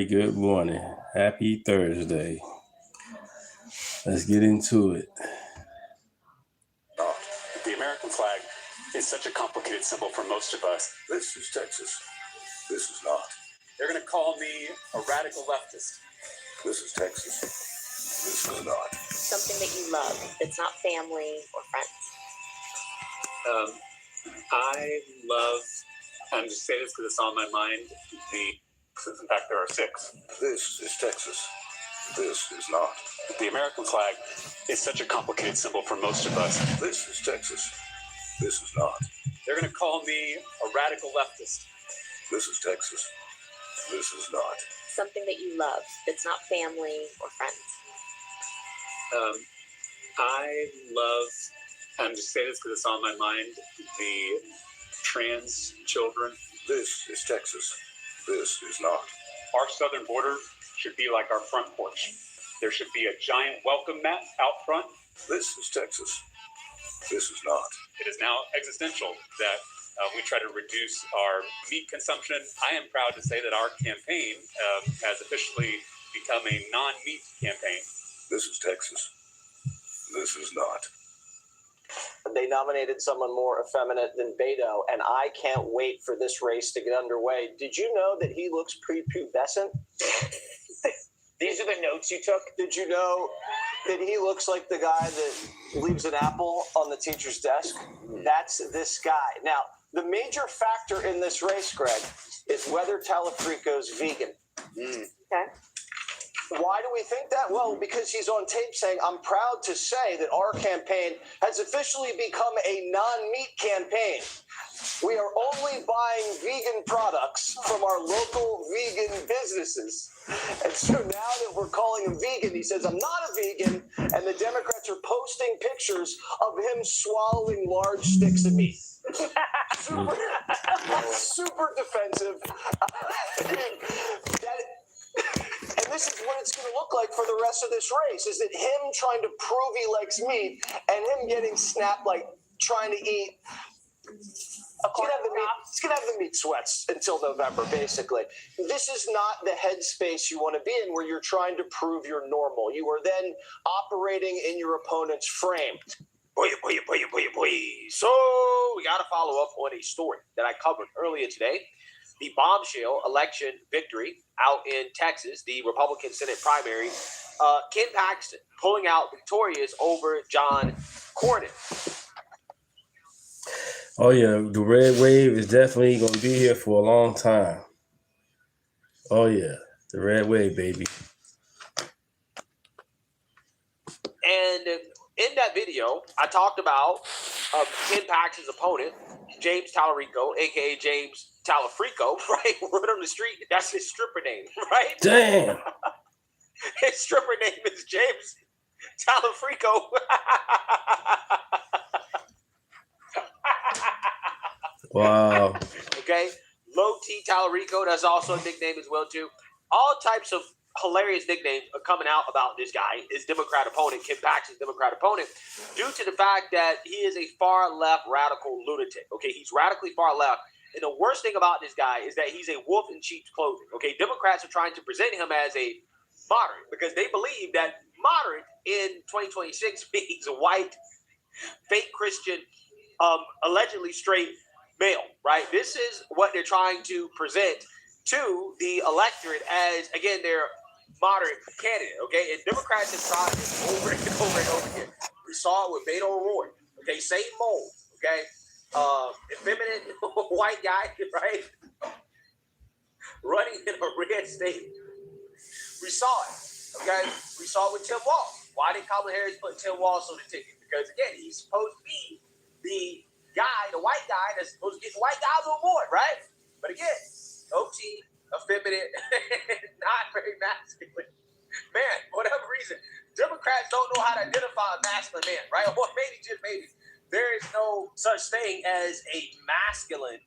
Good morning. Happy Thursday. Let's get into it. The American flag is such a complicated symbol for most of us. This is Texas. This is not. They're going to call me a radical leftist. This is Texas. This is not. Something that you love. It's not family or friends. I love, I'm just saying this because it's on my mind, in fact, there are 6. This is Texas. This is not. The American flag is such a complicated symbol for most of us. This is Texas. This is not. They're going to call me a radical leftist. This is Texas. This is not. Something that you love. It's not family or friends. I love, I'm just saying this because it's on my mind, the trans children. This is Texas. This is not. Our southern border should be like our front porch. There should be a giant welcome mat out front. This is Texas. This is not. It is now existential that we try to reduce our meat consumption. I am proud to say that our campaign has officially become a non-meat campaign. This is Texas. This is not. They nominated someone more effeminate than Beto, and I can't wait for this race to get underway. Did you know that he looks prepubescent? These are the notes you took? Did you know that he looks like the guy that leaves an apple on the teacher's desk? That's this guy. Now, the major factor in this race, Greg, is whether Talafrico's vegan. Okay. Why do we think that? Well, because he's on tape saying, I'm proud to say that our campaign has officially become a non-meat campaign. We are only buying vegan products from our local vegan businesses. And so now that we're calling him vegan, he says, I'm not a vegan. And the Democrats are posting pictures of him swallowing large sticks of meat. Super defensive. And this is what it's going to look like for the rest of this race, is that him trying to prove he likes meat and him getting snapped, like trying to eat. He's going to have the meat sweats until November, basically. This is not the headspace you want to be in where you're trying to prove you're normal. You are then operating in your opponent's frame. Boy. So we got to follow up on a story that I covered earlier today. The Bombshell election victory out in Texas, the Republican Senate primary. Ken Paxton pulling out victorious over John Cornyn. Oh, yeah. The red wave is definitely going to be here for a long time. Oh, yeah. The red wave, baby. And in that video, I talked about Ken Paxton's opponent, James Talarico, a.k.a. James Talafrico, right? Word on the street, that's his stripper name, right? Damn. His stripper name is James Talafrico. Wow. Okay? Low T Talarico, that's also a nickname as well, too. All types of hilarious nicknames are coming out about this guy, his Democrat opponent, Ken Paxton's Democrat opponent, due to the fact that he is a far-left radical lunatic. Okay? He's radically far-left. And the worst thing about this guy is that he's a wolf in sheep's clothing. Okay? Democrats are trying to present him as a moderate because they believe that moderate in 2026 means a white, fake Christian, allegedly straight male, right? This is what they're trying to present to the electorate as, again, their moderate candidate, okay? And Democrats have tried this over and over and over again. We saw it with Beto O'Rourke, okay? Same mold, okay? Effeminate white guy, right? Running in a red state. We saw it, okay? We saw it with Tim Walz. Why did Kamala Harris put Tim Walz on the ticket? Because, again, he's supposed to be the guy, the white guy that's supposed to get the white guys on board, right? But again, OT, effeminate, not very masculine. Man, for whatever reason, Democrats don't know how to identify a masculine man, right? Or maybe, just maybe, there is no such thing as a masculine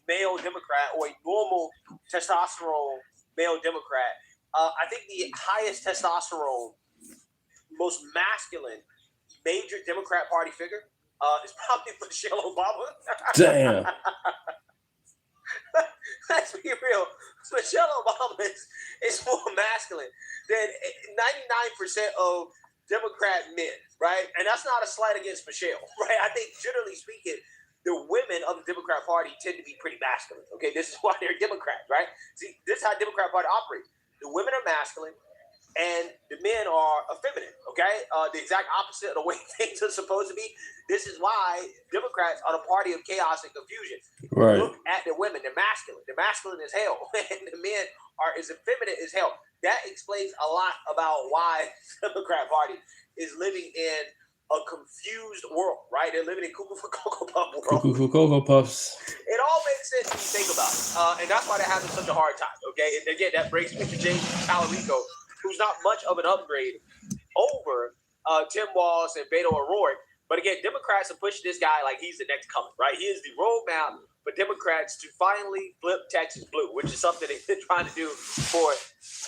male Democrat or a normal testosterone male Democrat. I think the highest testosterone, most masculine major Democrat Party figure is probably Michelle Obama. Damn. let's be real. Michelle Obama is more masculine than 99% of Democrat men, right? And that's not a slight against Michelle, right? I think generally speaking, the women of the Democrat Party tend to be pretty masculine. Okay, this is why they're Democrats, right? See, this is how the Democrat Party operates. The women are masculine, and the men are effeminate. Okay, the exact opposite of the way things are supposed to be. This is why Democrats are the party of chaos and confusion. Right. Look at the women; they're masculine. They're masculine as hell, and the men are as effeminate as hell. That explains a lot about why the Democrat Party is living in a confused world, right? They're living in cuckoo for Cocoa Puff world. Cuckoo for Cocoa Puffs. It all makes sense when you think about it. And that's why they're having such a hard time, okay? And again, that breaks me to James Talarico, who's not much of an upgrade over Tim Walz and Beto O'Rourke. But again, Democrats are pushing this guy like he's the next coming, right? He is the roadmap for Democrats to finally flip Texas blue, which is something they've been trying to do for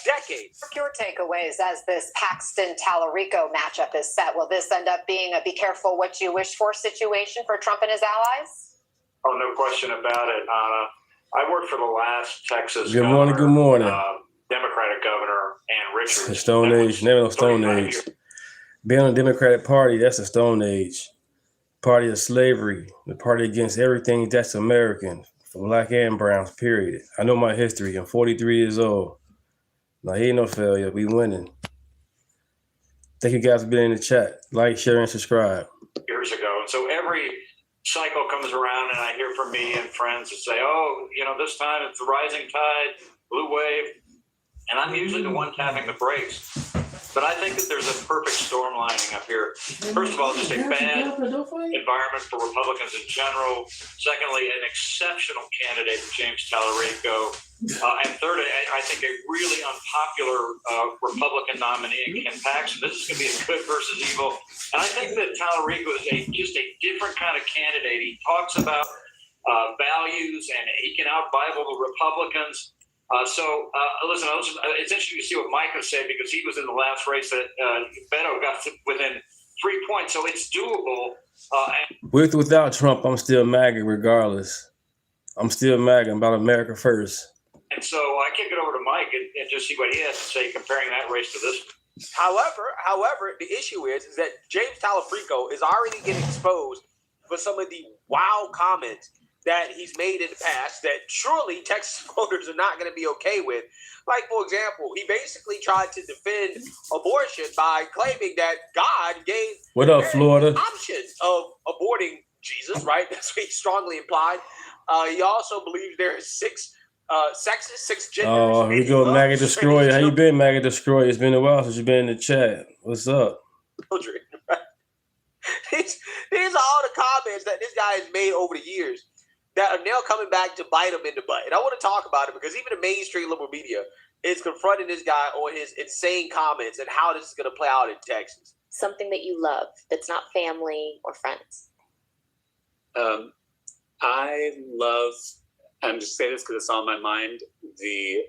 decades. Your takeaways as this Paxton-Talarico matchup is set. Will this end up being a be careful what you wish for situation for Trump and his allies? Oh, no question about it, Anna. I worked for the last Texas Good morning, good morning. Democratic governor, Ann Richards. The Stone Age, never no Stone 35 Age. years. Being on the Democratic Party, that's the Stone Age. Party of slavery, the party against everything that's American, for black and browns, period. I know my history. I'm 43 years old. Now, he ain't no failure. We winning. Thank you guys for being in the chat. Like, share, and subscribe. Years ago. And so every cycle comes around and I hear from me and friends that say, oh, this time it's the rising tide, blue wave. And I'm usually the one tapping the brakes. But I think that there's a perfect storm lining up here. First of all, just a bad environment for Republicans in general. Secondly, an exceptional candidate, James Talarico. And third, I think a really unpopular Republican nominee in Ken Paxton. This is going to be a good versus evil. And I think that Talarico is just a different kind of candidate. He talks about values and he can out-Bible the Republicans. Listen, it's interesting to see what Micah said because he was in the last race that Beto got within 3 points. So it's doable. With or without Trump, I'm still MAGA regardless. I'm still MAGA. I'm about America first. And so I kick it over to Mike and just see what he has to say comparing that race to this. However, the issue is that James Talarico is already getting exposed for some of the wild comments that he's made in the past that surely Texas voters are not going to be okay with. Like, for example, he basically tried to defend abortion by claiming that God gave What up, Florida? the option of aborting Jesus, right? That's what he strongly implied. He also believes there are six sexes, 6 genders. Oh, here we go, MAGA Destroyer. How you been, MAGA Destroyer? It's been a while since you've been in the chat. What's up? Children, right? These are all the comments that this guy has made over the years that are now coming back to bite him in the butt. And I want to talk about it because even the mainstream liberal media is confronting this guy on his insane comments and how this is going to play out in Texas. Something that you love that's not family or friends. I love, I'm just saying this because it's on my mind, the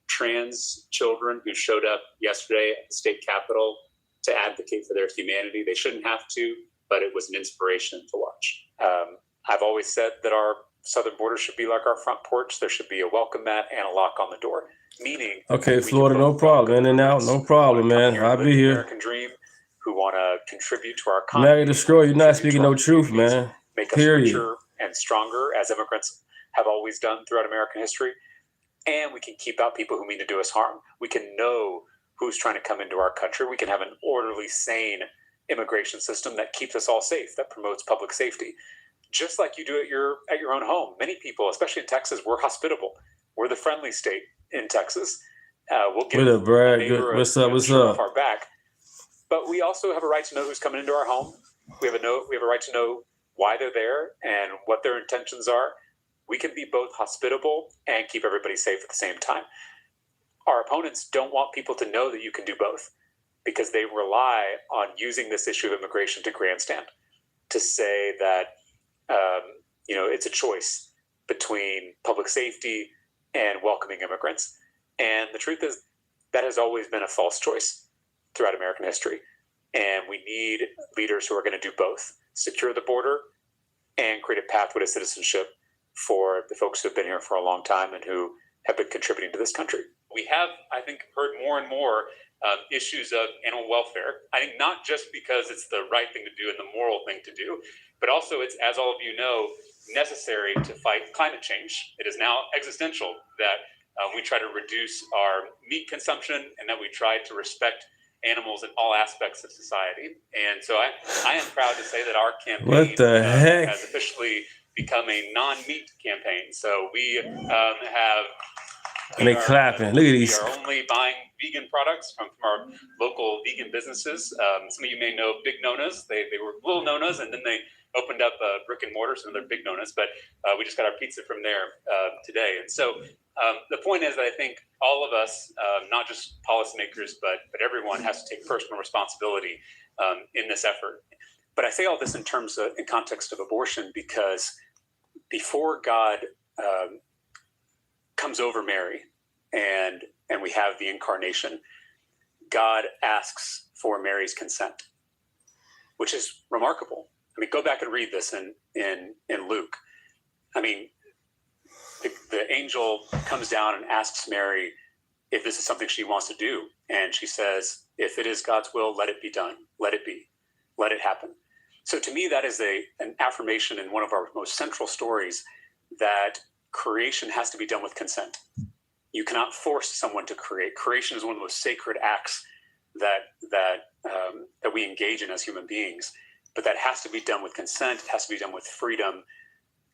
trans children who showed up yesterday at the state capitol to advocate for their humanity. They shouldn't have to, but it was an inspiration to watch. I've always said that our southern border should be like our front porch. There should be a welcome mat and a lock on the door. Meaning, okay, Florida, no problem. In and out, no problem, man. I'll be here. American dream, who want to contribute to our economy. MAGA Destroyer, you're not speaking no truth, man. Make us Period. richer and stronger, as immigrants have always done throughout American history. And we can keep out people who mean to do us harm. We can know who's trying to come into our country. We can have an orderly, sane immigration system that keeps us all safe, that promotes public safety. Just like you do at your own home. Many people, especially in Texas, we're hospitable. We're the friendly state in Texas. We'll give What up, Brad? neighbor What's up? What's up? off our back. But we also have a right to know who's coming into our home. We have a right to know why they're there and what their intentions are. We can be both hospitable and keep everybody safe at the same time. Our opponents don't want people to know that you can do both because they rely on using this issue of immigration to grandstand, to say that it's a choice between public safety and welcoming immigrants. And the truth is that has always been a false choice throughout American history. And we need leaders who are going to do both, secure the border and create a pathway to citizenship for the folks who have been here for a long time and who have been contributing to this country. We have, I think, heard more and more issues of animal welfare. I think not just because it's the right thing to do and the moral thing to do, but also it's, as all of you know, necessary to fight climate change. It is now existential that we try to reduce our meat consumption and that we try to respect animals in all aspects of society. And so I am proud to say that our campaign has officially become a non-meat campaign. So we have... And they clapping. Look at these. We are only buying vegan products from our local vegan businesses. Some of you may know Big Nona's. They were little Nona's, and then they opened up brick and mortar, so they're Big Nona's. But we just got our pizza from there today. And so the point is that I think all of us, not just policymakers, but everyone has to take personal responsibility in this effort. But I say all this in terms of, in context of abortion, because before God comes over Mary and we have the incarnation, God asks for Mary's consent, which is remarkable. I mean, go back and read this in Luke. I mean, the angel comes down and asks Mary if this is something she wants to do. And she says, if it is God's will, let it be done. Let it be. Let it happen. So to me, that is an affirmation in one of our most central stories that creation has to be done with consent. You cannot force someone to create. Creation is one of the most sacred acts that we engage in as human beings. But that has to be done with consent. It has to be done with freedom.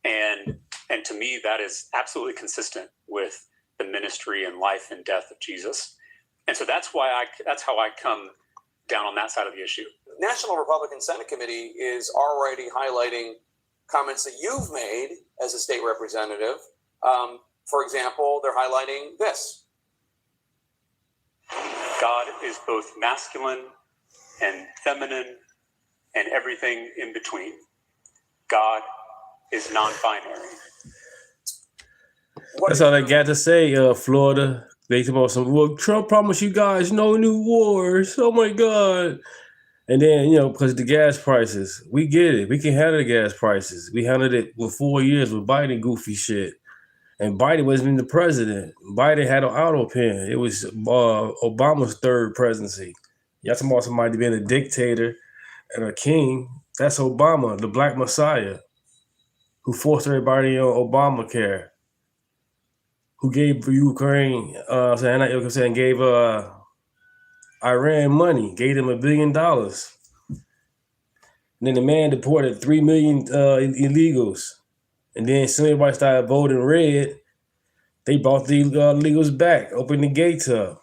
And to me, that is absolutely consistent with the ministry and life and death of Jesus. And so that's how I come down on that side of the issue. National Republican Senate Committee is already highlighting comments that you've made as a state representative. For example, they're highlighting this. God is both masculine and feminine and everything in between. God is non-binary. That's all they got to say, Florida. They talk about some, well, Trump promised you guys no new wars. Oh my God. And then, because the gas prices, we get it. We can handle the gas prices. We handled it with 4 years with Biden goofy shit. And Biden wasn't even the president. Biden had an auto pen. It was Obama's third presidency. Y'all talking about somebody being a dictator and a king. That's Obama, the Black Messiah, who forced everybody on Obamacare, who gave Ukraine, gave Iran money, gave them $1 billion. And then the man deported 3 million illegals. And then soon everybody started voting red. They brought the illegals back, opened the gates up.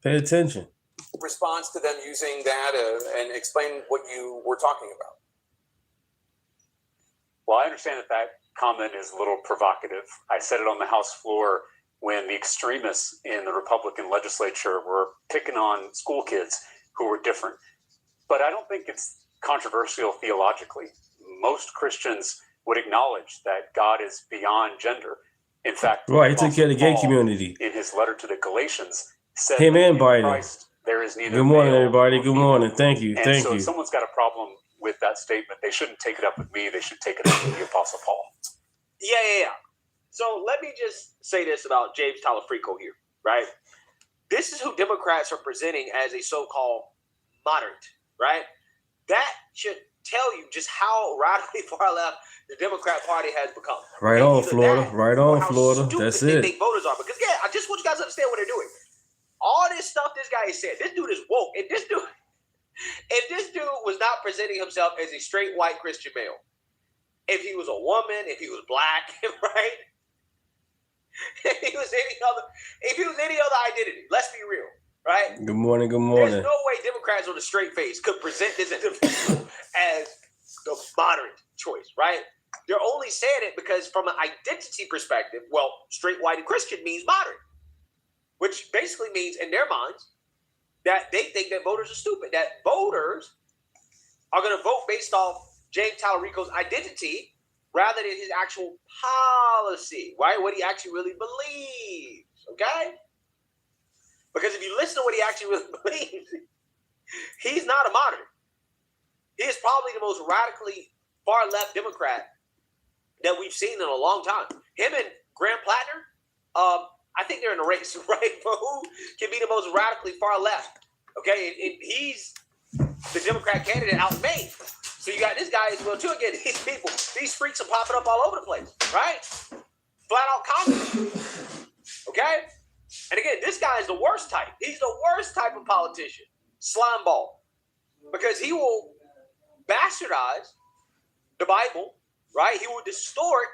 Pay attention. Response to them using that and explain what you were talking about. Well, I understand that comment is a little provocative. I said it on the House floor when the extremists in the Republican legislature were picking on school kids who were different. But I don't think it's controversial theologically. Most Christians would acknowledge that God is beyond gender. In fact, right, he took care of the gay community. In his letter to the Galatians, said him and in Biden. Christ, there is neither Good morning, male everybody. nor Good female. morning. Thank you. And Thank so you. if someone's got a problem with that statement, they shouldn't take it up with me. They should take it up with the Apostle Paul. Yeah. So let me just say this about James Talafrico here, right? This is who Democrats are presenting as a so-called moderate, right? That should tell you just how radically far left the Democrat Party has become. Right on, Florida. Right on, Florida. That's it. They think voters are. Because, I just want you guys to understand what they're doing. All this stuff this guy is saying, this dude is woke. And this dude was not presenting himself as a straight white Christian male. If he was a woman, if he was black, right? If he was any other identity, let's be real, right? Good morning. Good morning. There's no way Democrats with a straight face could present this individual as the moderate choice, right? They're only saying it because from an identity perspective, well, straight white and Christian means moderate, which basically means in their minds that they think that voters are stupid, that voters are going to vote based off James Talarico's identity rather than his actual policy, right? What he actually really believes, okay? Because if you listen to what he actually really believes, he's not a moderate. He is probably the most radically far-left Democrat that we've seen in a long time. Him and Graham Plattner, I think they're in a race, right? For who can be the most radically far left. Okay, and he's the Democrat candidate out in Maine. So you got this guy as well too. Again, these people, these freaks are popping up all over the place, right? Flat out communists. Okay? And again, this guy is the worst type. He's the worst type of politician. Slime ball. Because he will bastardize the Bible, right? He will distort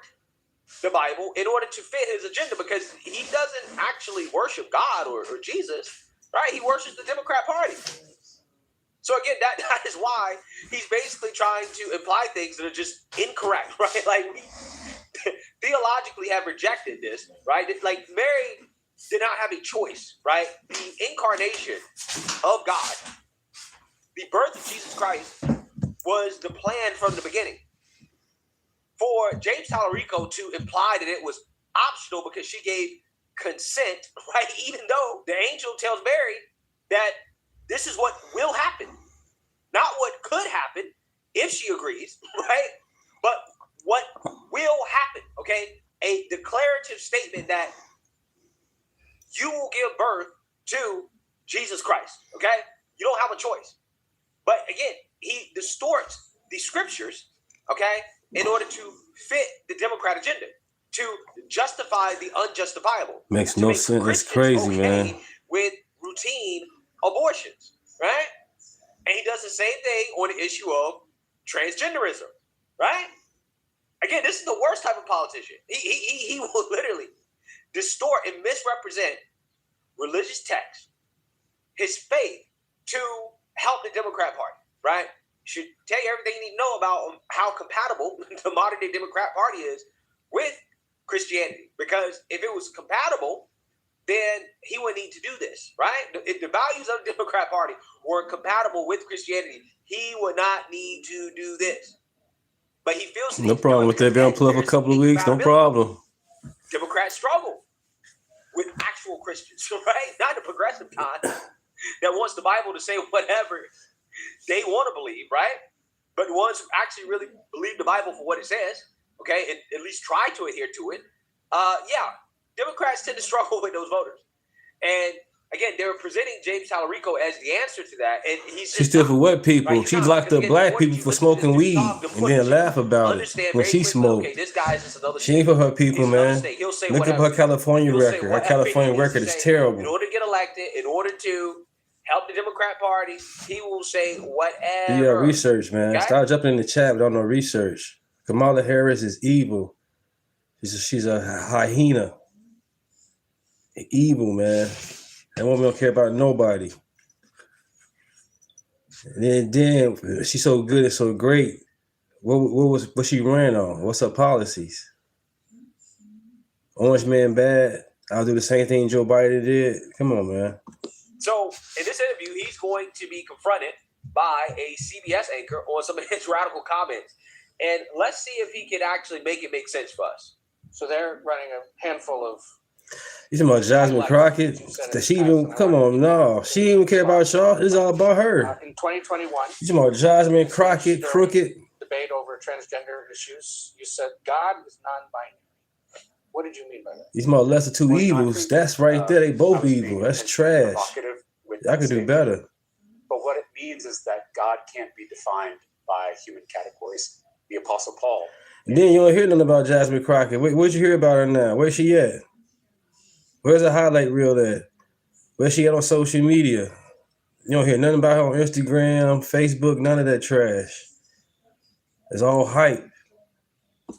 the Bible in order to fit his agenda, because he doesn't actually worship God or Jesus, right? He worships the Democrat Party. So again, that is why he's basically trying to imply things that are just incorrect, right? Like, we theologically have rejected this, right? Like, Mary did not have a choice, right? The incarnation of God, the birth of Jesus Christ, was the plan from the beginning. For James Tallarico to imply that it was optional because she gave consent, right? Even though the angel tells Mary that this is what will happen, not what could happen if she agrees, right? But what will happen, okay? A declarative statement that you will give birth to Jesus Christ, okay? You don't have a choice. But again, he distorts the scriptures, okay, in order to fit the Democrat agenda, to justify the unjustifiable. Makes no sense. It's crazy, man. With routine abortions, right? And he does the same thing on the issue of transgenderism, right? Again, this is the worst type of politician. He will literally distort and misrepresent religious texts, his faith, to help the Democrat Party, right? Should tell you everything you need to know about how compatible the modern day Democrat Party is with Christianity. Because if it was compatible, then he would need to do this, right? If the values of the Democrat Party were compatible with Christianity, he would not need to do this. But he feels no problem with that. Been on play for a couple of weeks, no problem. Democrats struggle with actual Christians, right? Not the progressive kind that wants the Bible to say whatever they want to believe, right? But the ones who actually really believe the Bible for what it says, okay, and at least try to adhere to it, Democrats tend to struggle with those voters. And again, they were presenting James Tallarico as the answer to that. And she's still for what people? Right? She locked up black people for smoking weed and then laugh about it when she smoked. Okay, this guy is just another she ain't for her people, man. Look up her California record. Her California record is terrible. In order to get elected, in order to help the Democrat Party, he will say whatever. Yeah, research, man. Okay? Stop jumping in the chat without no research. Kamala Harris is evil. She's a hyena. Evil, man. That woman don't care about nobody. And then she's so good and so great. What she ran on? What's her policies? Orange man bad. I'll do the same thing Joe Biden did. Come on, man. So in this interview, he's going to be confronted by a CBS anchor on some of his radical comments. And let's see if he can actually make it make sense for us. So they're running a handful of... You talking about Jasmine Crockett? Does she even... Come on, no. She didn't even care about y'all. It's all about her. In 2021... You talking about Jasmine Crockett, crooked? Debate over transgender issues. You said God is non-binary. What did you mean by that? He's more lesser two evils. That's right there. They both evil. That's trash. I could do better. But what it means is that God can't be defined by human categories. The Apostle Paul. And then you don't hear nothing about Jasmine Crockett. Where'd you hear about her now? Where's she at? Where's the highlight reel at? Where's she at on social media? You don't hear nothing about her on Instagram, Facebook, none of that trash. It's all hype.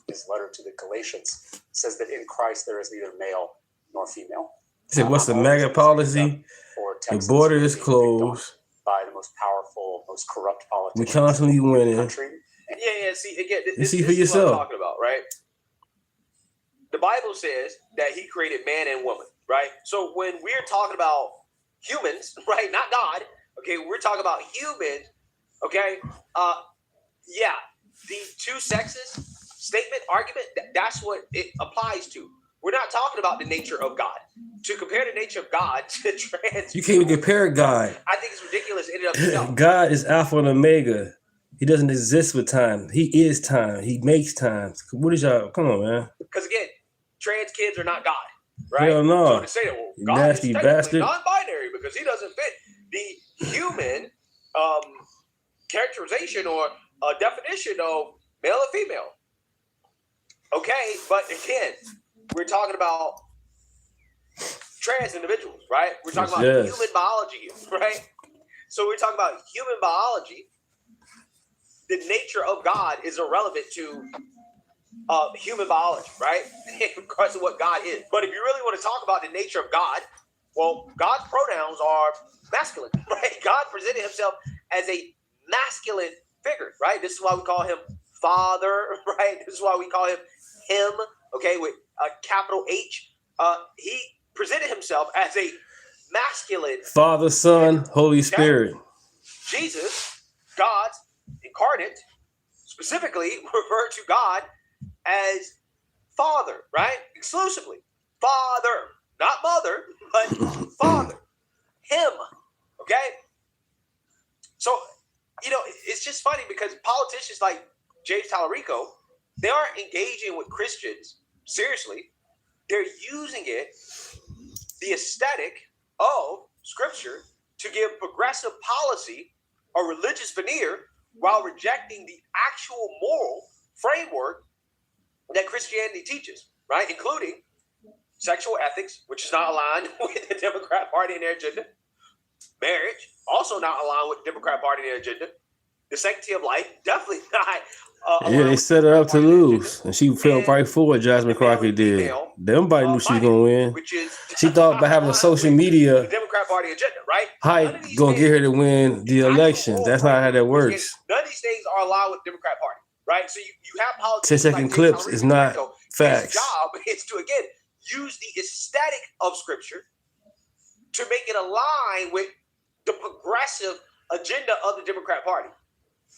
His letter to the Galatians says that in Christ there is neither male nor female. He said, what's the MAGA policy? The border is closed. By the most powerful, most corrupt politicians. We constantly winning. Yeah. See, again, this for yourself. Is what I'm talking about, right? The Bible says that he created man and woman, right? So when we're talking about humans, right, not God, okay, we're talking about humans, okay? The two sexes statement, argument, that's what it applies to. We're not talking about the nature of God. To compare the nature of God to trans... You can't even compare God. I think it's ridiculous in and of itself. God is Alpha and Omega. He doesn't exist with time. He is time. He makes time. What is y'all? Come on, man. Because again, trans kids are not God, right? Hell no. So to say that, well, You God nasty is technically bastard. non-binary because he doesn't fit the human characterization or definition of male and female. Okay, but again, we're talking about trans individuals, right? We're talking about human biology here, right? So we're talking about human biology. The nature of God is irrelevant to human biology, right? In regards to what God is. But if you really want to talk about the nature of God, well, God's pronouns are masculine, right? God presented himself as a masculine figure, right? This is why we call him Father, right? This is why we call him, okay, with a capital H. He presented himself as a masculine Father, Son, figure, Holy Spirit. Jesus, God's incarnate, specifically referred to God as Father, right? Exclusively. Father, not mother, but Father. Him, okay? So, it's just funny because politicians like James Tallarico, they aren't engaging with Christians seriously. They're using it, the aesthetic of Scripture, to give progressive policy a religious veneer while rejecting the actual moral framework that Christianity teaches, right? Including sexual ethics, which is not aligned with the Democrat Party and their agenda. Marriage, also not aligned with the Democrat Party and their agenda. The sanctity of life, definitely not. Yeah, they set her up to lose. And she fell right for what Jasmine Crockett did. Nobody knew she was going to win. Which is She thought by having a social media the Democrat Party agenda, right? hype going to get her to win the election. That's not how that works. None of these things are allowed with the Democrat Party, right? So you have politics. 10-second clips is not facts. His job is to, again, use the aesthetic of Scripture to make it align with the progressive agenda of the Democrat Party.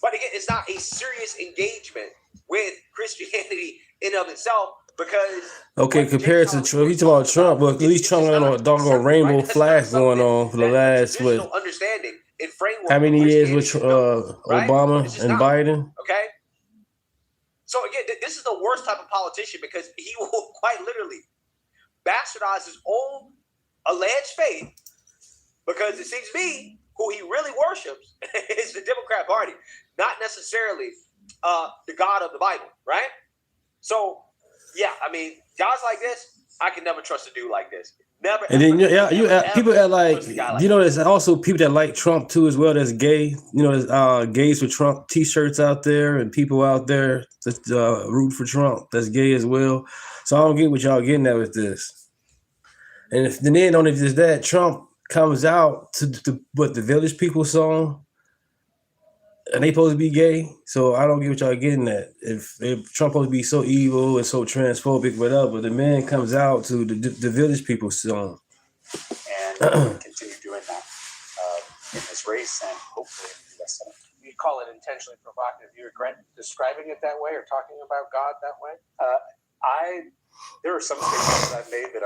But again, it's not a serious engagement with Christianity in of itself because... Okay, compared to Trump, he's talking about Trump, but at least Trump had a doggone rainbow flag going on for the last, understanding and framework how many years with Obama and Biden? Okay? So again, this is the worst type of politician because he will quite literally bastardize his own alleged faith because it seems to me who he really worships is the Democrat Party, not necessarily the God of the Bible, right? So, yeah, I mean, guys like this, I can never trust a dude like this. Never. And then people that like, there's also people that like Trump too as well. That's gay. There's gays for Trump T-shirts out there, and people out there that root for Trump that's gay as well. So I don't get what y'all getting at with this. And then only just that, Trump comes out to what the Village People song, and they supposed to be gay. So I don't get what y'all getting at. If Trump supposed to be so evil and so transphobic, whatever, the man comes out to the Village People song. And continue doing that in this race and hopefully in the U.S. Senate. You call it intentionally provocative. You regret describing it that way or talking about God that way? There are some statements that I've made that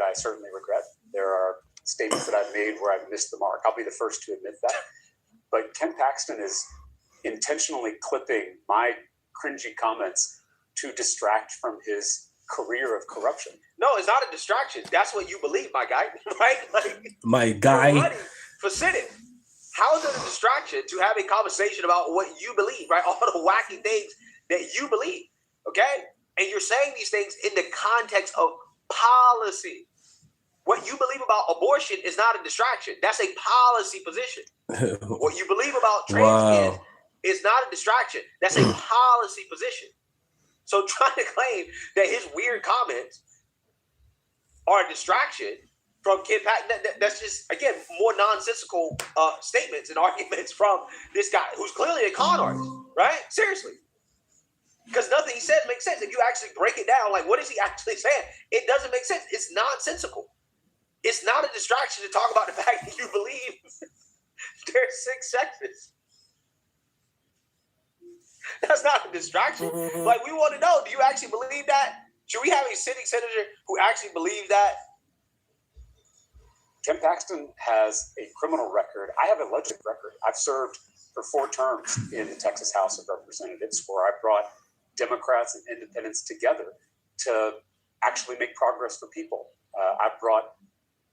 I certainly regret. There are statements that I've made where I've missed the mark. I'll be the first to admit that. But Ken Paxton is intentionally clipping my cringy comments to distract from his career of corruption. No, it's not a distraction. That's what you believe, my guy, right? My guy. You're running for Senate. How is it a distraction to have a conversation about what you believe, right? All the wacky things that you believe, okay? And you're saying these things in the context of policy. What you believe about abortion is not a distraction. That's a policy position. What you believe about trans kids is not a distraction. That's a policy position. So trying to claim that his weird comments are a distraction from Ken Paxton, that's just, again, more nonsensical statements and arguments from this guy who's clearly a con artist, right? Seriously. Because nothing he says makes sense. If you actually break it down, like, what is he actually saying? It doesn't make sense. It's nonsensical. It's not a distraction to talk about the fact that you believe there's 6 sexes. That's not a distraction. Like, we want to know, do you actually believe that? Should we have a sitting senator who actually believes that? Ken Paxton has a criminal record. I have a legislative record. I've served for 4 terms in the Texas House of Representatives, where I brought Democrats and independents together to actually make progress for people. I brought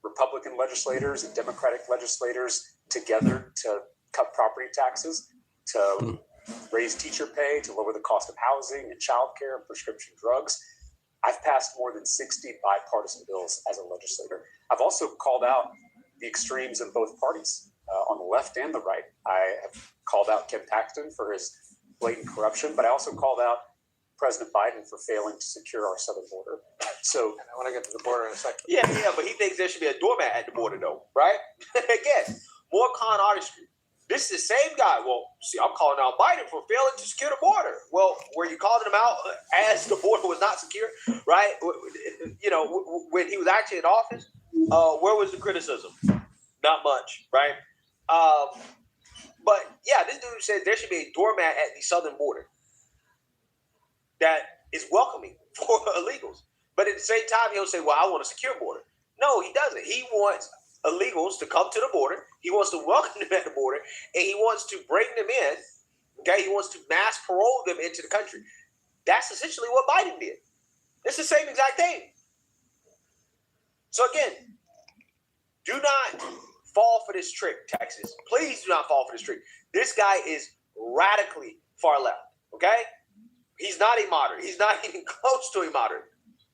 Republican legislators and Democratic legislators together to cut property taxes, to raise teacher pay, to lower the cost of housing and childcare and prescription drugs. I've passed more than 60 bipartisan bills as a legislator. I've also called out the extremes in both parties, on the left and the right. I have called out Ken Paxton for his blatant corruption, but I also called out President Biden for failing to secure our southern border. So, And I want to get to the border in a second. Yeah, but he thinks there should be a doormat at the border, though, right? Again, more con artistry. This is the same guy. Well, see, I'm calling out Biden for failing to secure the border. Well, were you calling him out as the border was not secure, right? You know, when he was actually in office, where was the criticism? Not much, right? But yeah, this dude said there should be a doormat at the southern border that is welcoming for illegals. But at the same time, he'll say, well, I want a secure border. No, he doesn't. He wants illegals to come to the border. He wants to welcome them at the border, and he wants to bring them in. Okay, he wants to mass parole them into the country. That's essentially what Biden did. It's the same exact thing. So again, do not fall for this trick, Texas. Please do not fall for this trick. This guy is radically far left. Okay, he's not a moderate. He's not even close to a moderate.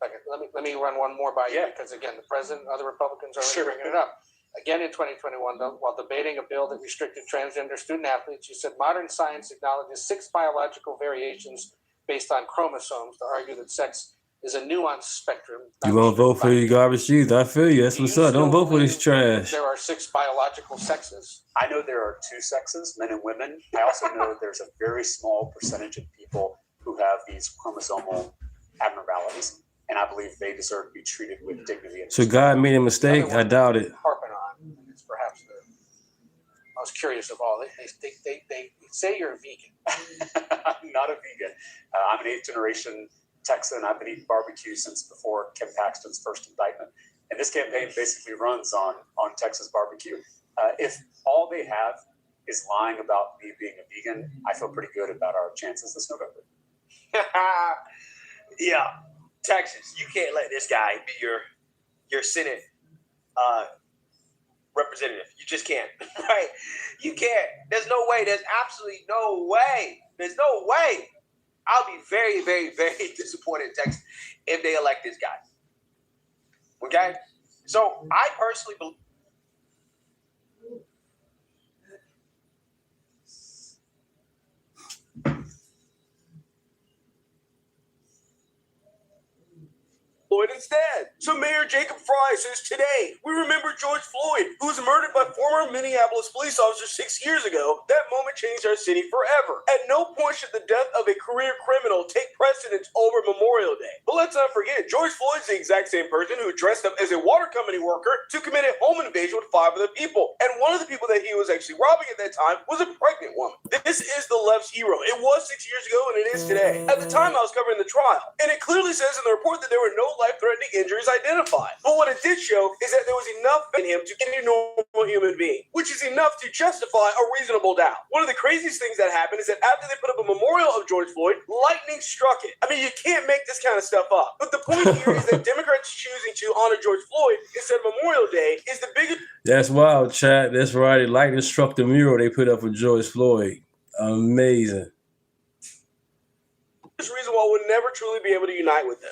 Second, let me run one more by you, because again, the president and other Republicans are already bringing it up. Again, in 2021, though, while debating a bill that restricted transgender student athletes, you said modern science acknowledges 6 biological variations based on chromosomes to argue that sex is a nuanced spectrum. You won't vote for your garbage youth. I feel you. That's what's up. Don't vote for this trash. There are 6 biological sexes. I know there are 2 sexes, men and women. I also know there's a very small percentage of people who have these chromosomal abnormalities, and I believe they deserve to be treated with dignity. So God made a mistake? I doubt it. Harping on, and it's perhaps the most curious of all. They say you're a vegan. I'm not a vegan. I'm an 8th generation Texan. I've been eating barbecue since before Ken Paxton's first indictment. And this campaign basically runs on Texas barbecue. If all they have is lying about me being a vegan, I feel pretty good about our chances this November. Yeah, Texas, you can't let this guy be your Senate representative. You just can't, right? You can't. There's no way. There's absolutely no way. There's no way. I'll be very, very, very disappointed in Texas if they elect this guy. Okay? So I personally believe. Floyd instead. So Mayor Jacob Fry says today, we remember George Floyd, who was murdered by former Minneapolis police officers 6 years ago. That moment changed our city forever. At no point should the death of a career criminal take precedence over Memorial Day. But let's not forget, George Floyd's the exact same person who dressed up as a water company worker to commit a home invasion with 5 other people. And one of the people that he was actually robbing at that time was a pregnant woman. This is the left's hero. It was 6 years ago and it is today. At the time I was covering the trial, and it clearly says in the report that there were no life-threatening injuries identified. But what it did show is that there was enough in him to any normal human being, which is enough to justify a reasonable doubt. One of the craziest things that happened is that after they put up a memorial of George Floyd, lightning struck it. I mean, you can't make this kind of stuff up. But the point here is that Democrats choosing to honor George Floyd instead of Memorial Day is the biggest. That's wild, chat. That's right. Lightning struck the mural they put up for George Floyd. Amazing. Reason why we'll never truly be able to unite with them.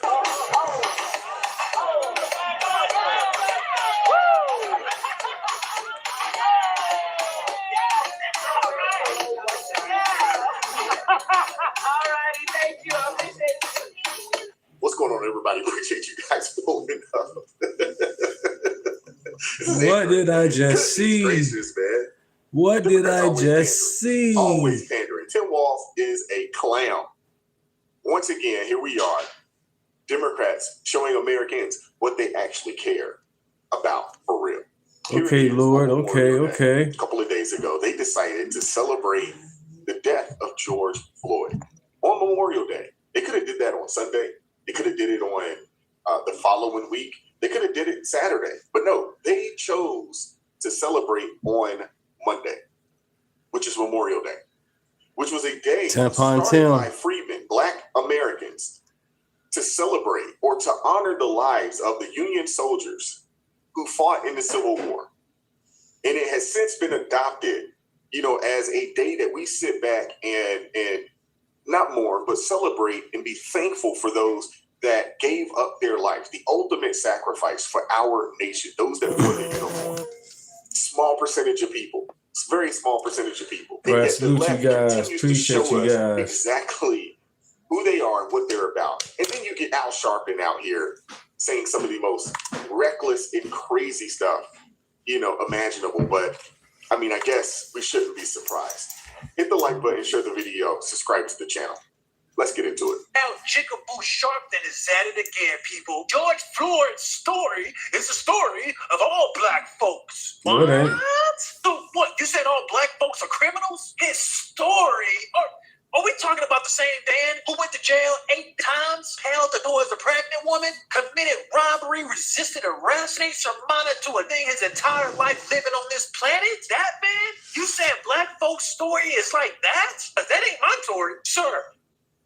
What's going on, everybody? Appreciate you guys pulling up. What did I just see? Gracious, man. What did I just see? Always pandering. Tim Walz is a clown. Once again, here we are, Democrats showing Americans what they actually care about for real. Okay, Lord. Okay. A couple of days ago, they decided to celebrate the death of George Floyd on Memorial Day. They could have did that on Sunday. They could have did it on the following week. They could have did it Saturday. But no, they chose to celebrate on Monday. which is Memorial Day, which was a day Tampon started Tim. by freedmen, Black Americans, to celebrate or to honor the lives of the Union soldiers who fought in the Civil War. And it has since been adopted, as a day that we sit back and not mourn, but celebrate and be thankful for those that gave up their lives, the ultimate sacrifice for our nation, those that wore the uniform. Small percentage of people. It's a very small percentage of people. Right, Yet the salute left you guys. continues to Appreciate show you us guys. exactly who they are and what they're about. And then you get Al Sharpton out here saying some of the most reckless and crazy stuff, imaginable. But I guess we shouldn't be surprised. Hit the like button, share the video, subscribe to the channel. Let's get into it. Now, Jigaboo Sharpton is at it again, people. George Floyd's story is the story of all black folks. No, it ain't. So what? You said all black folks are criminals? His story? Are we talking about the same Dan who went to jail 8 times, held the door as a pregnant woman, committed robbery, resisted arrest, ain't surmounted to a thing his entire life living on this planet? That man? You said black folks' story is like that? But that ain't my story, sir.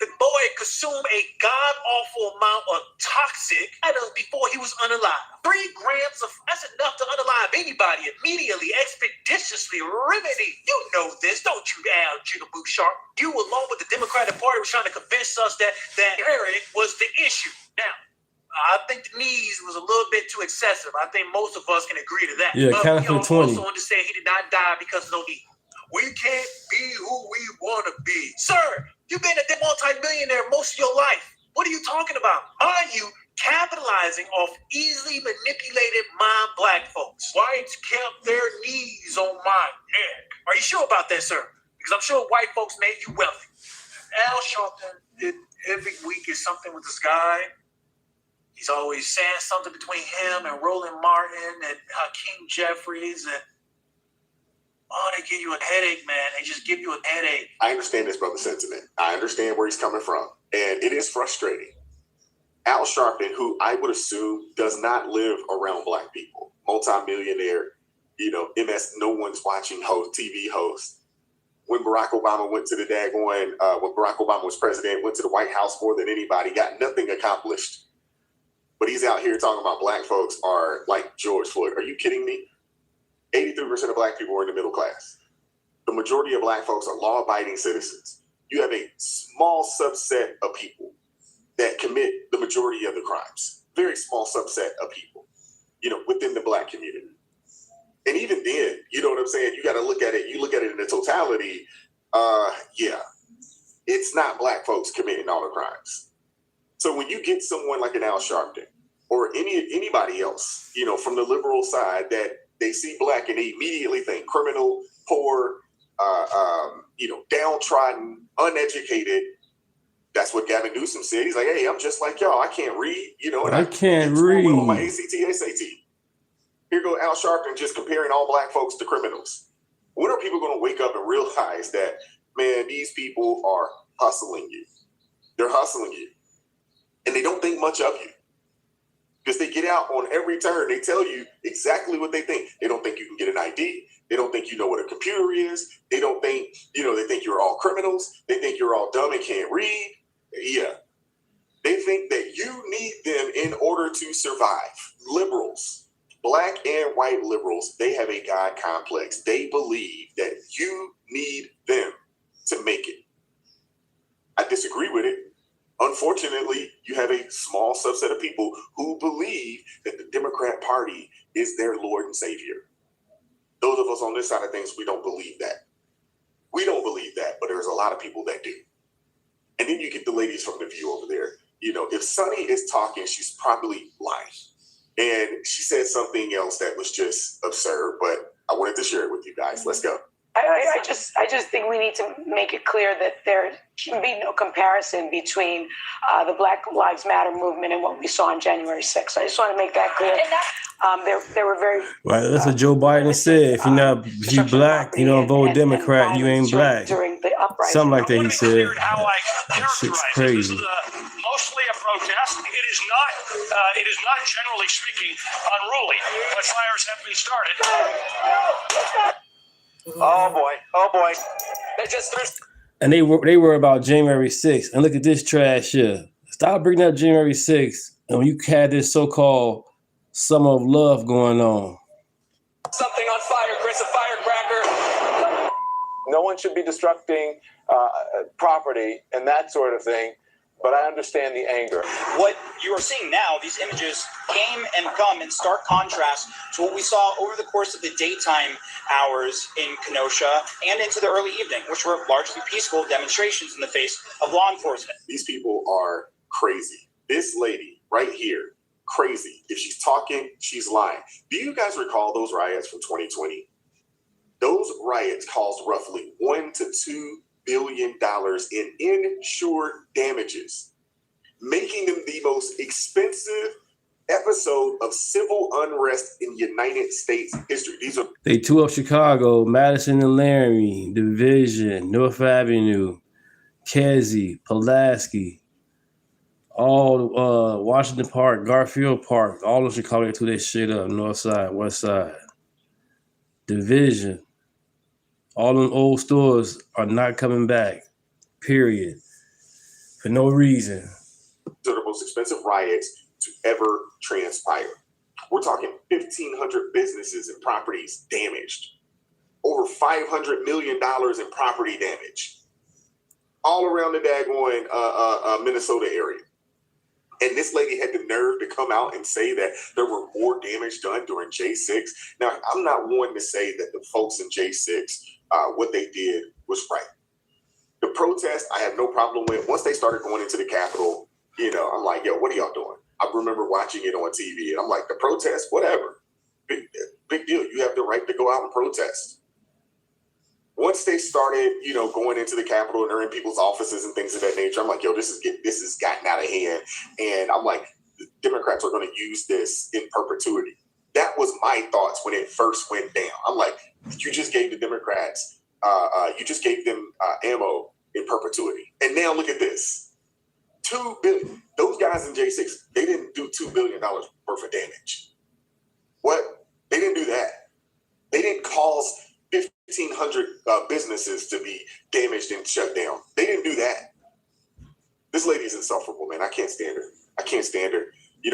The boy consumed a god-awful amount of toxic items before he was unalive. 3 grams of, that's enough to unalive anybody immediately, expeditiously, riveting. You know this, don't you, Al Jigaboo Sharp? You, along with the Democratic Party, was trying to convince us that Eric was the issue. Now, I think the knees was a little bit too excessive. I think most of us can agree to that. Yeah, but count for 20. also understand he did not die because of no knee. We can't be who we want to be. Sir, you've been a multi-millionaire most of your life. What are you talking about? Are you capitalizing off easily manipulated black folks? Whites kept their knees on my neck. Are you sure about that, sir? Because I'm sure white folks made you wealthy. Al Sharpton did every week is something with this guy. He's always saying something between him and Roland Martin and Hakeem Jeffries and they give you a headache, man. They just give you a headache. I understand this brother's sentiment. I understand where he's coming from. And it is frustrating. Al Sharpton, who I would assume does not live around black people, multimillionaire, MS, no one's watching TV host. When Barack Obama went to the when Barack Obama was president, went to the White House more than anybody, got nothing accomplished. But he's out here talking about black folks are like George Floyd. Are you kidding me? 83% of black people are in the middle class. The majority of black folks are law-abiding citizens. You have a small subset of people that commit the majority of the crimes. Very small subset of people, within the black community. And even then, you know what I'm saying? You got to look at it. You look at it in the totality. It's not black folks committing all the crimes. So when you get someone like an Al Sharpton or anybody else, from the liberal side that they see black and they immediately think criminal, poor, downtrodden, uneducated. That's what Gavin Newsom said. He's like, hey, I'm just like y'all. I can't read, and I can't read. Well on my ACT, SAT. Here go Al Sharpton just comparing all black folks to criminals. When are people going to wake up and realize that, man, these people are hustling you? They're hustling you. And they don't think much of you. Because they get out on every turn. They tell you exactly what they think. They don't think you can get an ID. They don't think you know what a computer is. They don't think, they think you're all criminals. They think you're all dumb and can't read. Yeah. They think that you need them in order to survive. Liberals, black and white liberals, they have a God complex. They believe that you need them to make it. I disagree with it. Unfortunately, you have a small subset of people who believe that the Democrat Party is their Lord and Savior. Those of us on this side of things, we don't believe that. We don't believe that, but there's a lot of people that do. And then you get the ladies from The View over there. If Sunny is talking, she's probably lying. And she said something else that was just absurd, but I wanted to share it with you guys. Let's go. I just think we need to make it clear that there can be no comparison between the Black Lives Matter movement and what we saw on January 6th. I just want to make that clear. They were very... Right, that's what Joe Biden said. If you black, you don't vote Democrat, you ain't black. During the uprising. Something like that he said. That shit's crazy. This is mostly a protest. It is not generally speaking unruly, but fires have been started. Oh boy. And they were about January 6th. And look at this trash here. Stop bringing up January 6th. And when you had this so-called summer of love going on. Something on fire, Chris, a firecracker. No one should be destructing property and that sort of thing, but I understand the anger. What you are seeing now, these images came and come in stark contrast to what we saw over the course of the daytime hours in Kenosha and into the early evening, which were largely peaceful demonstrations in the face of law enforcement. These people are crazy. This lady right here, crazy. If she's talking, she's lying. Do you guys recall those riots from 2020? Those riots caused roughly $1 to $2 billion in insured damages, making them the most expensive episode of civil unrest in United States history. They tore up Chicago, Madison and Laramie, Division, North Avenue, Kesey, Pulaski, all Washington Park, Garfield Park, all of Chicago tore that shit up, North Side, West Side. Division. All them old stores are not coming back, period, for no reason. They're the most expensive riots to ever transpire. We're talking 1,500 businesses and properties damaged, over $500 million in property damage, all around the daggone Minnesota area. And this lady had the nerve to come out and say that there were more damage done during J6. Now, I'm not one to say that the folks in J6, what they did was right. The protest, I have no problem with. Once they started going into the Capitol, I'm like, yo, what are y'all doing? I remember watching it on TV, and I'm like, the protest, whatever. Big deal. You have the right to go out and protest. Once they started, going into the Capitol and they're in people's offices and things of that nature, I'm like, yo, this has gotten out of hand. And I'm like, the Democrats are going to use this in perpetuity. That was my thoughts when it first went down. I'm like, you just gave the Democrats, you just gave them ammo in perpetuity. And now look at this. $2 billion. Those guys in J6, they didn't do $2 billion worth of damage. What? They didn't do that. They didn't cause 1,500 businesses to be damaged and shut down. They didn't do that. This lady is insufferable, man. I can't stand her.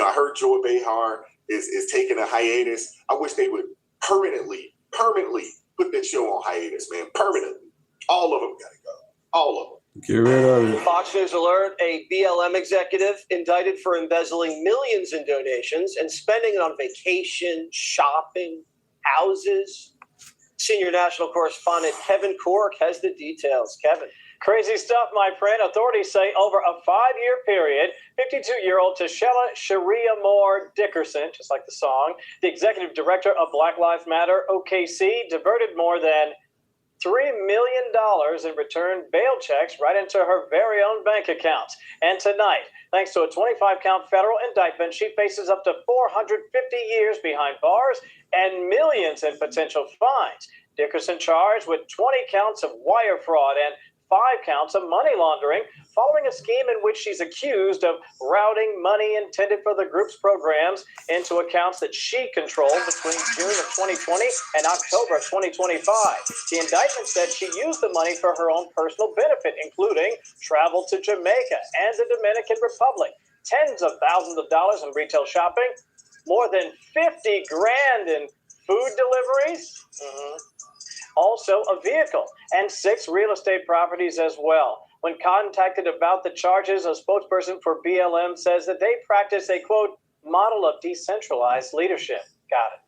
I heard Joy Behar is taking a hiatus. I wish they would permanently put that show on hiatus, man. Permanently. All of them got to go. All of them. Get rid of it. Fox News alert, a BLM executive indicted for embezzling millions in donations and spending it on vacation, shopping, houses. Senior national correspondent Kevin Cork has the details. Kevin. Crazy stuff, my friend. Authorities say over a 5-year period, 52-year-old Tashella Sharia Moore Dickerson, just like the song, the executive director of Black Lives Matter OKC, diverted more than $3 million in return bail checks right into her very own bank accounts. And tonight, thanks to a 25-count federal indictment, she faces up to 450 years behind bars and millions in potential fines. Dickerson charged with 20 counts of wire fraud and 5 counts of money laundering, following a scheme in which she's accused of routing money intended for the group's programs into accounts that she controlled between June of 2020 and October of 2025. The indictment said she used the money for her own personal benefit, including travel to Jamaica and the Dominican Republic, tens of thousands of dollars in retail shopping, more than 50 grand in food deliveries. Also a vehicle and 6 real estate properties as well. When contacted about the charges, a spokesperson for BLM says that they practice a, quote, model of decentralized leadership. Got it.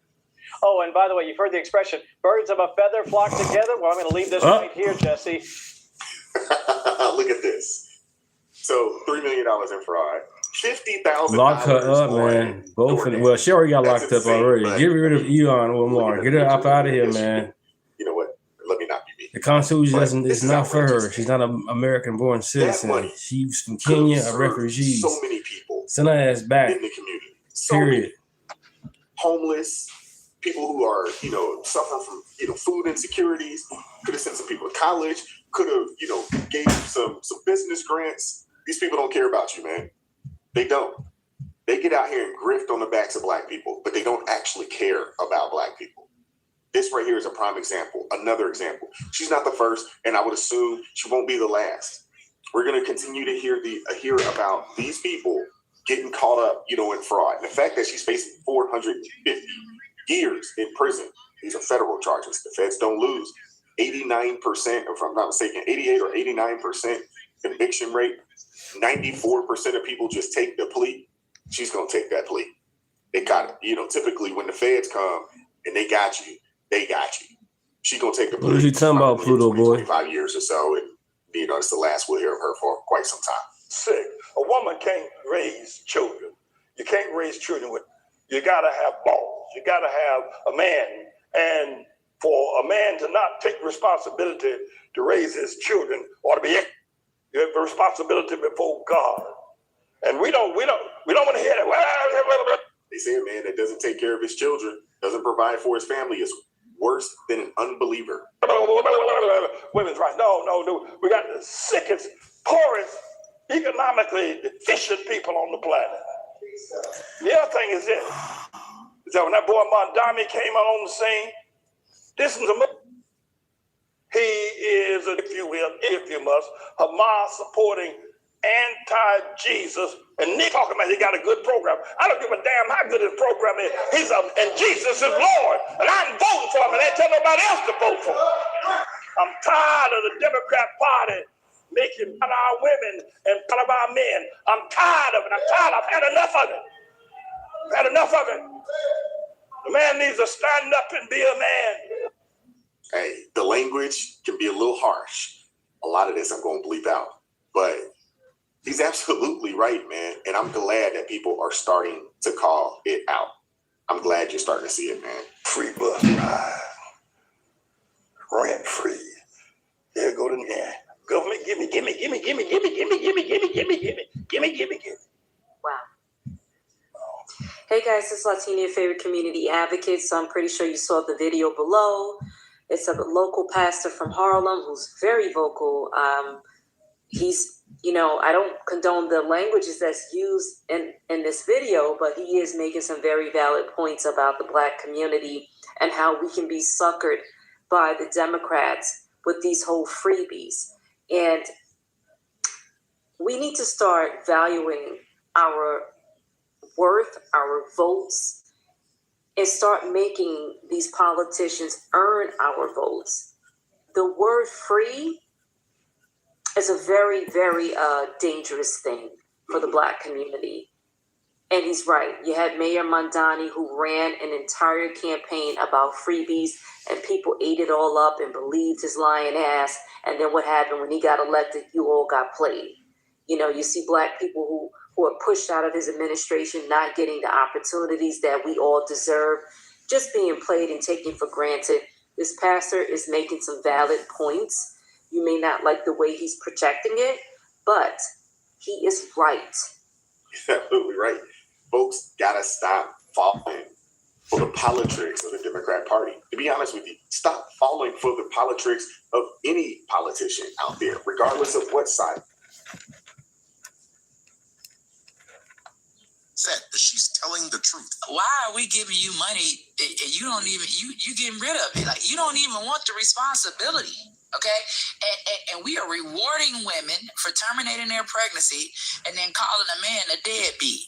Oh, and by the way, you've heard the expression, birds of a feather flock together. Well, I'm going to leave this right here, Jesse. Look at this. So $3 million in fraud. $50,000. Lock her up, man. Both of them. Well, she already got locked up already. Get rid of Eon or more. Get her up out of here, man. You know what? Let me not be me. The Constitution is not for her. She's not an American-born citizen. She's from Kenya, a refugee. So many people. Send her ass back. In the community. Period. Homeless, people who are, suffering from, food insecurities. Could have sent some people to college. Could have, gave some business grants. These people don't care about you, man. They don't. They get out here and grift on the backs of black people, but they don't actually care about black people. This right here is a prime example. Another example. She's not the first, and I would assume she won't be the last. We're going to continue to hear about these people getting caught up, in fraud. And the fact that she's facing 450 years in prison. These are federal charges. The feds don't lose. 89%, if I'm not mistaken, 88 or 89% conviction rate. 94% of people just take the plea. She's going to take that plea. They got it. Typically when the feds come and they got you. She's going to take the plea. What are you talking about, Pluto boy? 25 years or so. And, it's the last we'll hear of her for quite some time. Sick. A woman can't raise children. You can't raise children you got to have balls. You got to have a man. And for a man to not take responsibility to raise his children or to be, you have a responsibility before God. And we don't want to hear that. They say a man that doesn't take care of his children, doesn't provide for his family is worse than an unbeliever. Women's rights. No. We got the sickest, poorest, economically deficient people on the planet. The other thing is this, is that when that boy Mondami came out on the scene, this is he is, if you will, if you must, Hamas supporting anti-Jesus, and Nick talking about he got a good program. I don't give a damn how good his program is. And Jesus is Lord, and I'm voting for him, and I ain't tell nobody else to vote for him. I'm tired of the Democrat Party making fun of our women and fun of our men. I'm tired of it. I've had enough of it. The man needs to stand up and be a man. Hey, the language can be a little harsh. A lot of this I'm going to bleep out, but he's absolutely right, man. And I'm glad that people are starting to call it out. I'm glad you're starting to see it, man. Free bus ride. Rent free. There go the man. Government, gimme. Wow. Hey guys, it's Latina, your favorite community advocate. So I'm pretty sure you saw the video below. It's a local pastor from Harlem who's very vocal. He's, I don't condone the languages that's used in this video, but he is making some very valid points about the Black community and how we can be suckered by the Democrats with these whole freebies. And we need to start valuing our worth, our votes, and start making these politicians earn our votes. The word free is a very, very dangerous thing for the Black community. And he's right. You had Mayor Mondani who ran an entire campaign about freebies, and people ate it all up and believed his lying ass. And then what happened when he got elected? You all got played. You see Black people who are pushed out of his administration, not getting the opportunities that we all deserve, just being played and taken for granted. This pastor is making some valid points. You may not like the way he's projecting it, but he is right. He's absolutely right. Folks gotta stop falling for the politics of the Democrat Party. To be honest with you, stop falling for the politics of any politician out there, regardless of what side. Said that she's telling the truth. Why are we giving you money and you don't even you getting rid of it? Like you don't even want the responsibility. Okay, and we are rewarding women for terminating their pregnancy and then calling a man a deadbeat.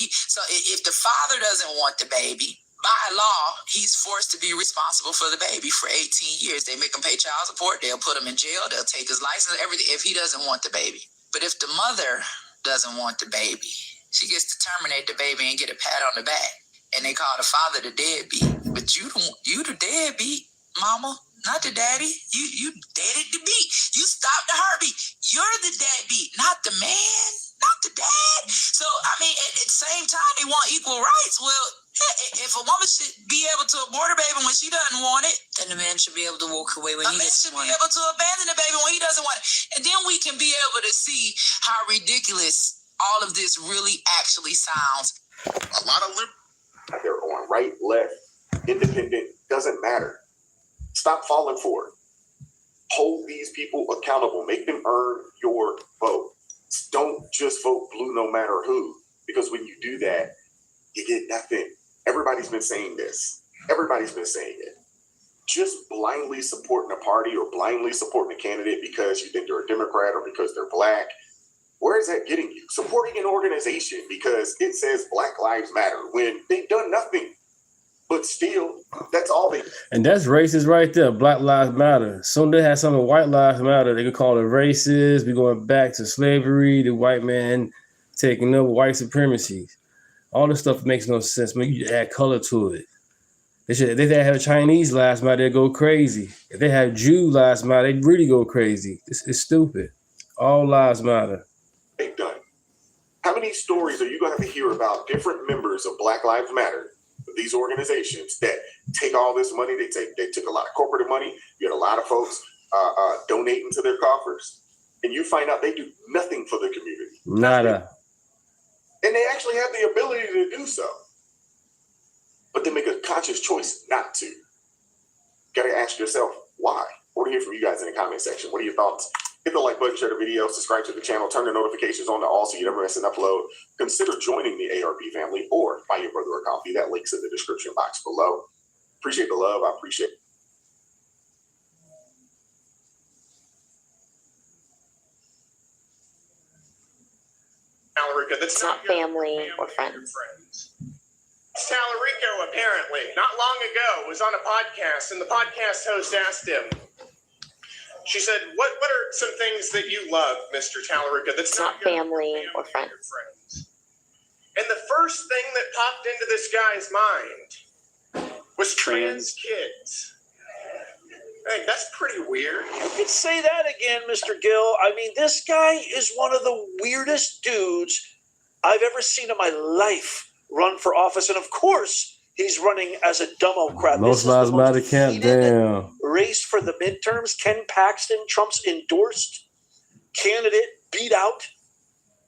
So if the father doesn't want the baby, by law, he's forced to be responsible for the baby for 18 years. They make him pay child support. They'll put him in jail. They'll take his license, everything, if he doesn't want the baby. But if the mother doesn't want the baby, she gets to terminate the baby and get a pat on the back. And they call the father the deadbeat. But you the deadbeat, mama. Not the daddy. You deaded the beat. You stopped the heartbeat. You're the deadbeat, not the man, not the dad. So, at the same time, they want equal rights. Well, if a woman should be able to abort a baby when she doesn't want it, then the man should be able to walk away when he doesn't want it. A man should be able to abandon the baby when he doesn't want it. And then we can be able to see how ridiculous all of this really actually sounds. A lot of liberals, they're on right, left, independent, doesn't matter. Stop falling for it. Hold these people accountable. Make them earn your vote. Don't just vote blue no matter who, because when you do that, you get nothing. Everybody's been saying this. Everybody's been saying it. just blindly supporting a party or blindly supporting a candidate because you think they're a Democrat or because they're black. Where is that getting you? Supporting an organization because it says Black Lives Matter when they've done nothing. But still, that's all they do. And that's racist right there. Black Lives Matter. Soon they have something White Lives Matter. They could call it racist. We're going back to slavery, the white man taking over white supremacy. All this stuff makes no sense. Man, you add color to it. If they have Chinese Lives Matter, they go crazy. If they have Jew Lives Matter, they really go crazy. It's stupid. All lives matter. They've done. How many stories are you going to hear about different members of Black Lives Matter, these organizations that take all this money? They took a lot of corporate money. You had a lot of folks donating to their coffers, and you find out they do nothing for the community. Nada. And they actually have the ability to do so, but they make a conscious choice not to. Got to ask yourself why. I want to hear from you guys in the comment section. What are your thoughts? Hit the like button, share the video, subscribe to the channel, turn the notifications on to all so you never miss an upload. Consider joining the ARP family or buy your brother a coffee. That link's in the description box below. Appreciate the love. I appreciate it. Tallarico, that's not family or friends. Tallarico, apparently, not long ago, was on a podcast, and the podcast host asked him, she said, what are some things that you love, Mr. Tallarico, that's not family or friends? And the first thing that popped into this guy's mind was trans kids. Hey, that's pretty weird. You could say that again, Mr. Gill. I mean, this guy is one of the weirdest dudes I've ever seen in my life run for office. And of course, he's running as a Democrat. Most Lives Matter camp, damn. Race for the midterms. Ken Paxton, Trump's endorsed candidate, beat out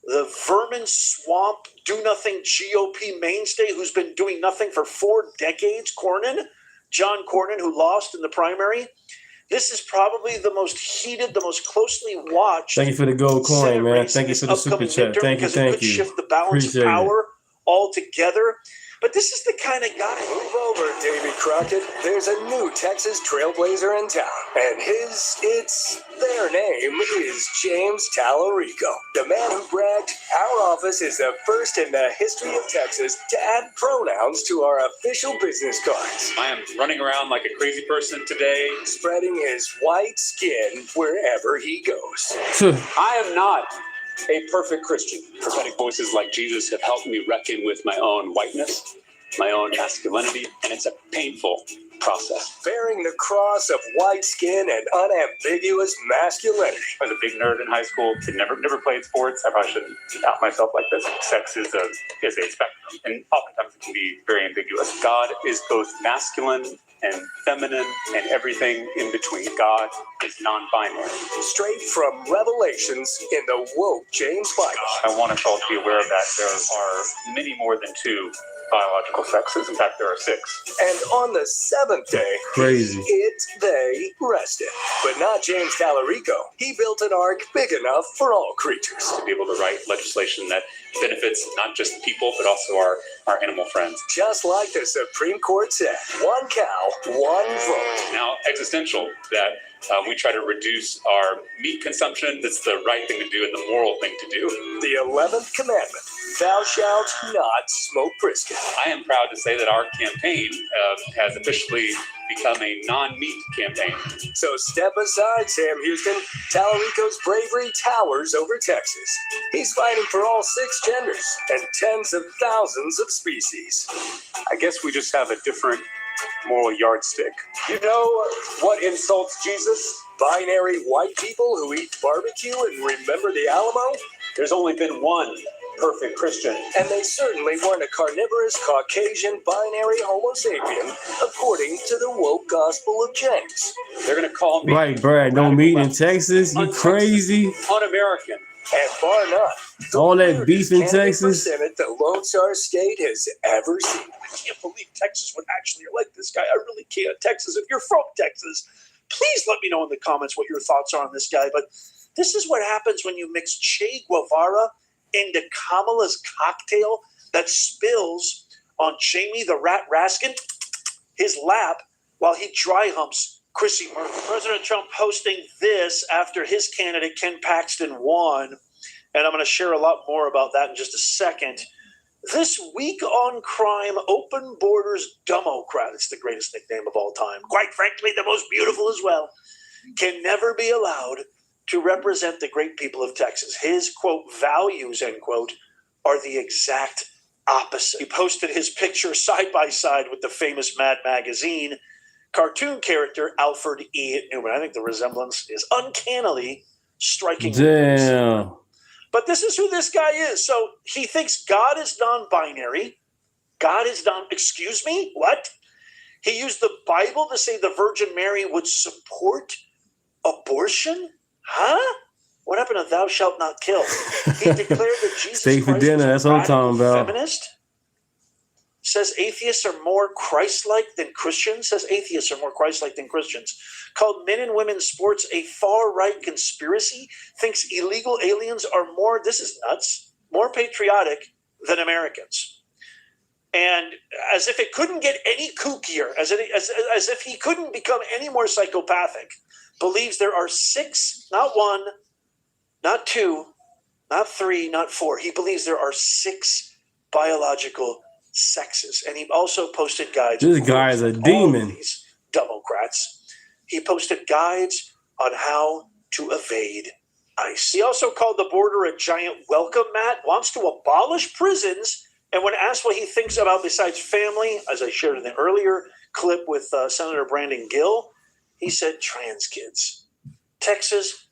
the vermin swamp, do-nothing GOP mainstay who's been doing nothing for 4 decades, John Cornyn, who lost in the primary. This is probably the most heated, the most closely watched. Thank you for the gold coin, man. Thank you for the super chat. Thank you, thank you. Shift the balance of power altogether. But this is the kind of guy. Move over, Davy Crockett. There's a new Texas trailblazer in town, and their name is James Tallarico, the man who bragged our office is the first in the history of Texas to add pronouns to our official business cards. I am running around like a crazy person today, spreading his white skin wherever he goes. I am not a perfect Christian. Prophetic voices like Jesus have helped me reckon with my own whiteness, my own masculinity, and it's a painful process. Bearing the cross of white skin and unambiguous masculinity. I was a big nerd in high school, never played sports. I probably shouldn't out myself like this. Sex is a spectrum, and oftentimes it can be very ambiguous. God is both masculine and feminine and everything in between. God is non-binary. Straight from Revelations in the woke James Bible. I want us all to be aware that there are many more than 2 biological sexes. In fact, there are 6. And on the 7th day, crazy, they rested. But not James Tallarico. He built an ark big enough for all creatures. To be able to write legislation that benefits not just people, but also our animal friends. Just like the Supreme Court said, 1 cow, 1 vote. Now, Existential, that we try to reduce our meat consumption. That's the right thing to do and the moral thing to do. The 11th commandment, thou shalt not smoke brisket. I am proud to say that our campaign has officially become a non-meat campaign. So step aside, Sam Houston. Tallarico's bravery towers over Texas. He's fighting for all 6 genders and tens of thousands of species. I guess we just have a different moral yardstick. You know what insults Jesus? Binary white people who eat barbecue and remember the Alamo? There's only been one perfect Christian. And they certainly weren't a carnivorous, Caucasian, binary Homo sapien, according to the woke Gospel of James. They're going to call me... Right, Brad, no meat in Texas? You crazy? Un-American. And bar none. All that beef in Texas? Senate the Lone Star State has ever seen. I can't believe Texas would actually elect this guy. I really can't. Texas, if you're from Texas, please let me know in the comments what your thoughts are on this guy. But this is what happens when you mix Che Guevara into Kamala's cocktail that spills on Jamie the Rat Raskin, his lap, while he dry humps Chrissy Murphy. President Trump posting this after his candidate, Ken Paxton, won. And I'm going to share a lot more about that in just a second. This week on crime, Open Borders Democrat, it's the greatest nickname of all time, quite frankly, the most beautiful as well, can never be allowed to represent the great people of Texas. His, quote, values, end quote, are the exact opposite. He posted his picture side by side with the famous Mad Magazine cartoon character Alfred E. Newman. I think the resemblance is uncannily striking. Damn. But this is who this guy is. So he thinks God is non-binary. God is excuse me, what? He used the Bible to say the Virgin Mary would support abortion? Huh? What happened to thou shalt not kill? He declared that Jesus Stay for Christ dinner. was That's a what I'm talking radical about. feminist. Says atheists are more Christ-like than Christians. Says atheists are more Christ-like than Christians. Called men and women's sports a far-right conspiracy. Thinks illegal aliens are more, this is nuts, more patriotic than Americans. And as if it couldn't get any kookier, as if he couldn't become any more psychopathic, believes there are 6, not 1, not 2, not 3, not 4. He believes there are 6 biological sexes. And he also posted guides. This guy is a demon. These Democrats. He posted guides on how to evade ICE. He also called the border a giant welcome mat, wants to abolish prisons, and when asked what he thinks about besides family, as I shared in the earlier clip with Senator Brandon Gill, he said trans kids. Texas,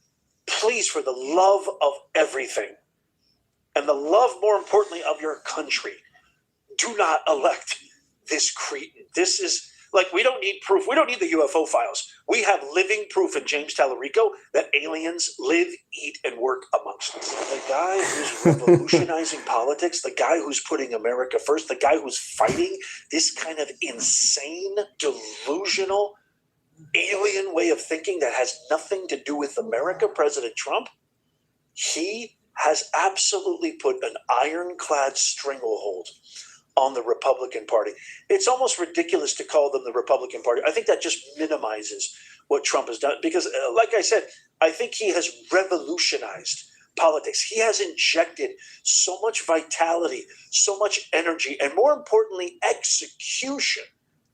please, for the love of everything, and the love, more importantly, of your country, do not elect this cretin. This is like, we don't need proof. We don't need the UFO files. We have living proof in James Tallarico that aliens live, eat, and work amongst us. The guy who's revolutionizing politics, the guy who's putting America first, the guy who's fighting this kind of insane, delusional, alien way of thinking that has nothing to do with America, President Trump, he has absolutely put an ironclad stranglehold on the Republican Party. It's almost ridiculous to call them the Republican Party. I think that just minimizes what Trump has done because, like I said, I think he has revolutionized politics. He has injected so much vitality, so much energy, and more importantly, execution,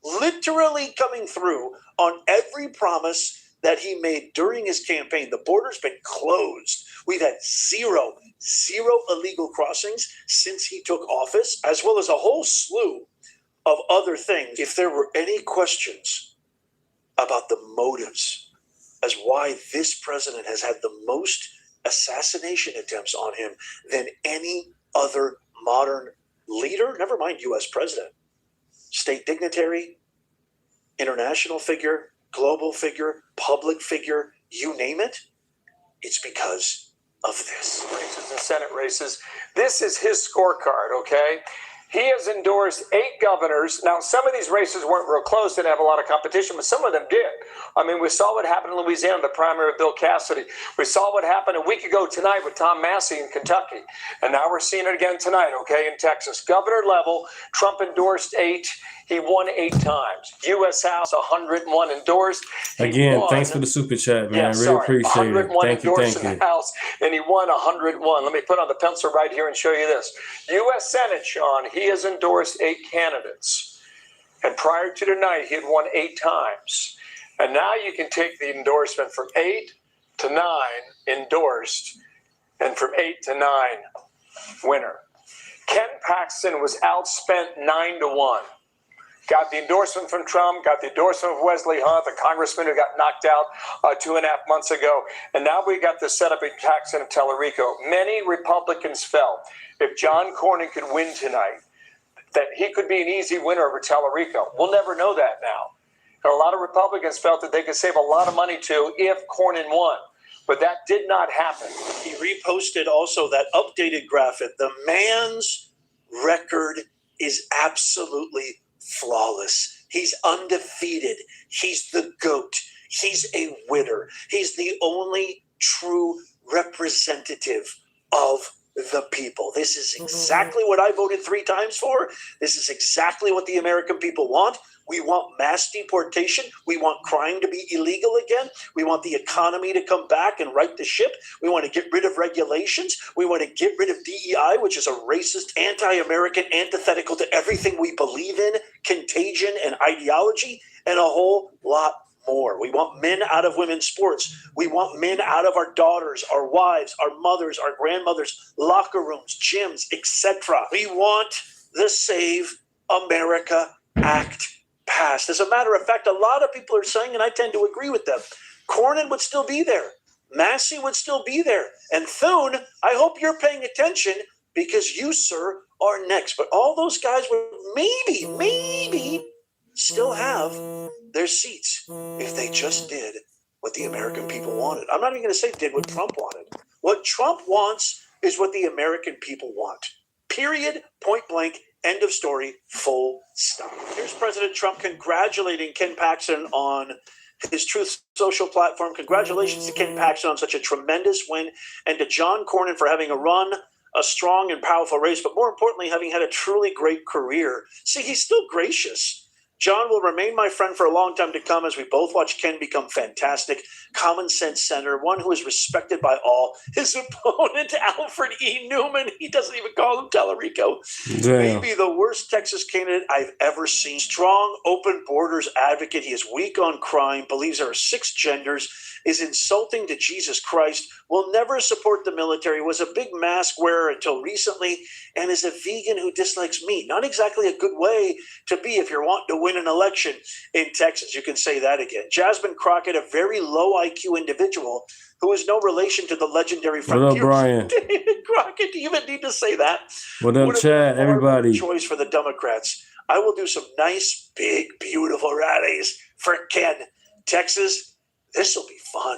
literally coming through on every promise that he made during his campaign. The border's been closed. We've had zero illegal crossings since he took office, as well as a whole slew of other things. If there were any questions about the motives as why this president has had the most assassination attempts on him than any other modern leader, never mind U.S. president, state dignitary, international figure, global figure, public figure, you name it, it's because of this. Races and Senate races. This is his scorecard, okay? He has endorsed 8 governors. Now, some of these races weren't real close, didn't have a lot of competition, but some of them did. I mean, we saw what happened in Louisiana, the primary of Bill Cassidy. We saw what happened a week ago tonight with Tom Massey in Kentucky. And now we're seeing it again tonight, okay, in Texas. Governor level, Trump endorsed 8. He won 8 times. U.S. House, 101 endorsed. Again, thanks for the super chat, man. I really appreciate it. 101 Thank you, endorsed thank in you. the House, and he won 101. Let me put on the pencil right here and show you this. U.S. Senate, Sean, he has endorsed 8 candidates. And prior to tonight, he had won 8 times. And now you can take the endorsement from 8 to 9 endorsed, and from 8 to 9 winner. Ken Paxton was outspent 9-1. Got the endorsement from Trump, got the endorsement of Wesley Hunt, the congressman who got knocked out 2.5 months ago. And now we got this setup in Paxton and Tallarico. Many Republicans felt if John Cornyn could win tonight, that he could be an easy winner over Tallarico. We'll never know that now. And a lot of Republicans felt that they could save a lot of money too if Cornyn won. But that did not happen. He reposted also that updated graphic. The man's record is absolutely flawless. He's undefeated. He's the GOAT. He's a winner. He's the only true representative of the people. This is exactly what I voted 3 times for. This is exactly what the American people want. We want mass deportation. We want crime to be illegal again. We want the economy to come back and right the ship. We want to get rid of regulations. We want to get rid of DEI, which is a racist, anti-American, antithetical to everything we believe in, contagion and ideology, and a whole lot more. We want men out of women's sports. We want men out of our daughters, our wives, our mothers, our grandmothers' locker rooms, gyms, etc. We want the Save America Act passed. As a matter of fact, a lot of people are saying, and I tend to agree with them, Cornyn would still be there. Massey would still be there. And Thune, I hope you're paying attention because you, sir, are next. But all those guys would maybe still have their seats if they just did what the American people wanted. I'm not even going to say did what Trump wanted. What Trump wants is what the American people want. Period, point blank, end of story, full stop. Here's President Trump congratulating Ken Paxton on his Truth Social platform. Congratulations to Ken Paxton on such a tremendous win, and to John Cornyn for having run a strong and powerful race, but more importantly, having had a truly great career. See, he's still gracious. John will remain my friend for a long time to come as we both watch Ken become fantastic, common sense senator, one who is respected by all. His opponent, Alfred E. Newman, he doesn't even call him Tallarico. Maybe the worst Texas candidate I've ever seen. Strong, open borders advocate. He is weak on crime, believes there are 6 genders, is insulting to Jesus Christ, will never support the military, was a big mask wearer until recently, and is a vegan who dislikes meat. Not exactly a good way to be if you're wanting to win an election in Texas. You can say that again. Jasmine Crockett, a very low IQ individual who is no relation to the legendary What up, Brian? David Crockett. Do you even need to say that? What up, Chad? Everybody. Choice for the Democrats. I will do some nice, big, beautiful rallies for Ken. Texas, this will be fun.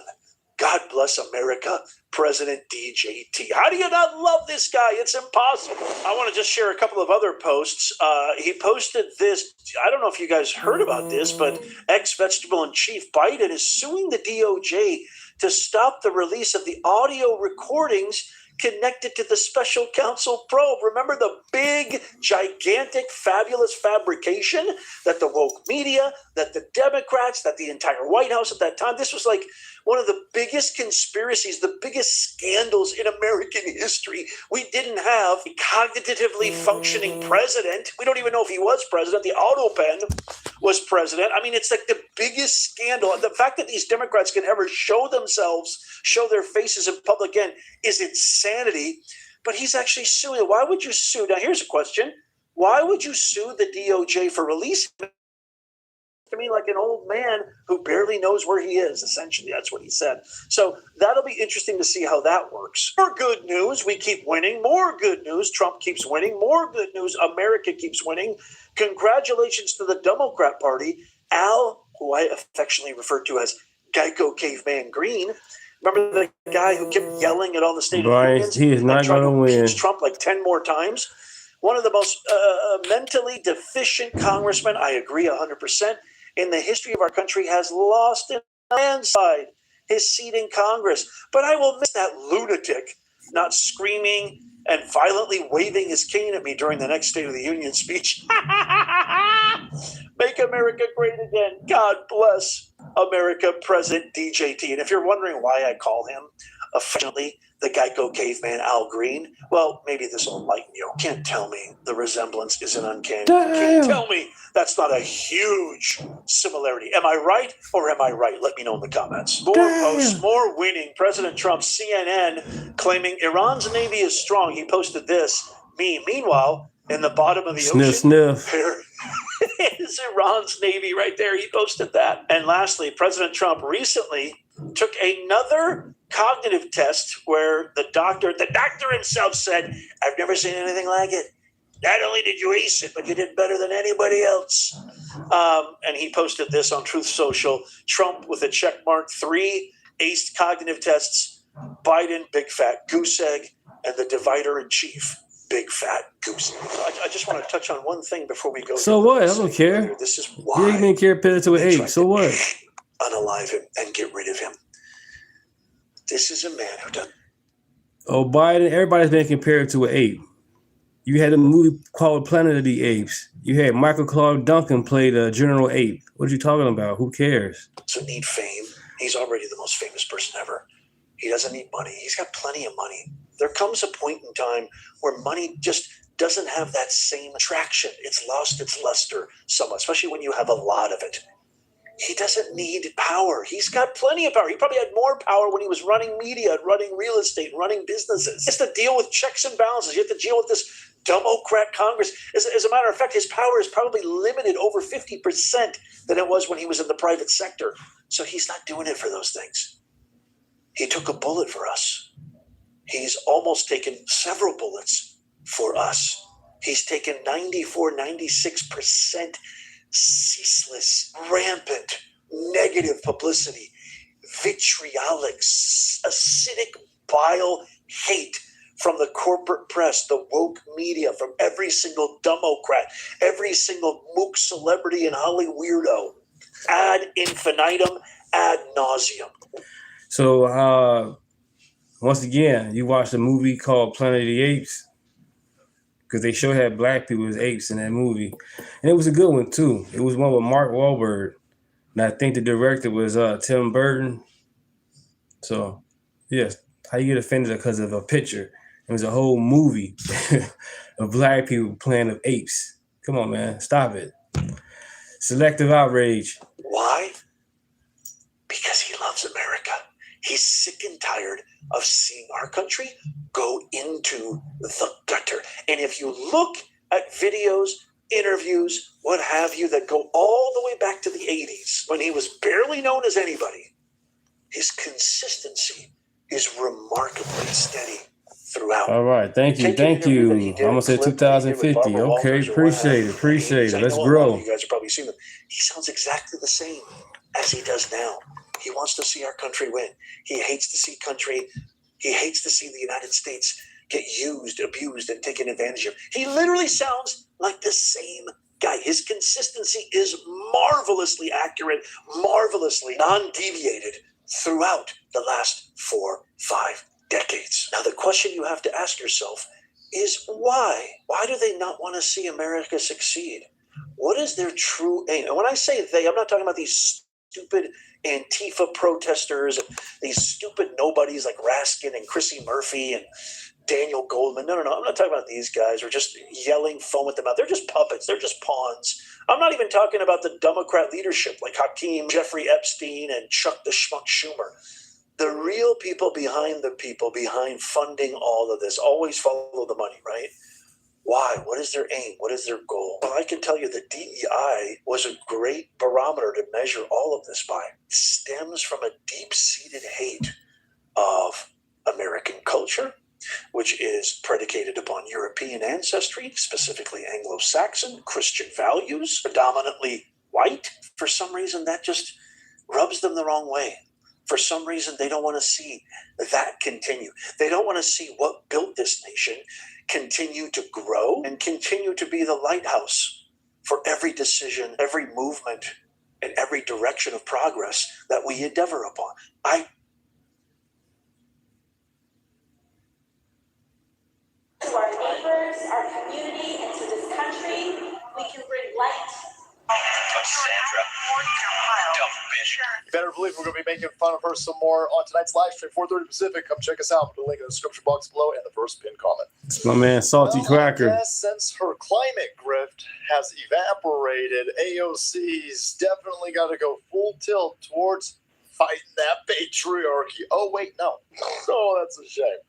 God bless America, President DJT. How do you not love this guy? It's impossible. I want to just share a couple of other posts. He posted this. I don't know if you guys heard about this, but ex-vegetable-in-chief Biden is suing the DOJ to stop the release of the audio recordings connected to the special counsel probe. Remember the big, gigantic, fabulous fabrication that the woke media, that the Democrats, that the entire White House at that time, this was like one of the biggest conspiracies, the biggest scandals in American history. We didn't have a cognitively functioning president. We don't even know if he was president. The autopen was president. I mean, it's like the biggest scandal. The fact that these Democrats can ever show themselves, show their faces in public again is insanity. But he's actually suing. Why would you sue? Now, here's a question. Why would you sue the DOJ for releasing to me like an old man who barely knows where he is? Essentially, that's what he said. So that'll be interesting to see how that works. More good news. We keep winning. More good news. Trump keeps winning. More good news. America keeps winning. Congratulations to the Democrat Party. Al, who I affectionately refer to as Geico Caveman Green. Remember the guy who kept yelling at all the state unions? He is not going to win. Trump like 10 more times. One of the most mentally deficient congressmen, I agree 100%, in the history of our country, has lost in a landslide his seat in Congress. But I will miss that lunatic not screaming and violently waving his cane at me during the next State of the Union speech. Make America great again. God bless America, President DJT. And if you're wondering why I call him affectionately the Geico Caveman Al Green, well, maybe this will enlighten you. Can't tell me the resemblance isn't uncanny. Can't tell me that's not a huge similarity. Am I right or am I right? Let me know in the comments. More posts, more winning. President Trump, CNN, claiming Iran's Navy is strong. He posted this meme. Meanwhile, in the bottom of the ocean, sniff. There is Iran's Navy right there. He posted that. And lastly, President Trump recently took another cognitive test where the doctor himself said, I've never seen anything like it. Not only did you ace it, but you did better than anybody else. And he posted this on Truth Social. Trump with a check mark, 3 aced cognitive tests. Biden, big fat goose egg. And the divider in chief, big fat goose egg. I just want to touch on one thing before we go. So what? I don't care. This is why you didn't care to an egg. So what? Unalive him and get rid of him. This is a man who does Oh, Biden, everybody's been compared to an ape. You had a movie called Planet of the Apes. You had Michael Clark Duncan play the General Ape. What are you talking about? Who cares? Doesn't need fame. He's already the most famous person ever. He doesn't need money. He's got plenty of money. There comes a point in time where money just doesn't have that same attraction. It's lost its luster somewhat, especially when you have a lot of it. He doesn't need power. He's got plenty of power. He probably had more power when he was running media, running real estate, running businesses. He has to deal with checks and balances. You have to deal with this Democrat Congress. As a matter of fact, his power is probably limited over 50% than it was when he was in the private sector. So he's not doing it for those things. He took a bullet for us. He's almost taken several bullets for us. He's taken 96% ceaseless, rampant, negative publicity, vitriolic, acidic, bile hate from the corporate press, the woke media, from every single Democrat, every single mook celebrity and Holly weirdo, ad infinitum, ad nauseum. So, once again, you watched a movie called Planet of the Apes? Because they sure had black people as apes in that movie. And it was a good one, too. It was one with Mark Wahlberg. And I think the director was Tim Burton. So, yes, how you get offended because of a picture? It was a whole movie of black people playing of apes. Come on, man. Stop it. Selective outrage. Why? Because he loves America. He's sick and tired of seeing our country go into the gutter. And if you look at videos, interviews, what have you, that go all the way back to the 80s, when he was barely known as anybody, his consistency is remarkably steady throughout. All right. Thank you. I'm going to say 2050. Okay. Appreciate it. Let's grow. You guys have probably seen him. He sounds exactly the same as he does now. He wants to see our country win. He hates to see the United States get used, abused, and taken advantage of. He literally sounds like the same guy. His consistency is marvelously accurate, marvelously non-deviated throughout the last 4-5 decades. Now, the question you have to ask yourself is why? Why do they not want to see America succeed? What is their true aim? And when I say they, I'm not talking about these stupid Antifa protesters, these stupid nobodies like Raskin and Chrissy Murphy and Daniel Goldman. No. I'm not talking about these guys who are just yelling foam at them out. They're just puppets. They're just pawns. I'm not even talking about the Democrat leadership like Hakeem, Jeffrey Epstein, and Chuck the Schmuck Schumer. The real people behind funding all of this always follow the money, right? Why? What is their aim? What is their goal? Well, I can tell you that DEI was a great barometer to measure all of this by. It stems from a deep-seated hate of American culture, which is predicated upon European ancestry, specifically Anglo-Saxon, Christian values, predominantly white. For some reason, that just rubs them the wrong way. For some reason, they don't want to see that continue. They don't want to see what built this nation continue to grow and continue to be the lighthouse for every decision, every movement, and every direction of progress that we endeavor upon. To our neighbors, our community, and to this country, we can bring light. Cassandra, dumb bitch. You better believe we're going to be making fun of her some more on tonight's live stream, 4:30 Pacific. Come check us out. Put a link in the description box below and the first pinned comment. It's my man, Salty Cracker. I guess since her climate grift has evaporated, AOC's definitely got to go full tilt towards fighting that patriarchy. Oh, wait, no. Oh, that's a shame.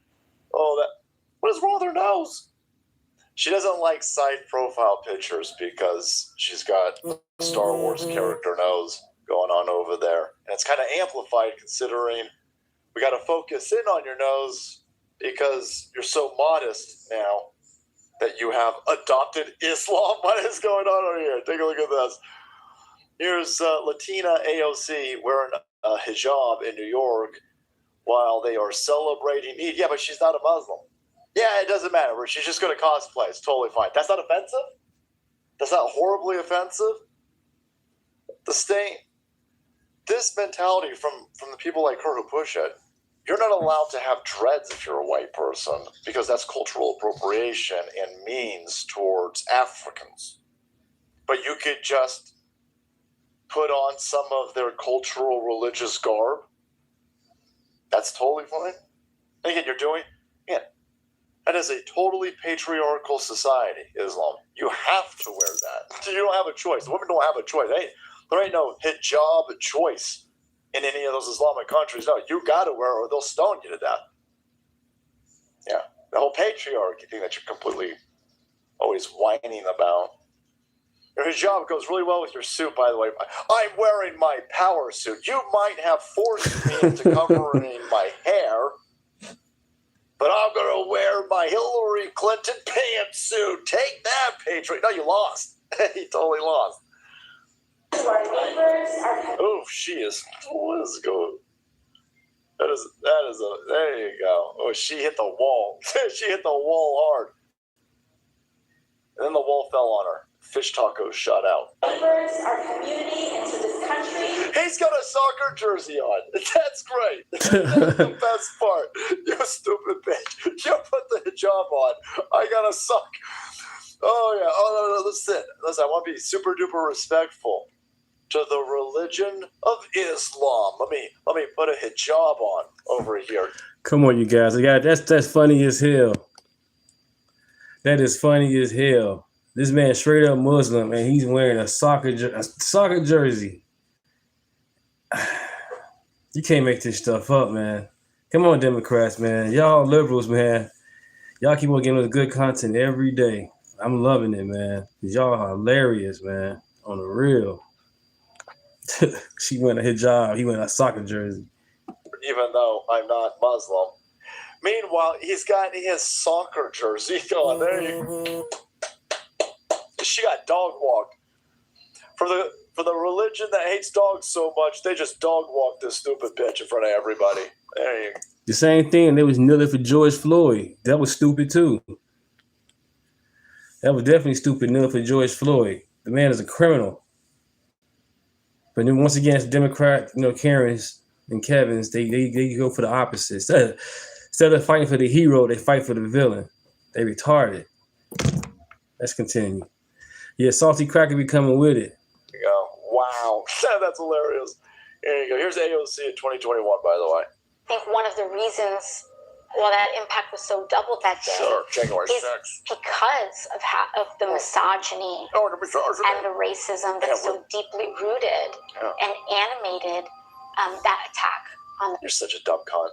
What is wrong with her nose? She doesn't like side profile pictures because she's got a Star Wars character nose going on over there. And it's kind of amplified considering we got to focus in on your nose because you're so modest now that you have adopted Islam. What is going on over here? Take a look at this. Here's Latina AOC wearing a hijab in New York while they are celebrating Eid. Yeah, but she's not a Muslim. Yeah, it doesn't matter. She's just going to cosplay. It's totally fine. That's not offensive? That's not horribly offensive? This mentality from the people like her who push it You're not allowed to have dreads if you're a white person because that's cultural appropriation and means towards Africans. But you could just put on some of their cultural religious garb. That's totally fine. And again, that is a totally patriarchal society, Islam. You have to wear that. You don't have a choice. The women don't have a choice. There ain't no hijab choice in any of those Islamic countries. No, you got to wear it or they'll stone you to death. Yeah, the whole patriarchy thing that you're completely always whining about. Your hijab goes really well with your suit, by the way. I'm wearing my power suit. You might have forced me into covering my hair, but I'm going to wear my Hillary Clinton pantsuit. Take that, patriot. No, you lost. You totally lost. Oh, she is. Let's go. That is there you go. Oh, she hit the wall. She hit the wall hard. And then the wall fell on her. Fish tacos shot out. Neighbors, our community, into this country. He's got a soccer jersey on. That's great. That's the best part. You stupid bitch. You put the hijab on. I got a sock. Oh, yeah. Oh, no. Listen, I want to be super duper respectful to the religion of Islam. Let me put a hijab on over here. Come on, you guys. That's funny as hell. That is funny as hell. This man straight up Muslim and he's wearing a soccer jersey. You can't make this stuff up, man. Come on, Democrats, man. Y'all liberals, man. Y'all keep on giving us good content every day. I'm loving it, man. Y'all are hilarious, man. On the real. She went a hijab. He went a soccer jersey. Even though I'm not Muslim. Meanwhile, he's got his soccer jersey on. There you go. She got dog walked. For the religion that hates dogs so much, they just dog walked this stupid bitch in front of everybody. There you go. The same thing. They was kneeling for George Floyd. That was stupid too. That was definitely stupid, kneeling for George Floyd. The man is a criminal. But then once again, it's Democrat, Karens and Kevins, they go for the opposite. Instead of fighting for the hero, they fight for the villain. They retarded. Let's continue. Yeah, Salty Cracker be coming with it. There you go. Wow. That's hilarious. There you go. Here's AOC in 2021, by the way. I think one of the reasons that impact was so doubled that day January is 6th. because of the misogyny and the racism that's so deeply rooted and animated that attack on. You're such a dumb cunt.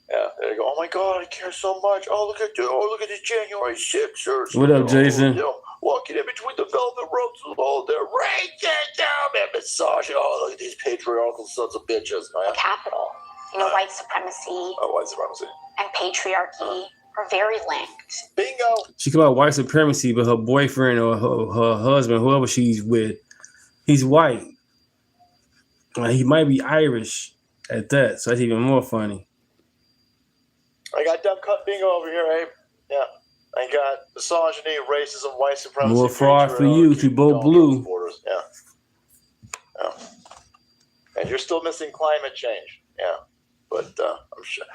Yeah, there you go. Oh my God, I care so much. Oh, look at the January 6ers. What up, Jason? Walking in between the velvet ropes with all their rain down and massage. Oh, look at these patriarchal sons of bitches. The capital, white supremacy. Oh, white supremacy. And patriarchy are very linked. Bingo. She come out white supremacy, but her boyfriend or her husband, whoever she's with, he's white. He might be Irish at that, so that's even more funny. I got dumb cut bingo over here, Abe. Yeah. I got misogyny, racism, white supremacy. More fraud for you if you both blue. Yeah. And you're still missing climate change. Yeah. But I'm sure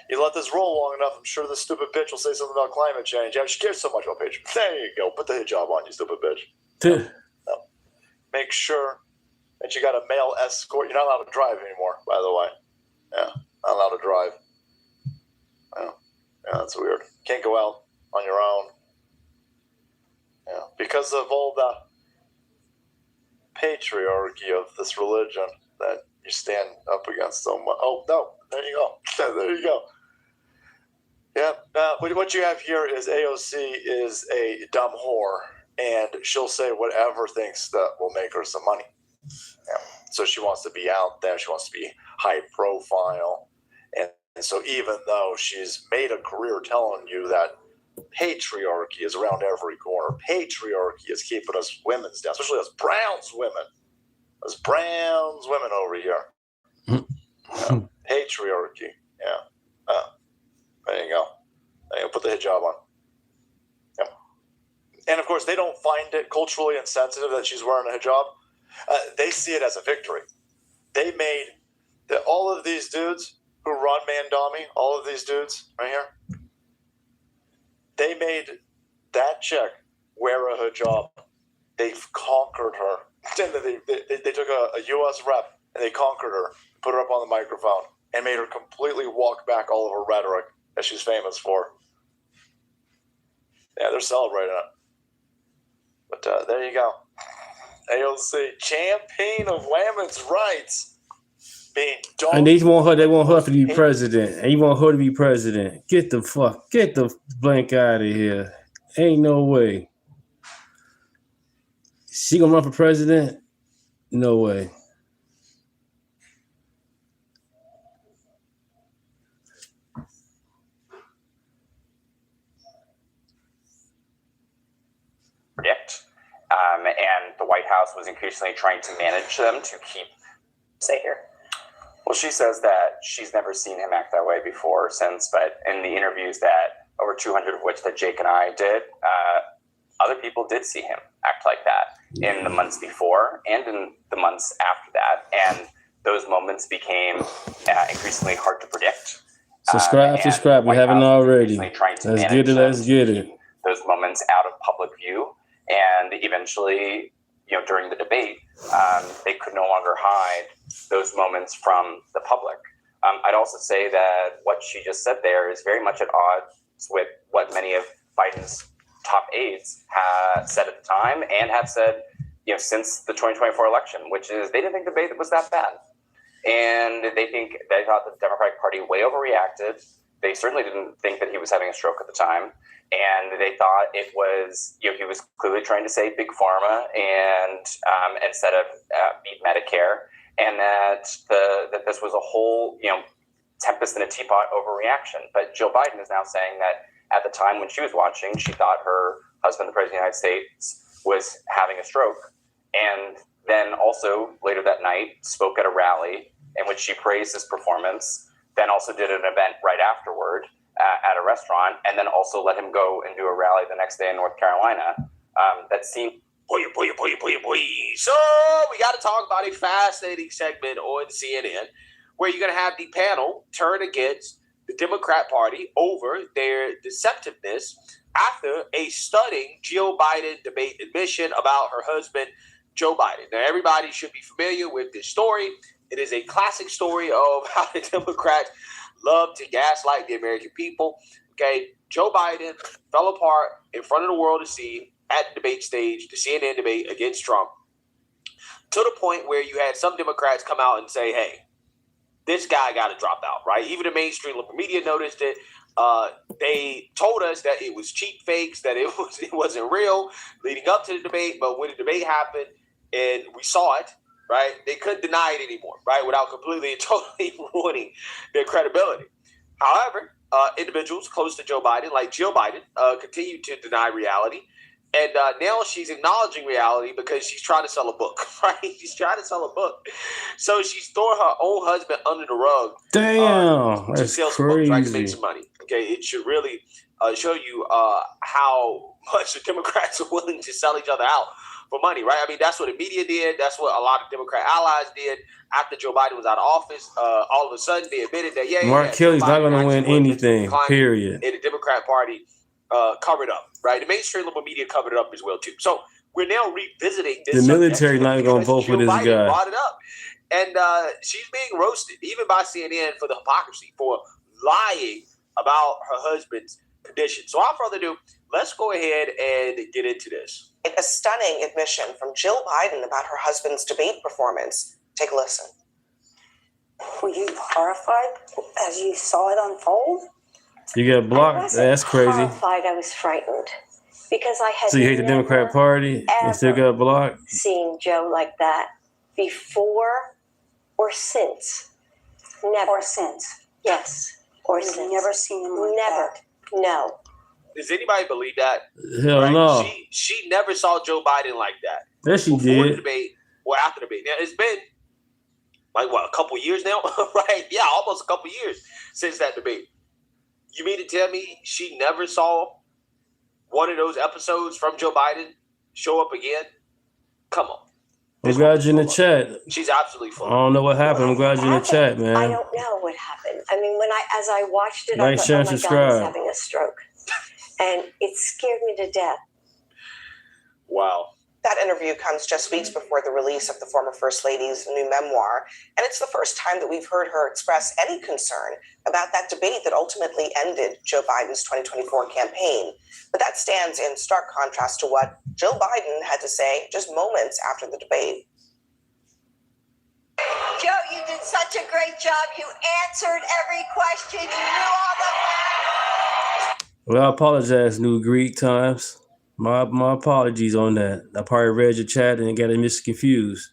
you let this roll long enough, I'm sure this stupid bitch will say something about climate change. Yeah, she cares so much about patriarchy. There you go. Put the hijab on, you stupid bitch. Make sure that you got a male escort. You're not allowed to drive anymore, by the way. Yeah. Not allowed to drive. Yeah, that's weird. Can't go out on your own. Yeah, because of all the patriarchy of this religion that you stand up against so much. Oh, no. There you go. There you go. Yeah. What you have here is AOC is a dumb whore, and she'll say whatever thinks that will make her some money. Yeah. So she wants to be out there. She wants to be high profile. And so even though she's made a career telling you that patriarchy is around every corner, patriarchy is keeping us women's down, especially us Browns women. Us Browns women over here. Patriarchy. Yeah. There you go. There you go. Put the hijab on. Yeah. And of course, they don't find it culturally insensitive that she's wearing a hijab. They see it as a victory. They made all of these dudes who Iran Mandami, all of these dudes right here, they made that chick wear a hijab. They've conquered her. They took a U.S. rep and they conquered her, put her up on the microphone, and made her completely walk back all of her rhetoric that she's famous for. Yeah, they're celebrating it. But there you go. AOC, champion of women's rights. And they want her to be president. And you want her to be president. Get the blank out of here. Ain't no way. She gonna run for president? No way. Predict. And the White House was increasingly trying to manage them to keep. Say here. Well, she says that she's never seen him act that way before or since, but in the interviews that over 200 of which that Jake and I did, other people did see him act like that in the months before and in the months after that. And those moments became increasingly hard to predict. Subscribe. We haven't already. Let's get it. Those moments out of public view. And eventually, during the debate, they could no longer hide those moments from the public. I'd also say that what she just said there is very much at odds with what many of Biden's top aides had said at the time and have said, since the 2024 election, which is they didn't think the debate was that bad. And they thought the Democratic Party way overreacted. They certainly didn't think that he was having a stroke at the time. And they thought it was, he was clearly trying to say big pharma and instead of beat Medicare. And that this was a whole, tempest in a teapot overreaction. But Joe Biden is now saying that at the time when she was watching, she thought her husband, the President of the United States, was having a stroke. And then also later that night spoke at a rally in which she praised his performance, then also did an event right afterward at a restaurant, and then also let him go and do a rally the next day in North Carolina. That seemed... Boy. So we got to talk about a fascinating segment on CNN where you're going to have the panel turn against the Democrat Party over their deceptiveness after a stunning Jill Biden debate admission about her husband, Joe Biden. Now, everybody should be familiar with this story. It is a classic story of how the Democrats love to gaslight the American people. Okay, Joe Biden fell apart in front of the world to see at the debate stage, the CNN debate against Trump, to the point where you had some Democrats come out and say, hey, this guy got to drop out, right? Even the mainstream liberal media noticed it. They told us that it was cheap fakes, that it wasn't real leading up to the debate. But when the debate happened and we saw it, right, they couldn't deny it anymore, right, without completely and totally ruining their credibility. However, individuals close to Joe Biden, like Jill Biden, continue to deny reality. And now she's acknowledging reality because she's trying to sell a book, right? She's trying to sell a book. So she's throwing her own husband under the rug. Damn, to that's sell some crazy. books, right, to make some money. Okay, it should really show you how much the Democrats are willing to sell each other out for money, right? I mean, that's what the media did. That's what a lot of Democrat allies did after Joe Biden was out of office. All of a sudden, they admitted that, Mark Kelly's not going to win anything, period. And the Democrat Party covered up, right? The mainstream liberal media covered it up as well, too. So we're now revisiting this. The military not going to vote for this Biden guy. brought it up. And she's being roasted, even by CNN, for the hypocrisy, for lying about her husband's condition. So without further ado, let's go ahead and get into this. A stunning admission from Jill Biden about her husband's debate performance. Take a listen. Were you horrified as you saw it unfold? You got blocked? That's crazy. Horrified, I was frightened. Because I had So you hate the Democrat Party and still got blocked? Seen Joe like that before or since. Never. Or since. Yes. Or since. Never seen him like that. No. Does anybody believe that? Hell no. She never saw Joe Biden like that. Yes, she before did. the debate or after the debate. Now, it's been like, what, a couple years now? Right? Yeah, almost a couple years since that debate. You mean to tell me she never saw one of those episodes from Joe Biden show up again? Come on. I'm glad you're in the chat. She's absolutely full. I don't know what happened. I'm glad you're in the chat, man. I don't know what happened. I mean, as I watched it, Like, I thought, share, oh my subscribe. God, he's having a stroke. And it scared me to death. Wow. That interview comes just weeks before the release of the former First Lady's new memoir, and it's the first time that we've heard her express any concern about that debate that ultimately ended Joe Biden's 2024 campaign. But that stands in stark contrast to what Joe Biden had to say just moments after the debate. Joe, you did such a great job. You answered every question. You knew all the... Well, I apologize, New Greek Times. My apologies on that. I probably read your chat and got it misconfused.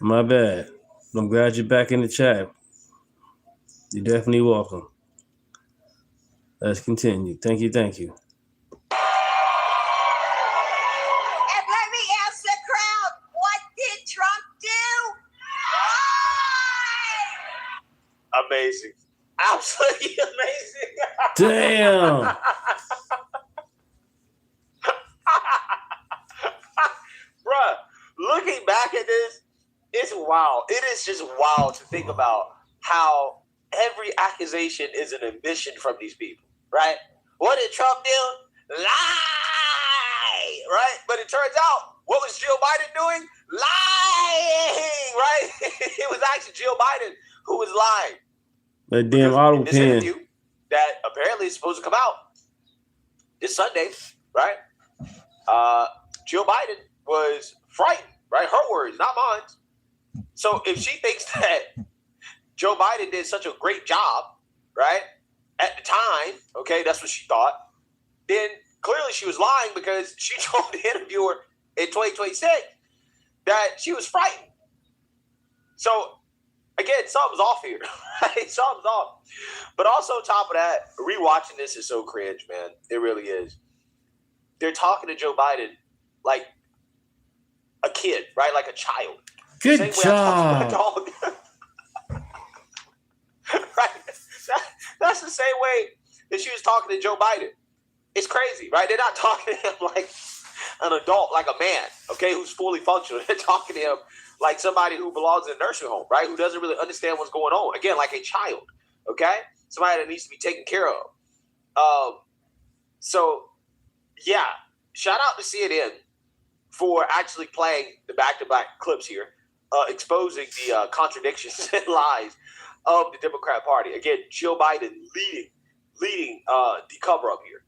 My bad. I'm glad you're back in the chat. You're definitely welcome. Let's continue. Thank you. And let me ask the crowd, what did Trump do? Amazing. Absolutely amazing. Damn. Bruh, looking back at this, it's wild. It is just wild to think about how every accusation is an admission from these people, right? What did Trump do? Lie, right? But it turns out, what was Joe Biden doing? Lying, right? It was actually Joe Biden who was lying. That damn auto This pen. interview that apparently is supposed to come out this Sunday, right? Joe Biden was frightened, right? Her words, not mine. So if she thinks that Joe Biden did such a great job, right, at the time, okay, that's what she thought, then clearly she was lying because she told the interviewer in 2026 that she was frightened. So, again, something's off here, right? Something's off. But also on top of that, rewatching this is so cringe, man. It really is. They're talking to Joe Biden like a kid, right? Like a child. Good Same way I talk to my job. dog. Right? That's the same way that she was talking to Joe Biden. It's crazy, right? They're not talking to him like an adult, like a man, okay, who's fully functional. They're talking to him like somebody who belongs in a nursing home, right? Who doesn't really understand what's going on. Again, like a child, okay? Somebody that needs to be taken care of. So, yeah, shout out to CNN for actually playing the back-to-back clips here, exposing the contradictions and lies of the Democrat Party. Again, Joe Biden leading the cover-up here.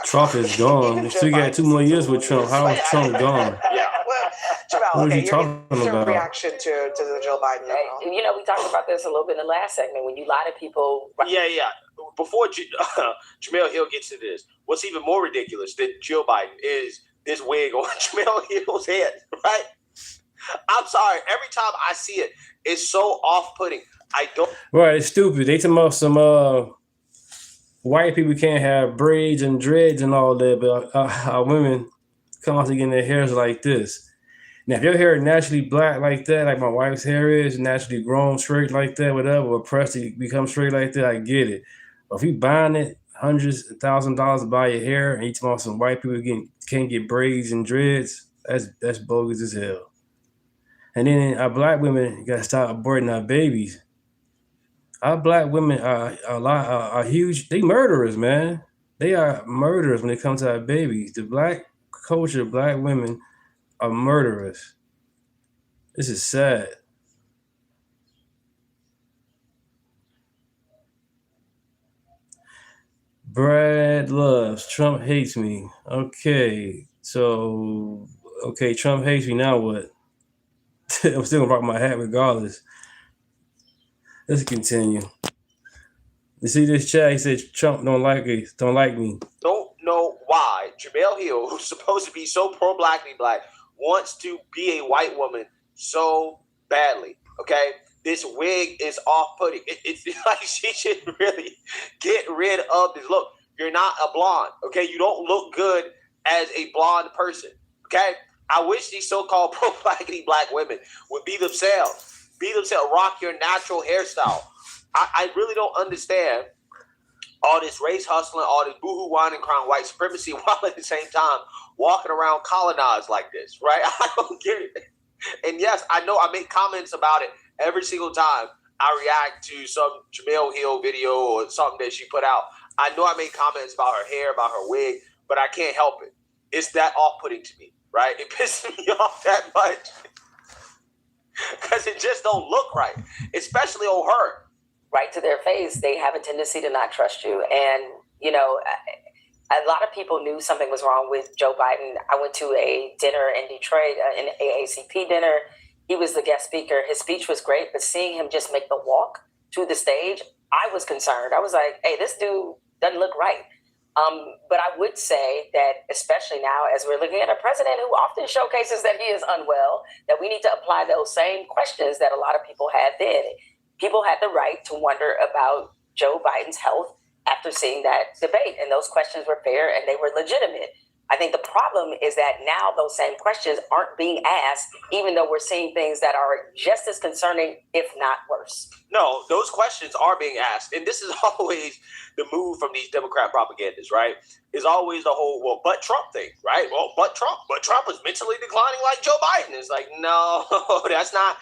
Trump is gone. We still got 2 more years with Trump. How is Trump gone? Yeah. Well, Jamal, What are okay, you talking your about? reaction to the Joe Biden memo. You know, we talked about this a little bit in the last segment when you lie to people. Yeah. Before Jamel Hill gets to this, what's even more ridiculous than Joe Biden is this wig on Jamel Hill's head, right? I'm sorry. Every time I see it, it's so off-putting. I don't. Right, it's stupid. They talking about some white people can't have braids and dreads and all that, but our women come out to getting their hairs like this. Now, if your hair is naturally black like that, like my wife's hair is naturally grown straight like that, whatever, or pressed to become straight like that, I get it. But if you buying it hundreds of $1,000s to buy your hair, and you talking about some white people can't get braids and dreads, that's bogus as hell. And then our black women got to stop aborting our babies. Our black women are huge. They murderers, man. They are murderers when it comes to our babies. The black culture, black women are murderers. This is sad. Brad loves. Trump hates me. Okay. So, Trump hates me. Now what? I'm still gonna rock my hat regardless. Let's continue. You see this chat? He said Trump don't like me. Don't know why Jamel Hill, who's supposed to be so pro-black, wants to be a white woman so badly. Okay, this wig is off-putting. It's like she should really get rid of this look. You're not a blonde. Okay, you don't look good as a blonde person. Okay, I wish these so-called pro-black women would be themselves. Be themselves. Rock your natural hairstyle. I really don't understand all this race hustling, all this boohoo whining, crying white supremacy, while at the same time walking around colonized like this, right? I don't get it. And yes, I know I make comments about it every single time I react to some Jamel Hill video or something that she put out. I know I make comments about her hair, about her wig, but I can't help it. It's that off-putting to me, right? It pisses me off that much because it just don't look right, especially on her. Right to their face, they have a tendency to not trust you. And, you know, a lot of people knew something was wrong with Joe Biden. I went to a dinner in Detroit, an AACP dinner. He was the guest speaker. His speech was great, but seeing him just make the walk to the stage, I was concerned. I was like, hey, this dude doesn't look right. But I would say that, especially now, as we're looking at a president who often showcases that he is unwell, that we need to apply those same questions that a lot of people had then. People had the right to wonder about Joe Biden's health after seeing that debate, and those questions were fair and they were legitimate. I think the problem is that now those same questions aren't being asked, even though we're seeing things that are just as concerning, if not worse. No, those questions are being asked. And this is always the move from these Democrat propagandists, right? Is always the whole, well, but Trump thing, right? Well, but Trump is mentally declining like Joe Biden. It's like, no, that's not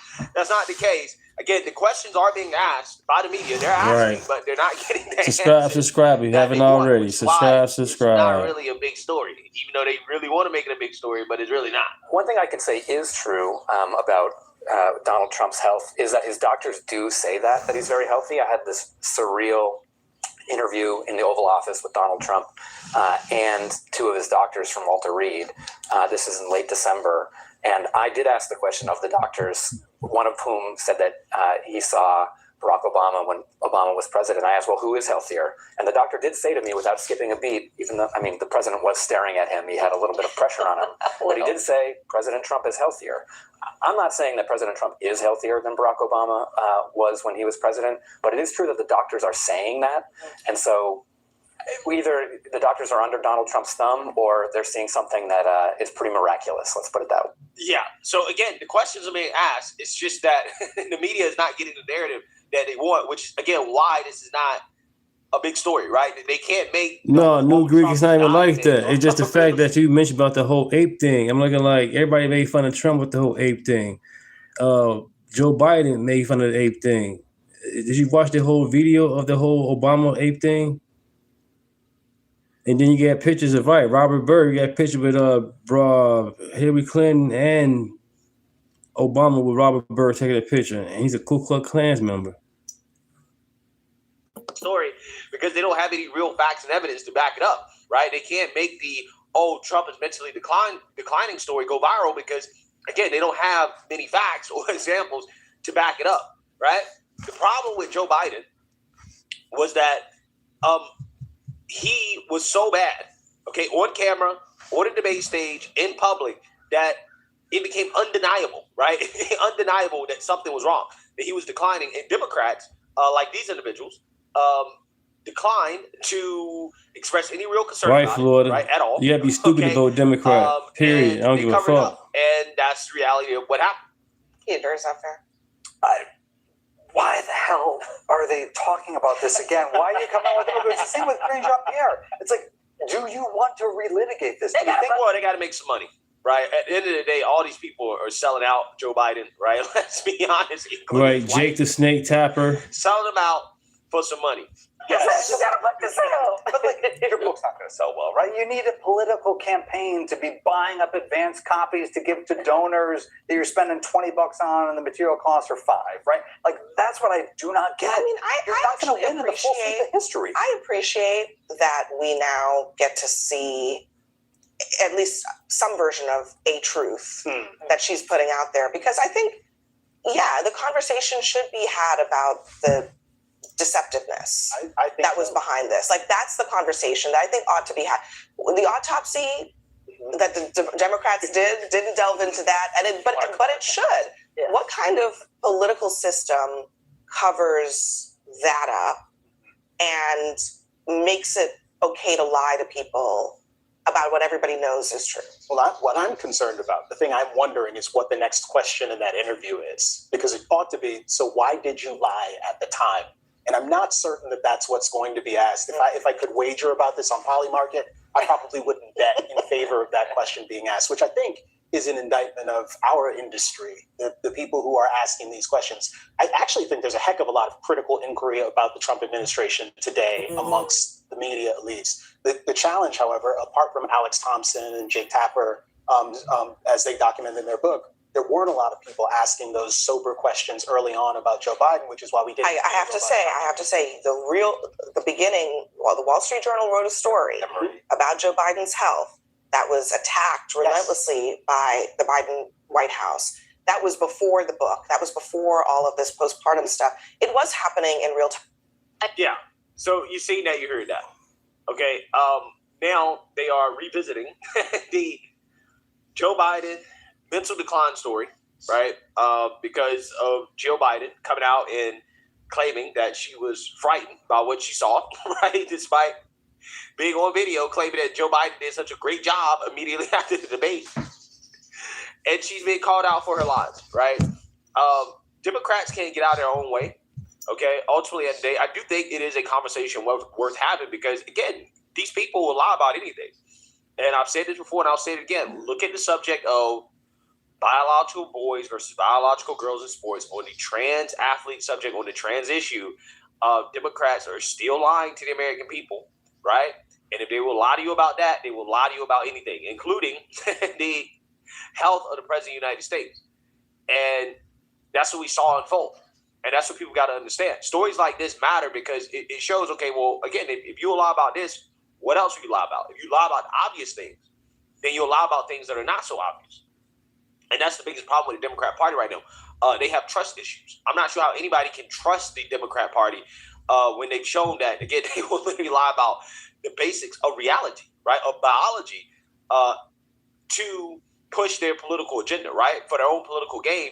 the case. Again, the questions are being asked by the media. They're asking, but they're not getting the Subscribe if you haven't already. Subscribe. It's not really a big story, even though they really want to make it a big story, but it's really not. One thing I can say is true about Donald Trump's health is that his doctors do say that he's very healthy. I had this surreal interview in the Oval Office with Donald Trump and two of his doctors from Walter Reed. This is in late December. And I did ask the question of the doctors, one of whom said that he saw Barack Obama when Obama was president. I asked, well, who is healthier? And the doctor did say to me without skipping a beat, even though, I mean, the president was staring at him. He had a little bit of pressure on him. But he did say President Trump is healthier. I'm not saying that President Trump is healthier than Barack Obama was when he was president, but it is true that the doctors are saying that. And so either the doctors are under Donald Trump's thumb or they're seeing something that is pretty miraculous. Let's put it that way. Yeah. So again, the questions are being asked. It's just that the media is not getting the narrative that they want, which is, again, why this is not a big story, right? They can't make... No, New Greek is not even like that. It's just the fact that you mentioned about the whole ape thing. I'm looking like everybody made fun of Trump with the whole ape thing. Joe Biden made fun of the ape thing. Did you watch the whole video of the whole Obama ape thing? And then you get pictures of Robert Byrd. You got a picture with Hillary Clinton and Obama with Robert Byrd taking a picture, and he's a Ku Klux Klan member. Story because they don't have any real facts and evidence to back it up, right? They can't make the Trump is mentally declining story go viral because again they don't have many facts or examples to back it up, right? The problem with Joe Biden was that he was so bad, okay, on camera, on a debate stage, in public, that it became undeniable, right? Undeniable that something was wrong, that he was declining. And Democrats, like these individuals, declined to express any real concern about Floyd, it, right, at all. You got to be stupid to vote Democrat, period. I don't give a fuck. And that's the reality of what happened. Yeah, is that fair? Why the hell are they talking about this again? Why are you coming out with it? It's the same with Karine Jean-Pierre. It's like, do you want to relitigate this? They got to make some money, right? At the end of the day, all these people are selling out Joe Biden, right? Let's be honest. Right, Jake the Snake Tapper. Selling them out for some money. Yes. You got a book to sell. But like, your book's not going to sell well, right? You need a political campaign to be buying up advanced copies to give to donors that you're spending $20 on and the material costs are $5, right? Like, that's what I do not get. I mean, you're not going to win in the full sweep of history. I appreciate that we now get to see at least some version of a truth that she's putting out there. Because I think, the conversation should be had about the deceptiveness I think that was behind this. Like, that's the conversation that I think ought to be had. The autopsy that the Democrats didn't delve into that, but it should. Yeah. What kind of political system covers that up and makes it okay to lie to people about what everybody knows is true? Well, what I'm concerned about, the thing I'm wondering is what the next question in that interview is, because it ought to be, so why did you lie at the time? And I'm not certain that that's what's going to be asked. If I could wager about this on Polymarket, I probably wouldn't bet in favor of that question being asked, which I think is an indictment of our industry, the people who are asking these questions. I actually think there's a heck of a lot of critical inquiry about the Trump administration today amongst the media elites. The challenge, however, apart from Alex Thompson and Jake Tapper, as they document in their book, there weren't a lot of people asking those sober questions early on about Joe Biden, which is why we didn't. I have to say, the beginning, the Wall Street Journal wrote a story about Joe Biden's health that was attacked relentlessly by the Biden White House. That was before the book. That was before all of this postpartum stuff. It was happening in real time. Yeah. So you see that, you heard that. Okay. Now they are revisiting the Joe Biden mental decline story, right? Because of Joe Biden coming out and claiming that she was frightened by what she saw, right? Despite being on video claiming that Joe Biden did such a great job immediately after the debate. And she's being called out for her lies, right? Democrats can't get out of their own way, okay? Ultimately, at the day, I do think it is a conversation worth having because, again, these people will lie about anything. And I've said this before and I'll say it again. Look at the subject of biological boys versus biological girls in sports. On the trans athlete subject, on the trans issue, Democrats are still lying to the American people, right? And if they will lie to you about that, they will lie to you about anything, including the health of the President of the United States. And that's what we saw unfold. And that's what people got to understand. Stories like this matter because it shows, okay, well, again, if you lie about this, what else will you lie about? If you lie about obvious things, then you'll lie about things that are not so obvious. And that's the biggest problem with the Democrat Party right now. They have trust issues. I'm not sure how anybody can trust the Democrat Party when they've shown that, again, they will literally lie about the basics of reality, right, of biology to push their political agenda, right, for their own political gain.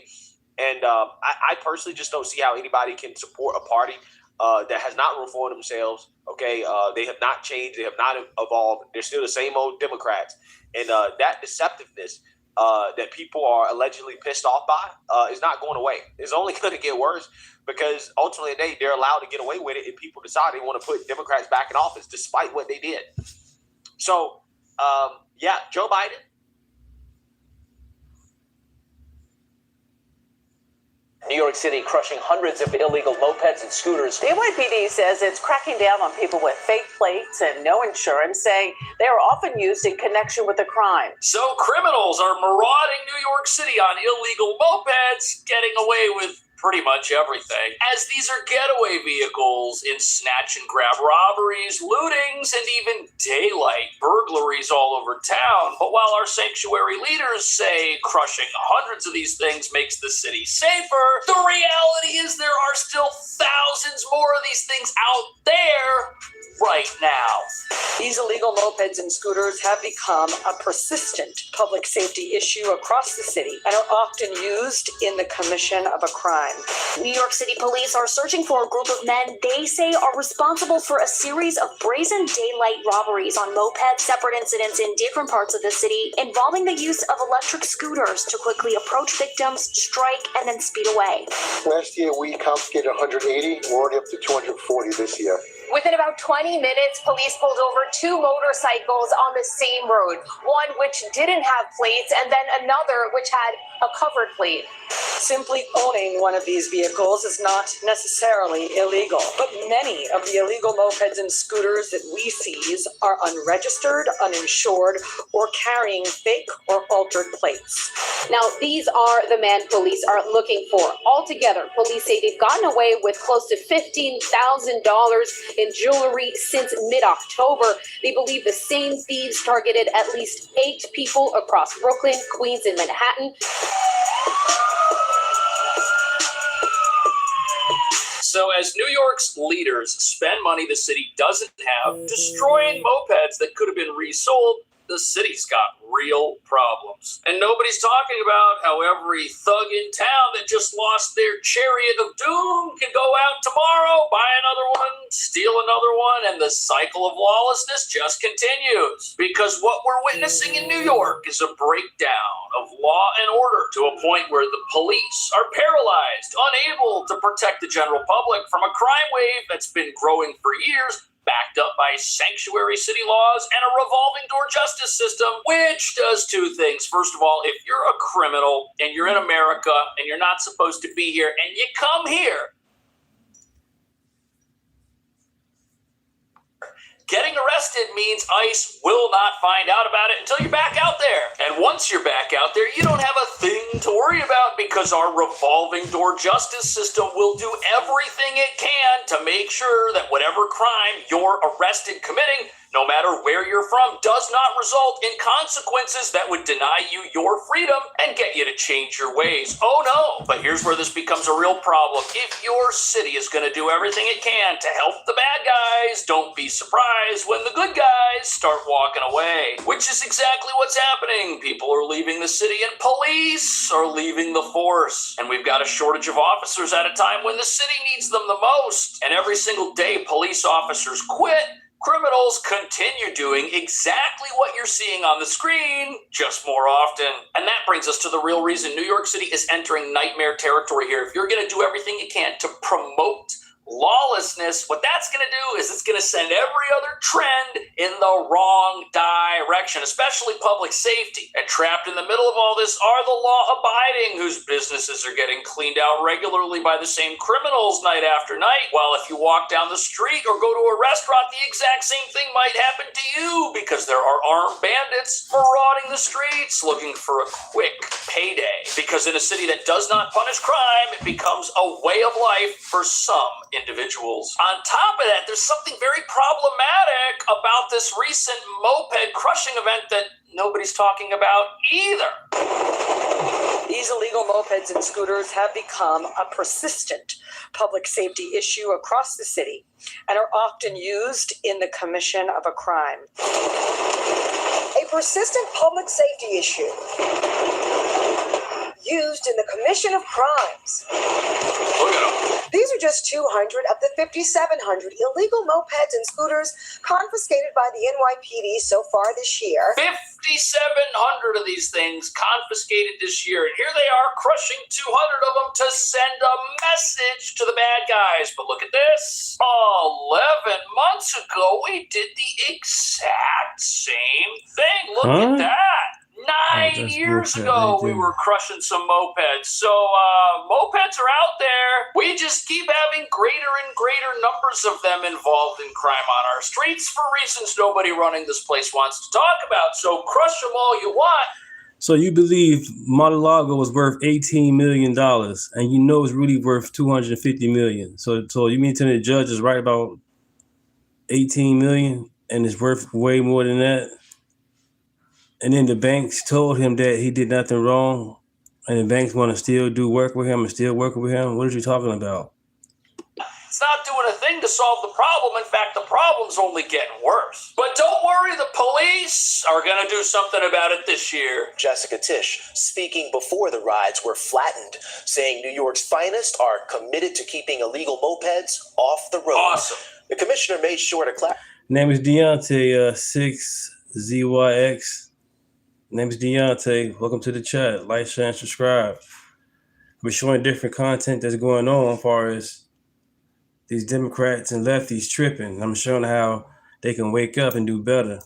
And I personally just don't see how anybody can support a party that has not reformed themselves, okay? They have not changed. They have not evolved. They're still the same old Democrats. And that deceptiveness that people are allegedly pissed off by is not going away. It's only going to get worse because ultimately they're allowed to get away with it and people decide they want to put Democrats back in office despite what they did. So, Joe Biden. New York City crushing hundreds of illegal mopeds and scooters. The NYPD says it's cracking down on people with fake plates and no insurance, saying they are often used in connection with a crime. So criminals are marauding New York City on illegal mopeds, getting away with pretty much everything, as these are getaway vehicles in snatch and grab robberies, lootings, and even daylight burglaries all over town. But while our sanctuary leaders say crushing hundreds of these things makes the city safer, the reality is there are still thousands more of these things out there right now. These illegal mopeds and scooters have become a persistent public safety issue across the city and are often used in the commission of a crime. New York City police are searching for a group of men they say are responsible for a series of brazen daylight robberies on mopeds, separate incidents in different parts of the city involving the use of electric scooters to quickly approach victims, strike, and then speed away. Last year, we confiscated 180. We're already up to 240 this year. Within about 20 minutes, police pulled over 2 motorcycles on the same road, one which didn't have plates and then another which had a covered plate. Simply owning one of these vehicles is not necessarily illegal, but many of the illegal mopeds and scooters that we seize are unregistered, uninsured, or carrying fake or altered plates. Now, these are the men police are looking for. Altogether, police say they've gotten away with close to $15,000 in jewelry since mid-October. They believe the same thieves targeted at least 8 people across Brooklyn, Queens, and Manhattan. So as New York's leaders spend money the city doesn't have, destroying mopeds that could have been resold, the city's got real problems. And nobody's talking about how every thug in town that just lost their chariot of doom can go out tomorrow, buy another one, steal another one, and the cycle of lawlessness just continues. Because what we're witnessing in New York is a breakdown of law and order to a point where the police are paralyzed, unable to protect the general public from a crime wave that's been growing for years, backed up by sanctuary city laws and a revolving door justice system, which does two things. First of all, if you're a criminal and you're in America and you're not supposed to be here and you come here, getting arrested means ICE will not find out about it until you're back out there. And once you're back out there, you don't have a thing to worry about because our revolving door justice system will do everything it can to make sure that whatever crime you're arrested committing, no matter where you're from, does not result in consequences that would deny you your freedom and get you to change your ways. Oh no, but here's where this becomes a real problem. If your city is going to do everything it can to help the bad guys, don't be surprised when the good guys start walking away, which is exactly what's happening. People are leaving the city and police are leaving the force. And we've got a shortage of officers at a time when the city needs them the most. And every single day police officers quit, criminals continue doing exactly what you're seeing on the screen, just more often. And that brings us to the real reason New York City is entering nightmare territory here. If you're going to do everything you can to promote lawlessness, what that's going to do is it's going to send every other trend in the wrong direction, especially public safety. And trapped in the middle of all this are the law-abiding, whose businesses are getting cleaned out regularly by the same criminals night after night. While if you walk down the street or go to a restaurant, the exact same thing might happen to you because there are armed bandits marauding the streets looking for a quick payday. Because in a city that does not punish crime, it becomes a way of life for some individuals. On top of that, there's something very problematic about this recent moped crushing event that nobody's talking about either. These illegal mopeds and scooters have become a persistent public safety issue across the city and are often used in the commission of a crime. A persistent public safety issue used in the commission of crimes. Look at them. These are just 200 of the 5,700 illegal mopeds and scooters confiscated by the NYPD so far this year. 5,700 of these things confiscated this year, and here they are crushing 200 of them to send a message to the bad guys. But look at this. 11 months ago, we did the exact same thing. Look at that. 9 years ago, we were crushing some mopeds. So mopeds are out there. We just keep having greater and greater numbers of them involved in crime on our streets for reasons nobody running this place wants to talk about. So crush them all you want. So you believe Mar-a-Lago was worth $18 million, and you know it's really worth $250 million. So you mean to me the judge is right about $18 million, and it's worth way more than that? And then the banks told him that he did nothing wrong, and the banks want to still do work with him and still working with him? What are you talking about? It's not doing a thing to solve the problem. In fact, the problem's only getting worse. But don't worry, the police are going to do something about it this year. Jessica Tisch, speaking before the riots were flattened, saying New York's finest are committed to keeping illegal mopeds off the road. Awesome. The commissioner made sure to clarify. Name is Deontay, 6ZYX. Name is Deontay. Welcome to the chat. Like, share, and subscribe. We're showing different content that's going on as far as these Democrats and lefties tripping. I'm showing how they can wake up and do better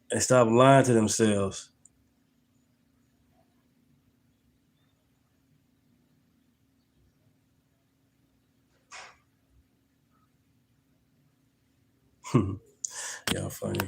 and stop lying to themselves. Y'all funny.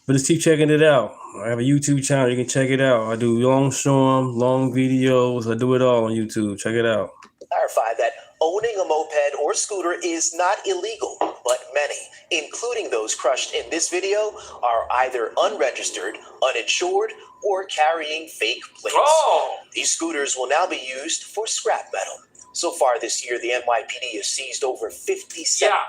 But just keep checking it out. I have a YouTube channel. You can check it out. I do long storm, long videos. I do it all on YouTube. Check it out. Clarify that owning a moped or scooter is not illegal, but many, including those crushed in this video, are either unregistered, uninsured, or carrying fake plates. Oh. These scooters will now be used for scrap metal. So far this year, the NYPD has seized over 57. Yeah.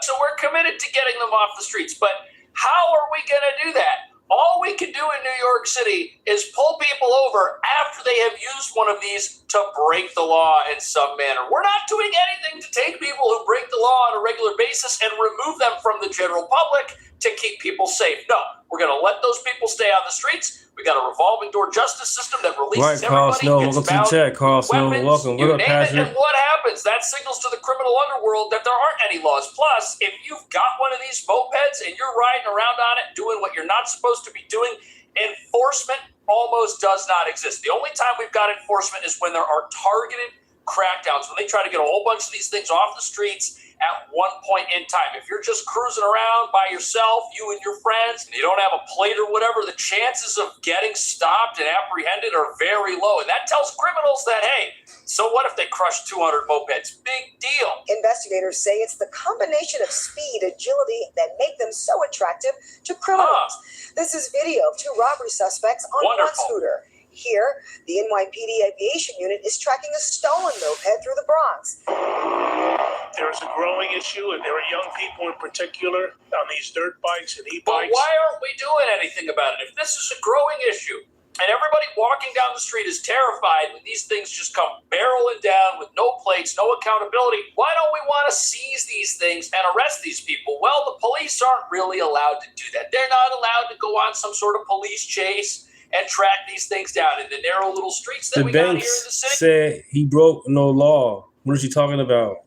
So we're committed to getting them off the streets, but how are we going to do that? All we can do in New York City is pull people over after they have used one of these to break the law in some manner. We're not doing anything to take people who break the law on a regular basis and remove them from the general public to keep people safe. No, we're going to let those people stay on the streets. We got a revolving door justice system that releases everybody. Welcome to the chat, Carl Snow. Welcome. You name it, and what happens? That signals to the criminal underworld that there aren't any laws. Plus, if you've got one of these mopeds and you're riding around on it doing what you're not supposed to be doing, enforcement almost does not exist. The only time we've got enforcement is when there are targeted crackdowns, when they try to get a whole bunch of these things off the streets at one point in time. If you're just cruising around by yourself, you and your friends, and you don't have a plate or whatever, the chances of getting stopped and apprehended are very low. And that tells criminals that, hey, so what if they crush 200 mopeds? Big deal. Investigators say it's the combination of speed, agility that make them so attractive to criminals. This is video of two robbery suspects on one scooter. Here, the NYPD aviation unit is tracking a stolen moped through the Bronx. There is a growing issue, and there are young people in particular on these dirt bikes and e-bikes. But why aren't we doing anything about it? If this is a growing issue, and everybody walking down the street is terrified when these things just come barreling down with no plates, no accountability, why don't we want to seize these things and arrest these people? Well, the police aren't really allowed to do that. They're not allowed to go on some sort of police chase and track these things down in the narrow little streets that we got here in the city. Said he broke no law. What is he talking about?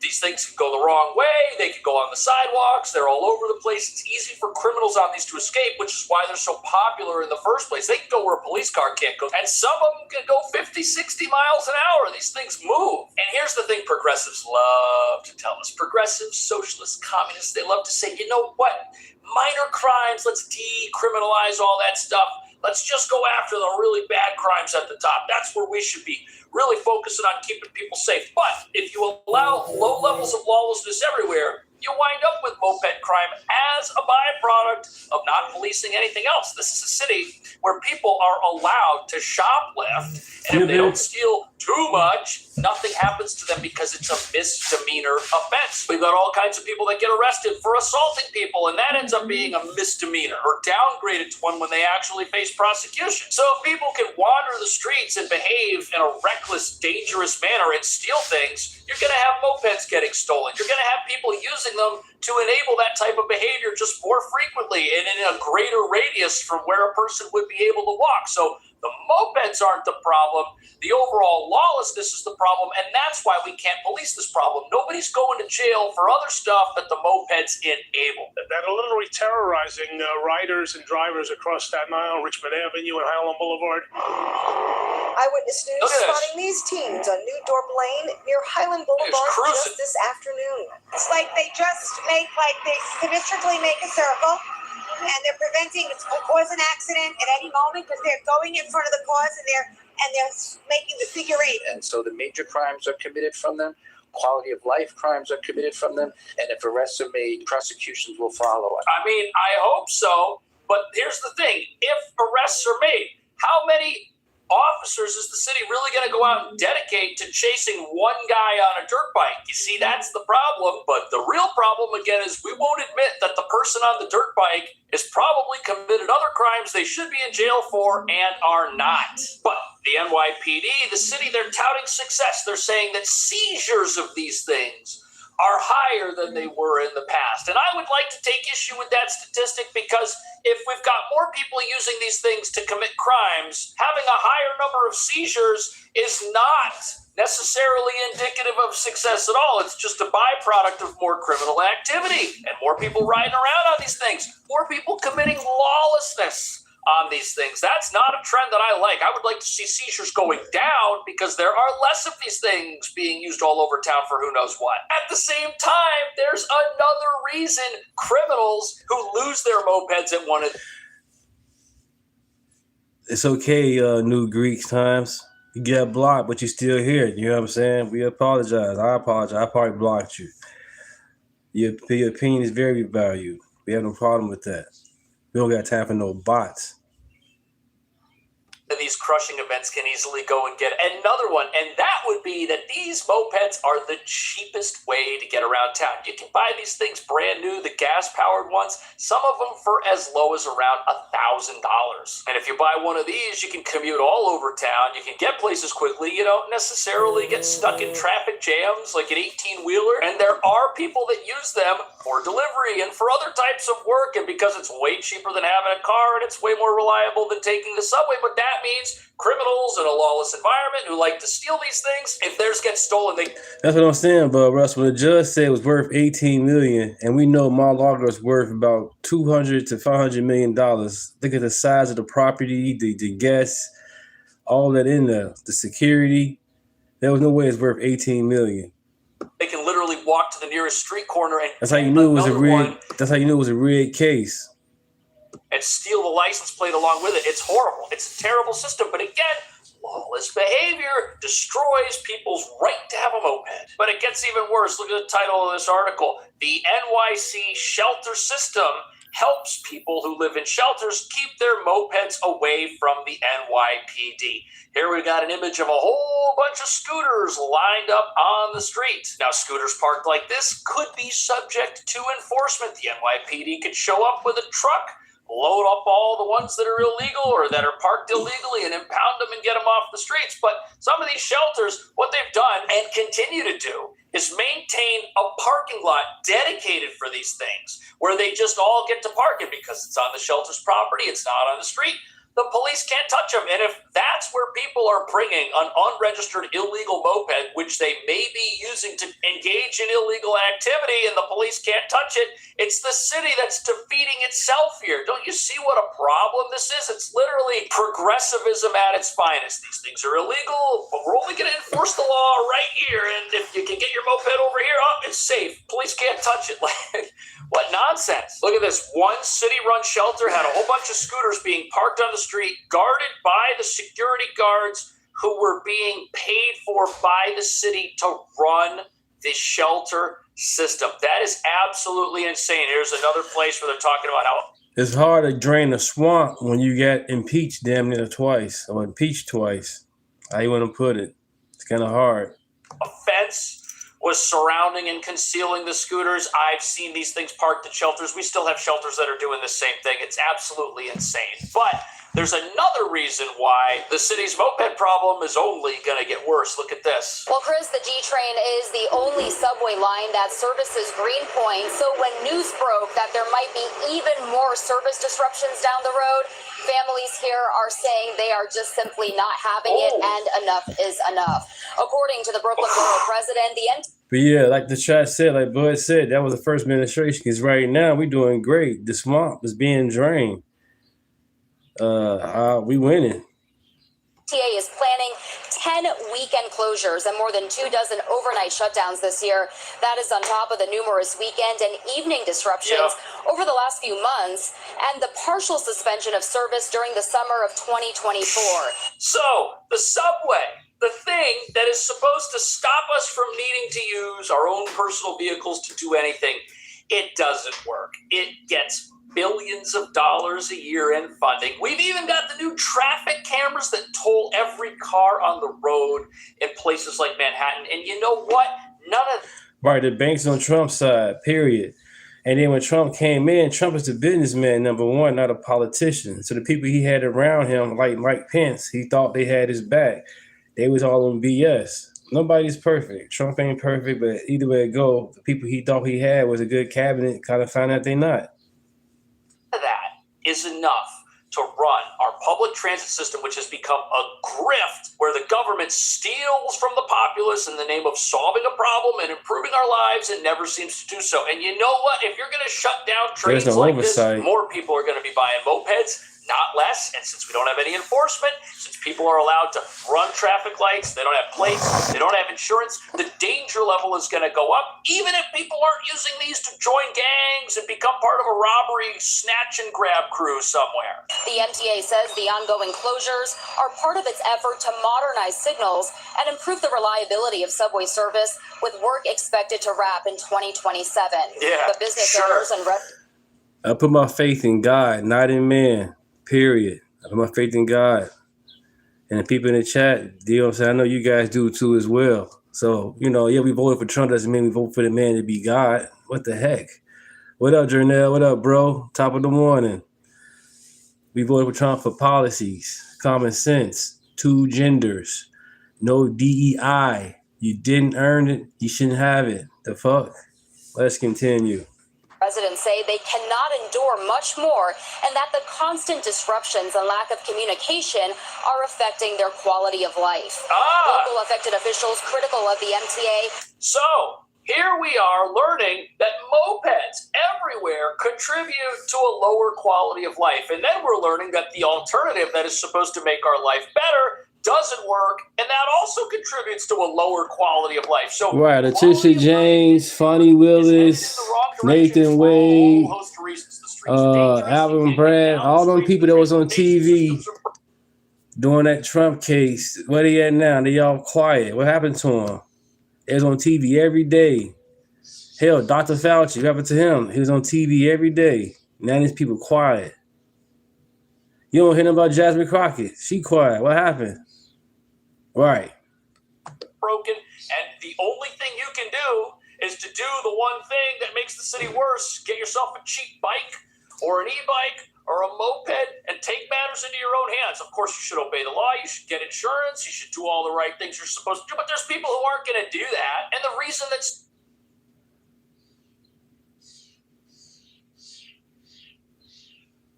These things can go the wrong way. They can go on the sidewalks. They're all over the place. It's easy for criminals on these to escape, which is why they're so popular in the first place. They can go where a police car can't go. And some of them can go 50, 60 miles an hour. These things move. And here's the thing progressives love to tell us. Progressives, socialists, communists, they love to say, you know what? Minor crimes, let's decriminalize all that stuff. Let's just go after the really bad crimes at the top. That's where we should be really focusing on keeping people safe. But if you allow low levels of lawlessness everywhere, you wind up with moped crime as a byproduct of not policing anything else. This is a city where people are allowed to shoplift, and if they don't steal too much, nothing happens to them because it's a misdemeanor offense. We've got all kinds of people that get arrested for assaulting people, and that ends up being a misdemeanor or downgraded to one when they actually face prosecution. So if people can wander the streets and behave in a reckless, dangerous manner and steal things, you're going to have mopeds getting stolen. You're going to have people using them to enable that type of behavior just more frequently and in a greater radius from where a person would be able to walk. So the mopeds aren't the problem. The overall lawlessness is the problem, and that's why we can't police this problem. Nobody's going to jail for other stuff that the mopeds enable. That are literally terrorizing riders and drivers across Staten Island, Richmond Avenue, and Highland Boulevard. Eyewitness News spotting these teens on New Dorp Lane near Highland Boulevard just this afternoon. It's like they just they symmetrically make a circle, and they're preventing it will cause an accident at any moment because they're going in front of the cars and they're making the figure eight. And so the major crimes are committed from them. Quality of life crimes are committed from them. And if arrests are made, prosecutions will follow. I mean, I hope so. But here's the thing. If arrests are made, how many officers is the city really going to go out and dedicate to chasing one guy on a dirt bike? You see, that's the problem. But the real problem, again, is we won't admit that the person on the dirt bike has probably committed other crimes they should be in jail for and are not. But the NYPD, the city, they're touting success. They're saying that seizures of these things are higher than they were in the past. And I would like to take issue with that statistic because if we've got more people using these things to commit crimes, having a higher number of seizures is not necessarily indicative of success at all. It's just a byproduct of more criminal activity and more people riding around on these things, more people committing lawlessness on these things. That's not a trend that I like. I would like to see seizures going down because there are less of these things being used all over town for who knows what. At the same time, there's another reason criminals who lose their mopeds at one of... It's okay, New Greek Times. You get blocked, but you're still here. You know what I'm saying? We apologize. I apologize. I probably blocked you. Your opinion is very valued. We have no problem with that. We don't got time for no bots. these crushing events can easily go and get another one, and that would be that these mopeds are the cheapest way to get around town. You can buy these things brand new, the gas-powered ones, some of them for as low as around $1,000. And if you buy one of these, you can commute all over town, you can get places quickly, you don't necessarily get stuck in traffic jams like an 18-wheeler, and there are people that use them for delivery and for other types of work, and because it's way cheaper than having a car and it's way more reliable than taking the subway, but that means criminals in a lawless environment who like to steal these things, if theirs gets stolen, they... That's what I'm saying, but Russ, when the judge said it was worth $18 million, and we know Mar-a-Lago is worth about $200 to $500 million, look at the size of the property, the guests, all that in there, the security. There was no way it's worth $18 million. They can literally walk to the nearest street corner and... That's how you knew it was a rigged. That's how you knew it was a rigged case. And steal the license plate along with it. It's horrible. It's a terrible system. But again, lawless behavior destroys people's right to have a moped. But it gets even worse. Look at the title of this article. The NYC shelter system helps people who live in shelters keep their mopeds away from the NYPD. Here we got an image of a whole bunch of scooters lined up on the street. Now, scooters parked like this could be subject to enforcement. The NYPD could show up with a truck, load up all the ones that are illegal or that are parked illegally and impound them and get them off the streets. But some of these shelters, what they've done and continue to do is maintain a parking lot dedicated for these things where they just all get to park it because it's on the shelter's property, it's not on the street. The police can't touch them. And if that's where people are bringing an unregistered illegal moped, which they may be using to engage in illegal activity, and the police can't touch it, it's the city that's defeating itself here. Don't you see what a problem this is? It's literally progressivism at its finest. These things are illegal, but we're only going to enforce the law right here. And if you can get your moped over here, oh, it's safe. Police can't touch it. Like, what nonsense. Look at this. One city-run shelter had a whole bunch of scooters being parked on the street, guarded by the security guards who were being paid for by the city to run the shelter system. That is absolutely insane. Here's another place where they're talking about how it's hard to drain a swamp when you get impeached damn near twice or impeached twice. How you want to put it? It's kind of hard. a fence was surrounding and concealing the scooters. I've seen these things parked at shelters. We still have shelters that are doing the same thing. It's absolutely insane. But there's another reason why the city's moped problem is only going to get worse. Look at this. Well, Chris, the G train is the only subway line that services Greenpoint. So when news broke that there might be even more service disruptions down the road, families here are saying they are just simply not having it, and enough is enough. According to the Brooklyn Borough president, But yeah, like the chat said, like Bud said, that was the first administration. Because right now we're doing great. The swamp is being drained. We winning. MTA is planning 10 weekend closures and more than 24 overnight shutdowns this year. That is on top of the numerous weekend and evening disruptions over the last few months and the partial suspension of service during the summer of 2024. So, the subway, the thing that is supposed to stop us from needing to use our own personal vehicles to do anything, it doesn't work. It gets billions of dollars a year in funding. We've even got the new traffic cameras that toll every car on the road in places like Manhattan. And you know what? None of Right, the bank's on Trump's side, period. And then when Trump came in, Trump is the businessman, number one, not a politician. So the people he had around him, like Mike Pence, he thought they had his back. They was all on BS. Nobody's perfect. Trump ain't perfect, but either way it go, the people he thought he had was a good cabinet, kind of found out they not. that is enough to run our public transit system, which has become a grift where the government steals from the populace in the name of solving a problem and improving our lives and never seems to do so. And you know what? If you're going to shut down trains like this, more people are going to be buying mopeds, not less. And since we don't have any enforcement, since people are allowed to run traffic lights, they don't have plates, they don't have insurance, the danger level is going to go up, even if people aren't using these to join gangs and become part of a robbery, snatch and grab crew somewhere. The MTA says the ongoing closures are part of its effort to modernize signals and improve the reliability of subway service, with work expected to wrap in 2027. But business owners and I put my faith in God, not in man. Period. I put my faith in God. And the people in the chat, you know what I'm saying? I know you guys do too as well. So, you know, yeah, we voted for Trump doesn't mean we vote for the man to be God. What the heck? What up, Jernell? What up, bro? Top of the morning. We voted for Trump for policies, common sense, 2 genders, no DEI. You didn't earn it, you shouldn't have it. The fuck? Let's continue. Residents say they cannot endure much more and that the constant disruptions and lack of communication are affecting their quality of life. Local affected officials critical of the MTA. So, here we are learning that mopeds everywhere contribute to a lower quality of life. And then we're learning that the alternative that is supposed to make our life better doesn't work, and that also contributes to a lower quality of life. So, right, Letitia James, Fonnie Willis, Nathan Wade, Alvin Brad, all them people that was on TV during that Trump case. Where they at now? They all quiet. What happened to them? They was on TV every day. Hell, Dr. Fauci, what happened to him? He was on TV every day. Now these people quiet. You don't hear about Jasmine Crockett. She quiet. What happened? Right. Broken, and the only thing you can do is to do the one thing that makes the city worse. Get yourself a cheap bike or an e-bike or a moped and take matters into your own hands. Of course, you should obey the law. You should get insurance. You should do all the right things you're supposed to do. But there's people who aren't going to do that. And the reason that's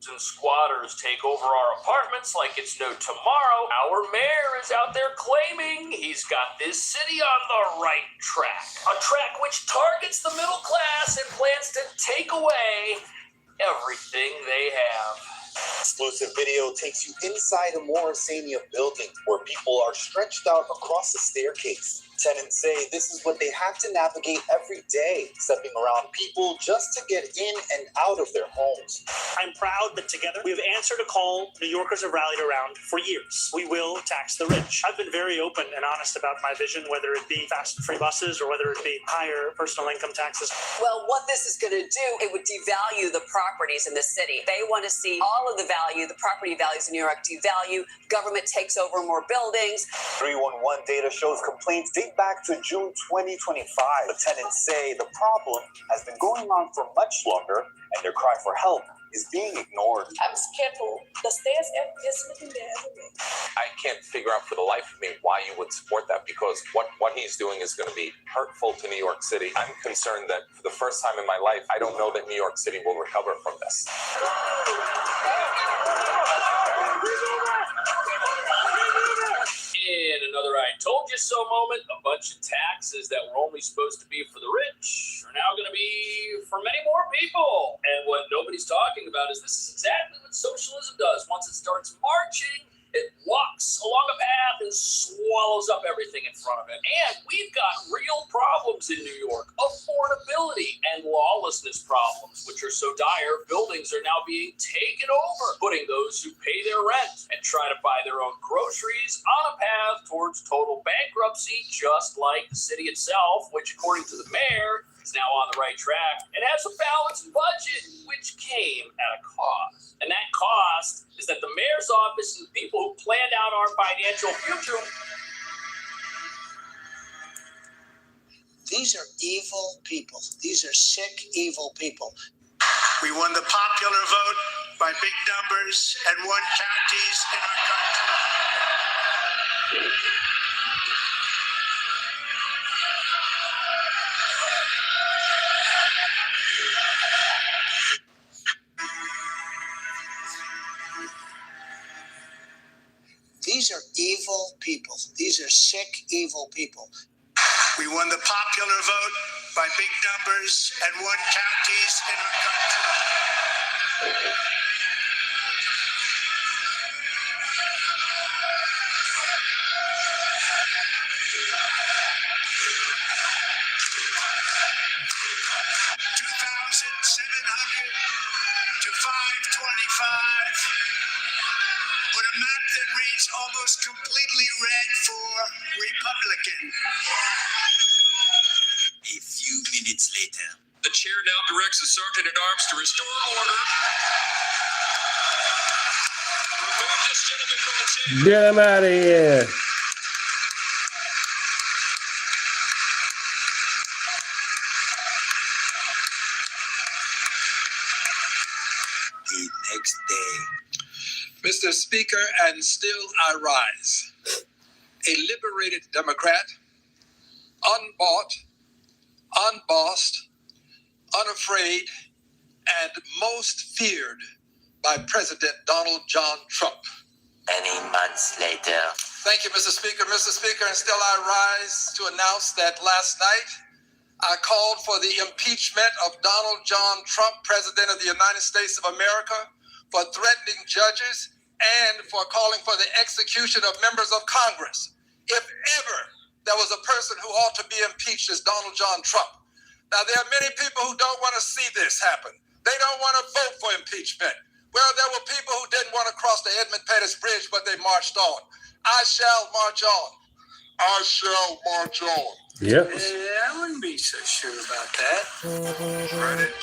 and squatters take over our apartments like it's no tomorrow. Our mayor is out there claiming he's got this city on the right track. A track which targets the middle class and plans to take away everything they have. Exclusive video takes you inside a Morrisania building where people are stretched out across the staircase. Tenants say this is what they have to navigate every day, stepping around people just to get in and out of their homes. I'm proud that together we have answered a call New Yorkers have rallied around for years. We will tax the rich. I've been very open and honest about my vision, whether it be fast and free buses or whether it be higher personal income taxes. Well, what this is going to do, it would devalue the properties in the city. They want to see all of the value, the property values in New York devalue. Government takes over more buildings. 311 data shows complaints date back to June 2025. The tenants say the problem has been going on for much longer, and their cry for help is being ignored. I'm skeptical. The stairs are just there everywhere. I can't figure out for the life of me why you would support that, because what he's doing is going to be hurtful to New York City. I'm concerned that for the first time in my life, I don't know that New York City will recover from this. In another I told you so moment, a bunch of taxes that were only supposed to be for the rich are now going to be for many more people. And what nobody's talking about is this is exactly what socialism does. Once it starts marching, it walks along a path and swallows up everything in front of it. And we've got real problems in New York, affordability and lawlessness problems, which are so dire, buildings are now being taken over, putting those who pay their rent and try to buy their own groceries on a path towards total bankruptcy, just like the city itself, which according to the mayor is now on the right track and has a balanced budget, which came at a cost. And that cost is that the mayor's office and the people who planned out our financial future. These are evil people. These are sick, evil people. We won the popular vote by big numbers and won counties in our country. These are evil people. These are sick, evil people. We won the popular vote by big numbers and won counties in our country. 2,700 to 525 with a map that reads almost completely red for Republican. A few minutes later, the chair now directs the sergeant at arms to restore order, remove the Get him out of here. The next day. Mr. Speaker, and still I rise. A liberated Democrat, unbought, unbossed, unafraid, and most feared by President Donald John Trump. Many months later. Thank you, Mr. Speaker. Mr. Speaker, and still I rise to announce that last night I called for the impeachment of Donald John Trump, President of the United States of America, for threatening judges and for calling for the execution of members of Congress. If ever there was a person who ought to be impeached, it's Donald John Trump. Now, there are many people who don't want to see this happen. They don't want to vote for impeachment. Well, there were people who didn't want to cross the Edmund Pettus Bridge, but they marched on. I shall march on. I shall march on. Yep. I wouldn't be so sure about that. Spread it.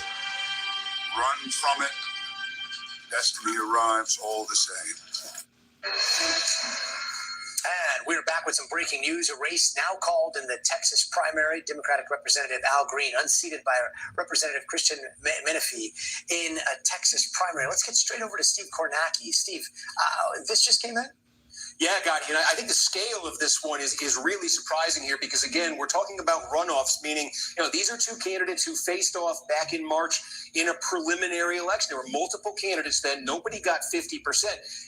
Run from it. Destiny arrives all the same. And we're back with some breaking news. A race now called in the Texas primary. Democratic Representative Al Green unseated by Representative Christian Menefee in a Texas primary. Let's get straight over to Steve Kornacki. Steve, this just came in? Yeah, Gotti, and I think the scale of this one is really surprising here because, again, we're talking about runoffs, meaning, these are two candidates who faced off back in March in a preliminary election. There were multiple candidates then. Nobody got 50%.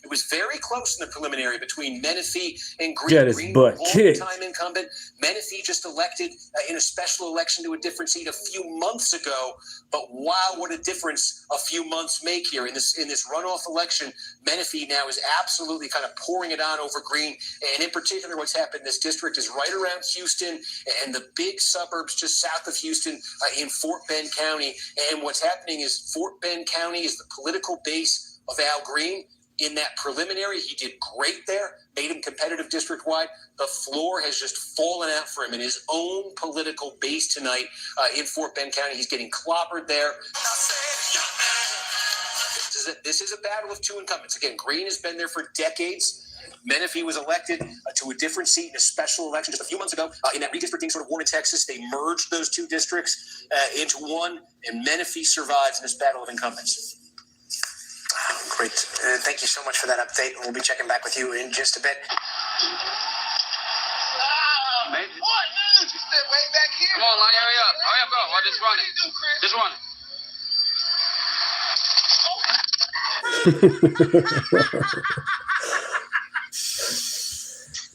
It was very close in the preliminary between Menefee and Green. Get his Green, butt kicked. Long-time incumbent. Menefee just elected in a special election to a different seat a few months ago. But wow, what a difference a few months make here in this runoff election. Menefee now is absolutely kind of pouring it on over Green. And in particular, what's happened in this district is right around Houston and the big suburbs just south of Houston in Fort Bend County. And what's happening is Fort Bend County is the political base of Al Green. In that preliminary, he did great there, made him competitive district-wide. The floor has just fallen out for him in his own political base tonight in Fort Bend County. He's getting clobbered there. This is a battle of two incumbents. Again, Green has been there for decades. Menefee was elected to a different seat in a special election just a few months ago in that redistricting sort of war in Texas. They merged those two districts into one, and Menefee survives in this battle of incumbents. Great. Thank you so much for that update. We'll be checking back with you in just a bit. What? You step way back here. Come on, line, hurry up. Hurry up, go. Or just run it. Just run it.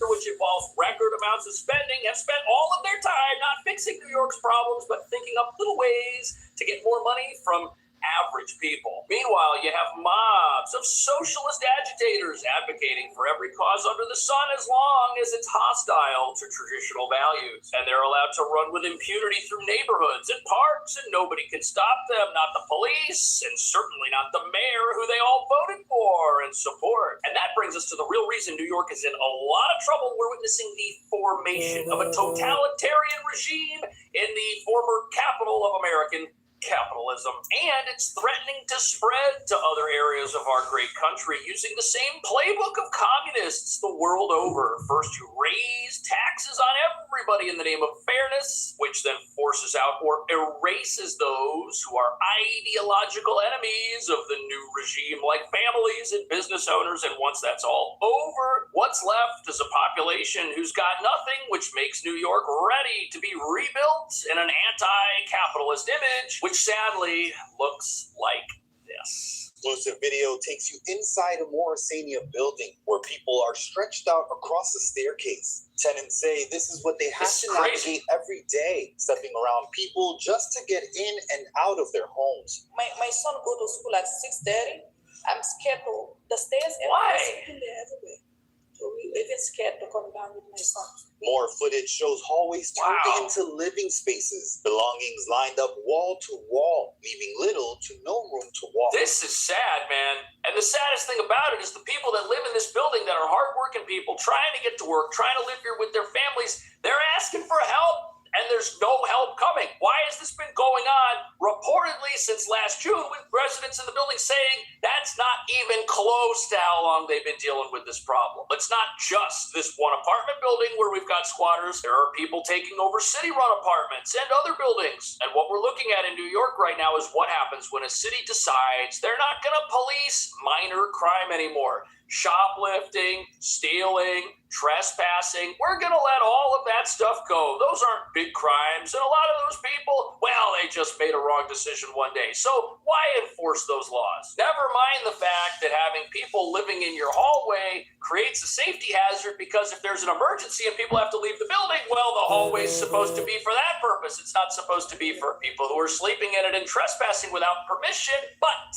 Which involves record amounts of spending, have spent all of their time not fixing New York's problems, but thinking up little ways to get more money from average people. Meanwhile, you have mobs of socialist agitators advocating for every cause under the sun as long as it's hostile to traditional values. And they're allowed to run with impunity through neighborhoods and parks, and nobody can stop them, not the police, and certainly not the mayor who they all voted for and support. And that brings us to the real reason New York is in a lot of trouble. We're witnessing the formation of a totalitarian regime in the former capital of American capitalism, and it's threatening to spread to other areas of our great country using the same playbook of communists the world over. First, you raise taxes on everybody in the name of fairness, which then forces out or erases those who are ideological enemies of the new regime, like families and business owners. And once that's all over, what's left is a population who's got nothing, which makes New York ready to be rebuilt in an anti-capitalist image, which sadly looks like this. Exclusive video takes you inside a Morrisania building where people are stretched out across the staircase. Tenants say this is what they have to navigate every day, stepping around people just to get in and out of their homes. My son go to school at 6:30. I'm scared to the stairs. Why? Everywhere. So we even scared to come down with my son. More footage shows hallways turned into living spaces, belongings lined up wall to wall, leaving little to no room to walk. This is sad, man. And the saddest thing about it is the people that live in this building that are hardworking people trying to get to work, trying to live here with their families, they're asking for help. And there's no help coming. Why has this been going on reportedly since last June, with residents in the building saying that's not even close close to how long they've been dealing with this problem. It's not just this one apartment building where we've got squatters. There are people taking over city-run apartments and other buildings. And what we're looking at in New York right now is what happens when a city decides they're not going to police minor crime anymore. Shoplifting, stealing, trespassing. We're going to let all of that stuff go. Those aren't big crimes. And a lot of those people, well, they just made a wrong decision one day. So why enforce those laws? Never mind the fact that having people living in your hallway creates a safety hazard, because if there's an emergency and people have to leave the building, well, the hallway is supposed to be for that purpose. It's not supposed to be for people who are sleeping in it and trespassing without permission. But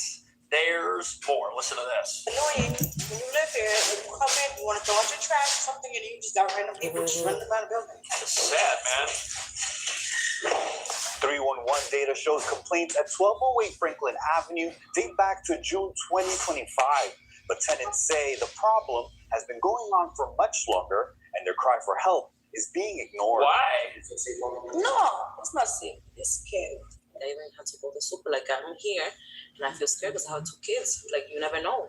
there's more. Listen to this. Annoying. When you live here, and you come in, you want to throw out your trash or something, and you just got random people just running around the building. It's sad, man. 311 data shows complaints at 1208 Franklin Avenue date back to June 2025. But tenants say the problem has been going on for much longer, and their cry for help is being ignored. Why? No, it's not safe. It's scary. I even had to go to the super. Like, I'm here, and I feel scared because I have 2 kids. Like, you never know.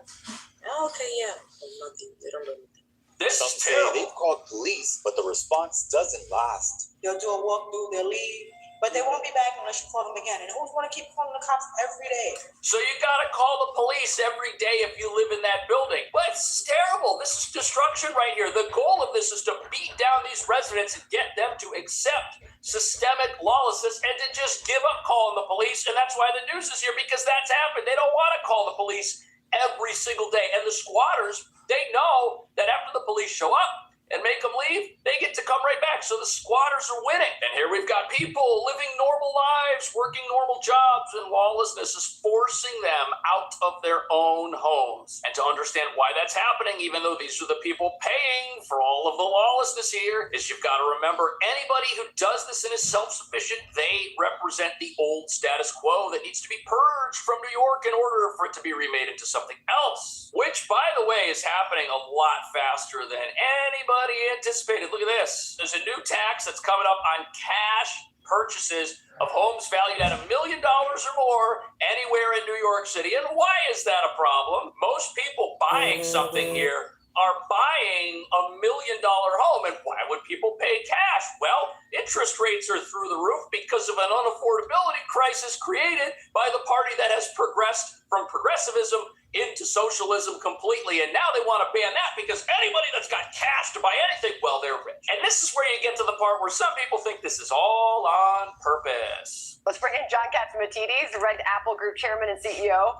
Oh, okay, yeah. But nothing. They don't do anything. This Some is say terrible. they've called police, but the response doesn't last. They'll do a walkthrough, they'll leave, but they won't be back unless you call them again. And who's want to keep calling the cops every day? So you gotta call the police every day if you live in that building. But this is terrible. This is destruction right here. The goal of this is to beat down these residents and get them to accept systemic lawlessness and to just give up calling the police. And that's why the news is here, because that's happened. They don't want to call the police every single day. And the squatters, they know that after the police show up and make them leave, they get to come right back. So the squatters are winning. And here we've got people living normal lives, working normal jobs, and lawlessness is forcing them out of their own homes. And to understand why that's happening, even though these are the people paying for all of the lawlessness here, is you've got to remember anybody who does this and is self-sufficient, they represent the old status quo that needs to be purged from New York in order for it to be remade into something else. Which, by the way, is happening a lot faster than anybody anticipated. Look at this. There's a new tax that's coming up on cash purchases of homes valued at $1 million or more anywhere in New York City. And why is that a problem? Most people buying something here are buying $1 million home. And why would people pay cash? Well, interest rates are through the roof because of an unaffordability crisis created by the party that has progressed from progressivism into socialism completely. And now they want to ban that because anybody that's got cash to buy anything, well, they're rich. And this is where you get to the part where some people think this is all on purpose. Let's bring in John Catsimatidis, Red Apple Group Chairman and CEO.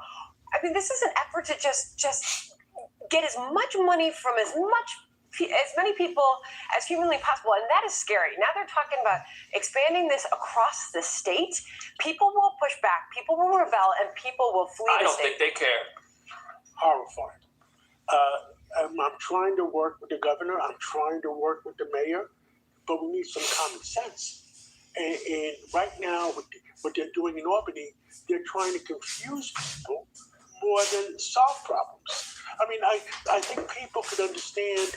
I mean, this is an effort to just get as much money from as many people as humanly possible, and that is scary. Now they're talking about expanding this across the state. People will push back, people will rebel, and people will flee I the don't state. think they care. Horrifying. I'm trying to work with the governor. I'm trying to work with the mayor, but we need some common sense. And right now, what they're doing in Albany, they're trying to confuse people more than solve problems. I mean, I think people could understand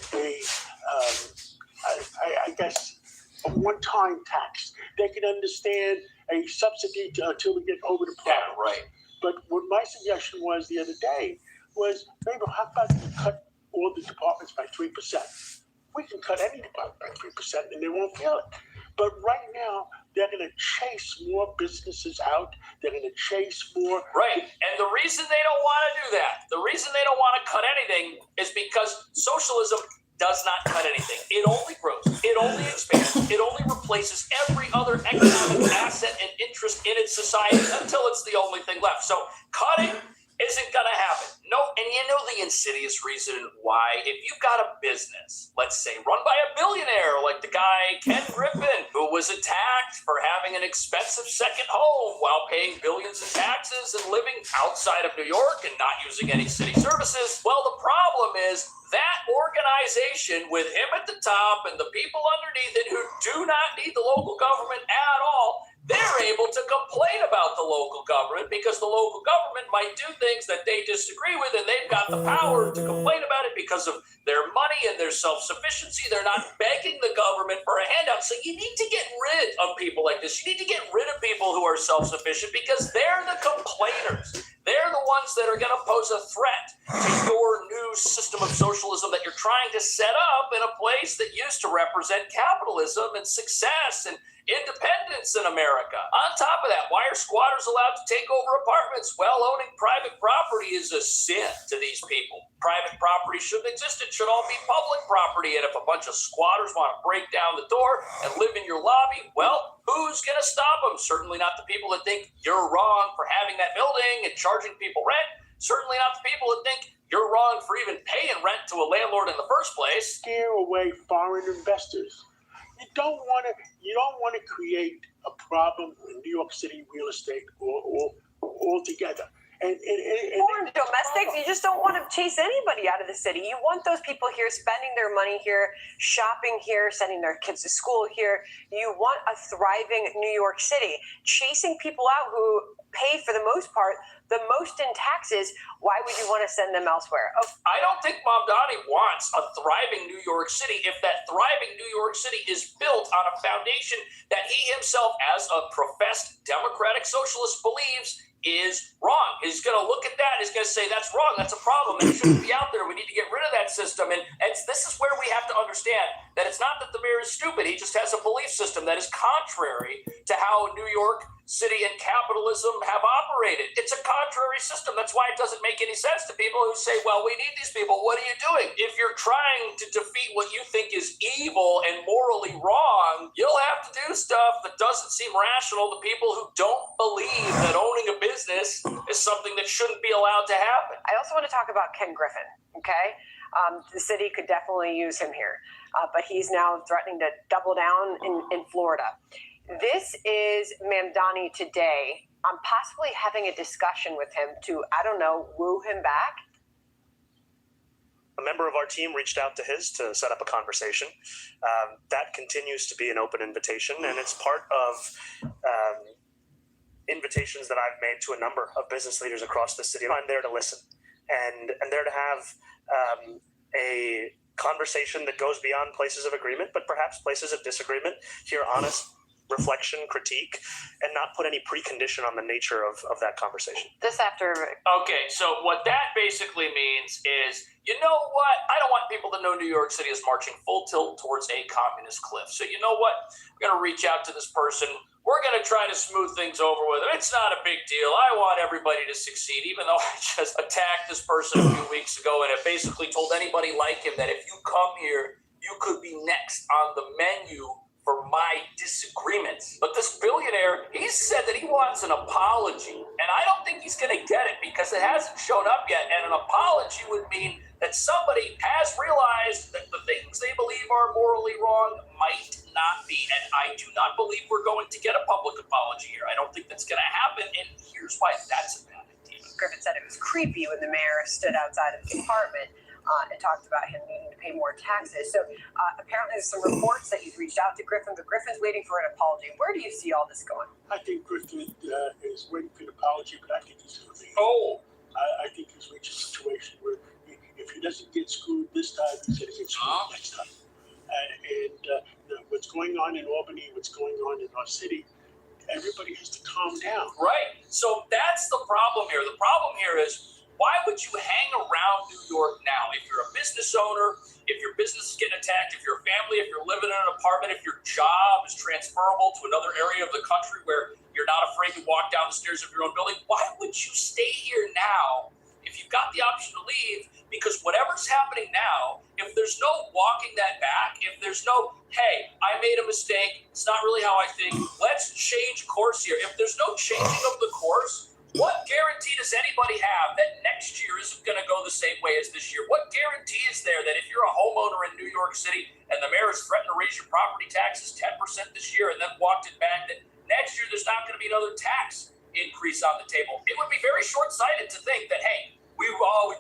I guess, a one-time tax. They could understand a subsidy until we get over the problem. Yeah, right. But what my suggestion was the other day was, maybe how about we cut all the departments by 3%? We can cut any department by 3% and they won't feel it. But right now, they're going to chase more businesses out. They're going to chase more. Right. And the reason they don't want to do that, the reason they don't want to cut anything is because socialism does not cut anything. It only grows. It only expands. It only replaces every other economic asset and interest in its society until it's the only thing left. So cutting isn't going to happen. No, and you know the insidious reason why. If you've got a business, let's say run by a billionaire like the guy Ken Griffin, who was attacked for having an expensive second home while paying billions in taxes and living outside of New York and not using any city services, well, the problem is that organization with him at the top and the people underneath it who do not need the local government at all, they're able to complain about the local government because the local government might do things that they disagree with, and they've got the power to complain about it because of their money and their self-sufficiency. They're not begging the government for a handout. So you need to get rid of people like this. You need to get rid of people who are self-sufficient because they're the complainers. They're they're the ones that are going to pose a threat to your new system of socialism that you're trying to set up in a place that used to represent capitalism and success and independence in America. On top of that, why are squatters allowed to take over apartments? Well, owning private property is a sin to these people. Private property shouldn't exist. It should all be public property. And if a bunch of squatters want to break down the door and live in your lobby, well, who's going to stop them? Certainly not the people that think you're wrong for having that building and charging people rent. Certainly not the people that think you're wrong for even paying rent to a landlord in the first place. Scare away foreign investors. You don't want to create a problem in New York City real estate or altogether. And Foreign domestic, you just don't want to chase anybody out of the city. You want those people here spending their money here, shopping here, sending their kids to school here. You want a thriving New York City. Chasing people out who pay, for the most part, the most in taxes, why would you want to send them elsewhere? Oh. I don't think Mamdani wants a thriving New York City if that thriving New York City is built on a foundation that he himself, as a professed democratic socialist, believes is wrong. He's going to look at that. He's going to say, that's wrong. That's a problem. It shouldn't be out there. We need to get rid of that system. And this is where we have to understand that it's not that the mayor is stupid. He just has a belief system that is contrary to how New York City and capitalism have operated. It's a contrary system. That's why it doesn't make any sense to people who say, well, we need these people. What are you doing? If you're trying to defeat what you think is evil and morally wrong, you'll have to do stuff that doesn't seem rational to people who don't believe that owning a business is something that shouldn't be allowed to happen. I also want to talk about Ken Griffin, okay? The city could definitely use him here, but he's now threatening to double down in Florida. This is Mamdani today. I'm possibly having a discussion with him to, I don't know, woo him back. A member of our team reached out to his to set up a conversation. That continues to be an open invitation, and it's part of invitations that I've made to a number of business leaders across the city. I'm there to listen and there to have a conversation that goes beyond places of agreement, but perhaps places of disagreement. Hear honest reflection, critique, and not put any precondition on the nature of that conversation. This after. Okay, so what that basically means is, you know what? I don't want people to know New York City is marching full tilt towards a communist cliff. So you know what? We're going to reach out to this person. We're going to try to smooth things over with them. It's not a big deal. I want everybody to succeed, even though I just attacked this person a few weeks ago and have basically told anybody like him that if you come here, you could be next on the menu for my disagreements. But this billionaire, he said that he wants an apology. And I don't think he's going to get it because it hasn't shown up yet. And an apology would mean that somebody has realized that the things they believe are morally wrong might not be. And I do not believe we're going to get a public apology here. I don't think that's going to happen. And here's why that's a bad idea. Griffin said it was creepy when the mayor stood outside of his apartment and talked about him needing to pay more taxes. So apparently there's some reports that he's reached out to Griffin, but Griffin's waiting for an apology. Where do you see all this going? I think Griffin is waiting for an apology, but I think he's going to be. I think he's reached a situation where if he doesn't get screwed this time, he's going to get screwed next time. What's going on in Albany, what's going on in our city, everybody has to calm down. Right. So that's the problem here. The problem here is, why would you hang around New York now? If you're a business owner, if your business is getting attacked, if you're a family, if you're living in an apartment, if your job is transferable to another area of the country where you're not afraid to walk down the stairs of your own building, why would you stay here now if you've got the option to leave? Because whatever's happening now, if there's no walking that back, if there's no, hey, I made a mistake, it's not really how I think, let's change course here. If there's no changing of the course, what guarantee does anybody have that next year isn't going to go the same way as this year? What guarantee is there that if you're a homeowner in New York City and the mayor has threatened to raise your property taxes 10% this year and then walked it back, that next year there's not going to be another tax increase on the table? It would be very short-sighted to think that, hey, we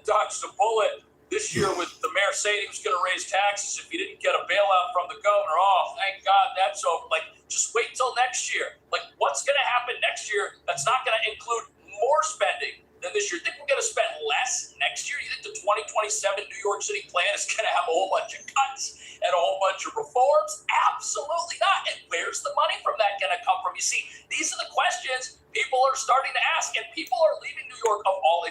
dodged a bullet this year with the mayor saying he was going to raise taxes if he didn't get a bailout from the governor. Oh, thank God that's over. Like, just wait till next year. Like, what's going to happen next year that's not going to include more spending than this year? Think we're going to spend less next year? You think the 2027 New York City plan is going to have a whole bunch of cuts and a whole bunch of reforms? Absolutely not. And where's the money from that going to come from? You see, these are the questions people are starting to ask, and people are leaving New York of all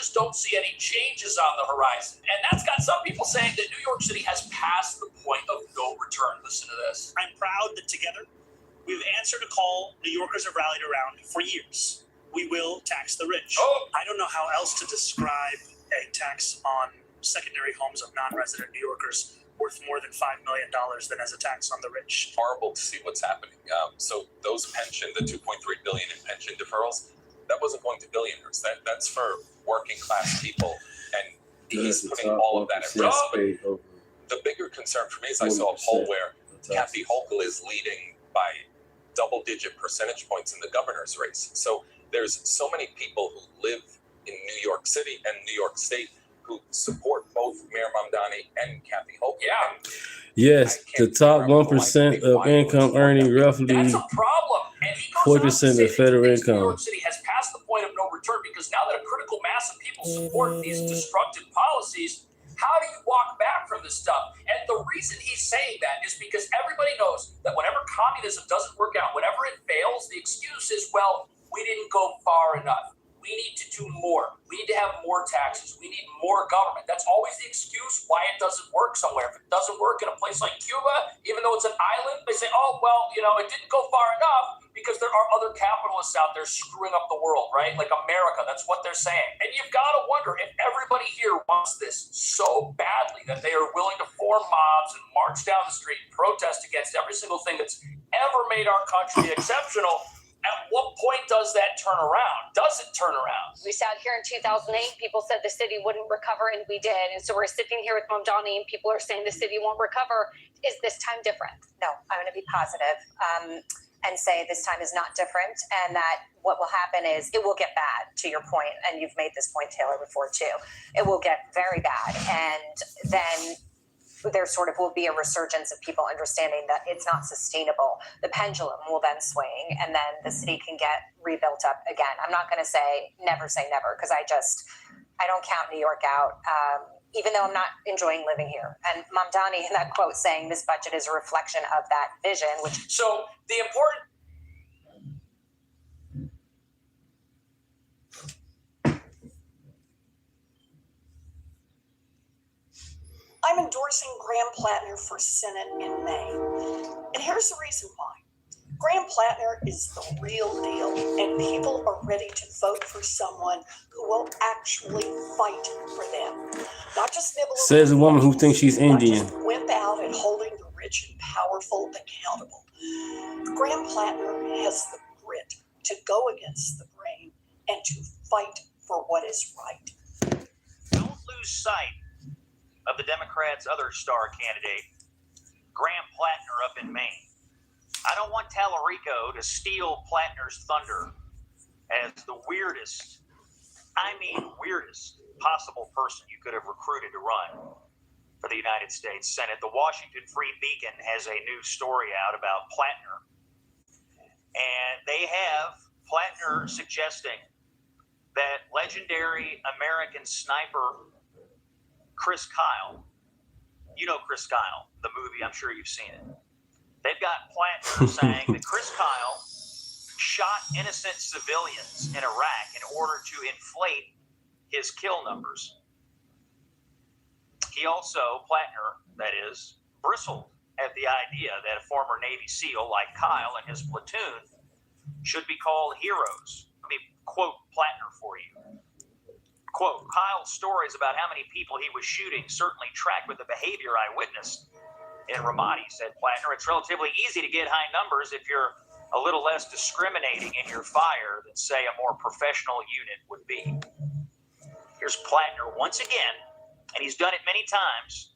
just don't see any changes on the horizon. And that's got some people saying that New York City has passed the point of no return. Listen to this. I'm proud that together we've answered a call New Yorkers have rallied around for years. We will tax the rich. I don't know how else to describe a tax on secondary homes of non-resident New Yorkers worth more than $5 million than as a tax on the rich. Horrible to see what's happening. So those the 2.3 billion in pension deferrals, that wasn't going to billionaires. That's for working class people, and he's putting all of that at risk. But the bigger concern for me is I saw a poll where Kathy Hochul is leading by double-digit percentage points in the governor's race. So there's so many people who live in New York City and New York State who support both Mayor Mamdani and Kathy Hochul. Yeah. Yes, the top 1% of income earning roughly 40% of federal New income. York City has passed the point of no return because now that a critical mass of people support these destructive policies, how do you walk back from this stuff? And the reason he's saying that is because everybody knows that whenever communism doesn't work out, whenever it fails, the excuse is, well, we didn't go far enough. We need to do more. We need to have more taxes. We need more government. That's always the excuse why it doesn't work somewhere. If it doesn't work in a place like Cuba, even though it's an island, they say, oh, well, it didn't go far enough because there are other capitalists out there screwing up the world, right? Like America, that's what they're saying. And you've got to wonder if everybody here wants this so badly that they are willing to form mobs and march down the street and protest against every single thing that's ever made our country exceptional. At what point does that turn around? Does it turn around? We sat here in 2008, people said the city wouldn't recover, and we did. And so we're sitting here with Mamdani, and people are saying the city won't recover. Is this time different? No, I'm going to be positive and say this time is not different, and that what will happen is it will get bad, to your point, and you've made this point, Taylor, before too. It will get very bad, and then there sort of will be a resurgence of people understanding that it's not sustainable. The pendulum will then swing, and then the city can get rebuilt up again. I'm not going to say never, because I don't count New York out, even though I'm not enjoying living here. And Mamdani in that quote saying this budget is a reflection of that vision, which... So the important... I'm endorsing Graham Plattner for Senate in May. And here's the reason why. Graham Plattner is the real deal, and people are ready to vote for someone who will actually fight for them. Not just nibble. Says a woman who thinks she's Indian. Not just wimp out and holding the rich and powerful accountable. Graham Plattner has the grit to go against the grain and to fight for what is right. Don't lose sight of the Democrats' other star candidate, Graham Plattner up in Maine. I don't want Tallarico to steal Plattner's thunder as the weirdest possible person you could have recruited to run for the United States Senate. The Washington Free Beacon has a new story out about Plattner, and they have Plattner suggesting that legendary American sniper Chris Kyle, you know Chris Kyle, the movie, I'm sure you've seen it. They've got Plattner saying that Chris Kyle shot innocent civilians in Iraq in order to inflate his kill numbers. He also, Plattner, that is, bristled at the idea that a former Navy SEAL like Kyle and his platoon should be called heroes. Let me quote Plattner for you. Quote, Kyle's stories about how many people he was shooting certainly track with the behavior I witnessed in Ramadi, said Plattner. It's relatively easy to get high numbers if you're a little less discriminating in your fire than, say, a more professional unit would be. Here's Plattner once again, and he's done it many times,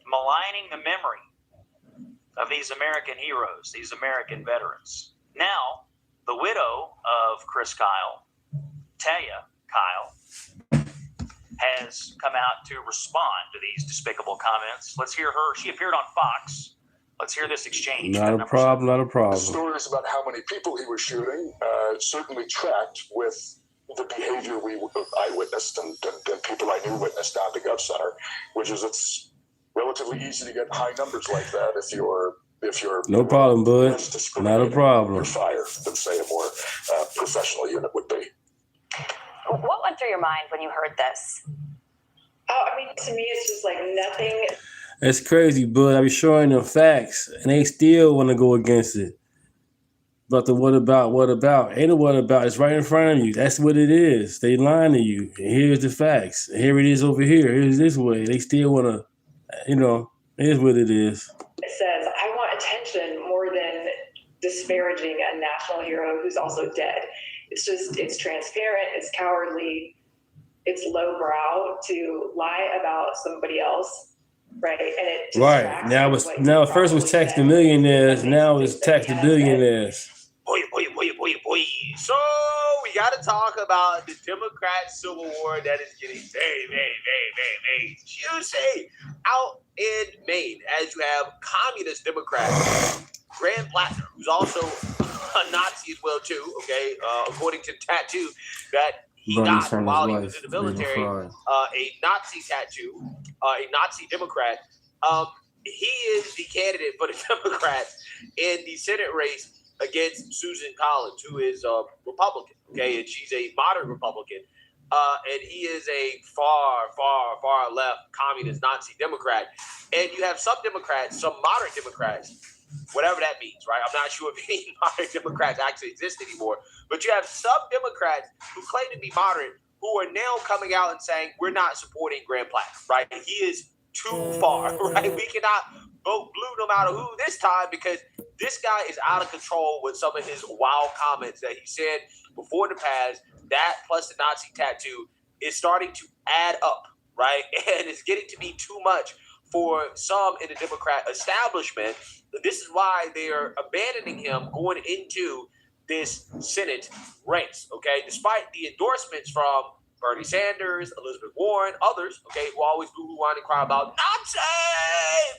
maligning the memory of these American heroes, these American veterans. Now, the widow of Chris Kyle, Taya Kyle, has come out to respond to these despicable comments. Let's hear her. She appeared on Fox. Let's hear this exchange. Not a problem. Stories about how many people he was shooting certainly tracked with the behavior I witnessed and people I knew witnessed down at the Gov Center, which is it's relatively easy to get high numbers like that if you're no problem, bud. Not a problem. Fire than say a more professional unit would be. What went through your mind when you heard this? Oh, I mean, to me, it's just like nothing. It's crazy, but I be showing them facts, and they still want to go against it. But the what about? Ain't a what about. It's right in front of you. That's what it is. They lying to you. And here's the facts. Here it is over here. Here's this way. They still want to, it is what it is. It says, I want attention more than disparaging a national hero who's also dead. It's transparent, it's cowardly, it's lowbrow to lie about somebody else, right? And it Right. Now first was tax the millionaires, now it's tax the billionaires. Boy. So we got to talk about the Democrat Civil War that is getting very juicy out in Maine, as you have communist Democrat Graham Plattner, who's also a Nazi as well too. Okay, according to the tattoo that he got while he was in the military, a Nazi tattoo, a Nazi Democrat. He is the candidate for the Democrats in the Senate race against Susan Collins, who is a Republican, okay, and she's a moderate Republican, and he is a far left communist Nazi Democrat. And you have some Democrats, some moderate Democrats, whatever that means, right? I'm not sure if any moderate Democrats actually exist anymore, but you have some Democrats who claim to be moderate who are now coming out and saying, we're not supporting Graham Plattner, right? He is too far, right? We cannot vote blue no matter who this time, because this guy is out of control with some of his wild comments that he said before the past. That plus the Nazi tattoo is starting to add up, right? And it's getting to be too much for some in the Democrat establishment. This is why they are abandoning him going into this Senate race, okay? Despite the endorsements from Bernie Sanders, Elizabeth Warren, others, okay, who always boo-hoo whine and cry about Nazi,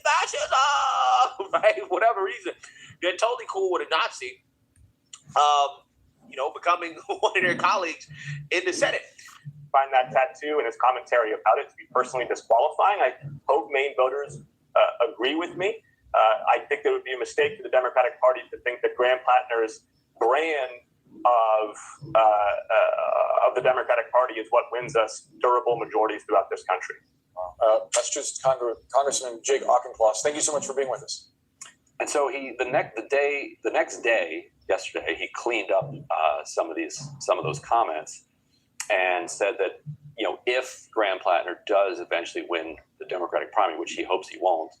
fascism, right? Whatever reason, they're totally cool with a Nazi, becoming one of their colleagues in the Senate. Find that tattoo and his commentary about it to be personally disqualifying. I hope Maine voters agree with me. I think it would be a mistake for the Democratic Party to think that Graham Plattner's brand of the Democratic Party is what wins us durable majorities throughout this country. Massachusetts Congressman Jake Auchincloss, thank you so much for being with us. And so the next day, yesterday, he cleaned up some of those comments and said that if Graham Plattner does eventually win the Democratic primary, which he hopes he won't,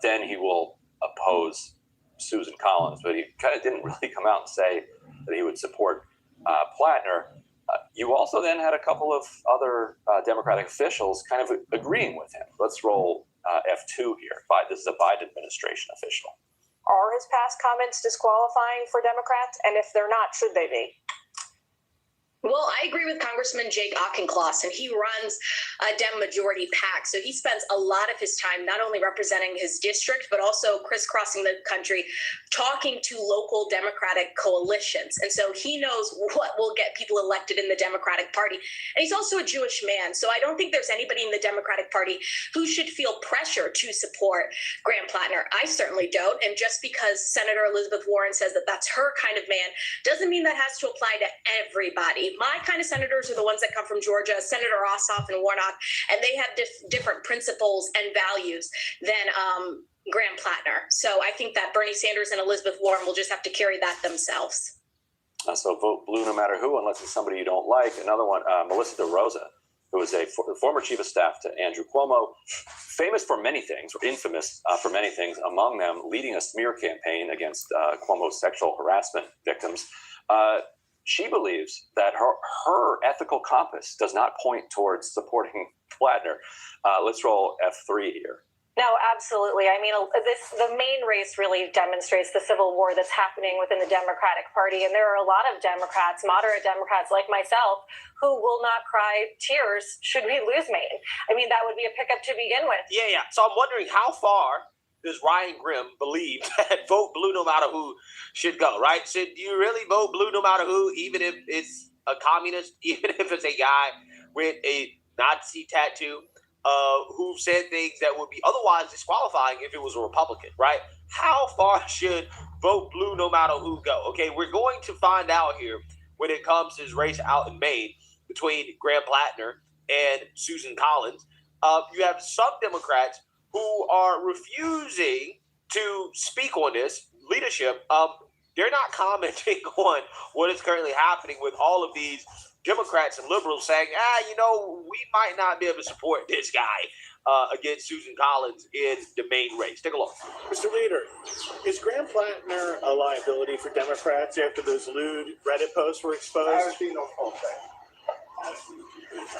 then he will oppose Susan Collins. But he kind of didn't really come out and say that he would support Plattner. You also then had a couple of other Democratic officials kind of agreeing with him. Let's roll F2 here. This is a Biden administration official. Are his past comments disqualifying for Democrats? And if they're not, should they be? Well, I agree with Congressman Jake Auchincloss, and he runs a Dem majority PAC. So he spends a lot of his time not only representing his district, but also crisscrossing the country, talking to local Democratic coalitions. And so he knows what will get people elected in the Democratic Party. And he's also a Jewish man. So I don't think there's anybody in the Democratic Party who should feel pressure to support Graham Plattner. I certainly don't. And just because Senator Elizabeth Warren says that that's her kind of man, doesn't mean that has to apply to everybody. My kind of senators are the ones that come from Georgia, Senator Ossoff and Warnock, and they have different principles and values than Graham Plattner. So I think that Bernie Sanders and Elizabeth Warren will just have to carry that themselves. So vote blue no matter who, unless it's somebody you don't like. Another one, Melissa DeRosa, who was a former chief of staff to Andrew Cuomo, famous for many things, or infamous for many things, among them leading a smear campaign against Cuomo's sexual harassment victims. She believes that her ethical compass does not point towards supporting Plattner. Let's roll F3 here. No, absolutely. I mean, the Maine race really demonstrates the civil war that's happening within the Democratic Party. And there are a lot of Democrats, moderate Democrats like myself, who will not cry tears should we lose Maine. I mean, that would be a pickup to begin with. Yeah. So I'm wondering how far does Ryan Grimm believe that vote blue no matter who should go, right? Should you really vote blue no matter who, even if it's a communist, even if it's a guy with a Nazi tattoo who said things that would be otherwise disqualifying if it was a Republican, right? How far should vote blue no matter who go? Okay, we're going to find out here when it comes to this race out in Maine. between Graham Plattner and Susan Collins. You have some Democrats who are refusing to speak on this leadership. They're not commenting on what is currently happening with all of these Democrats and liberals saying, we might not be able to support this guy against Susan Collins in the main race. Take a look. Mr. Leader, is Graham Plattner a liability for Democrats after those lewd Reddit posts were exposed? I haven't seen no phone.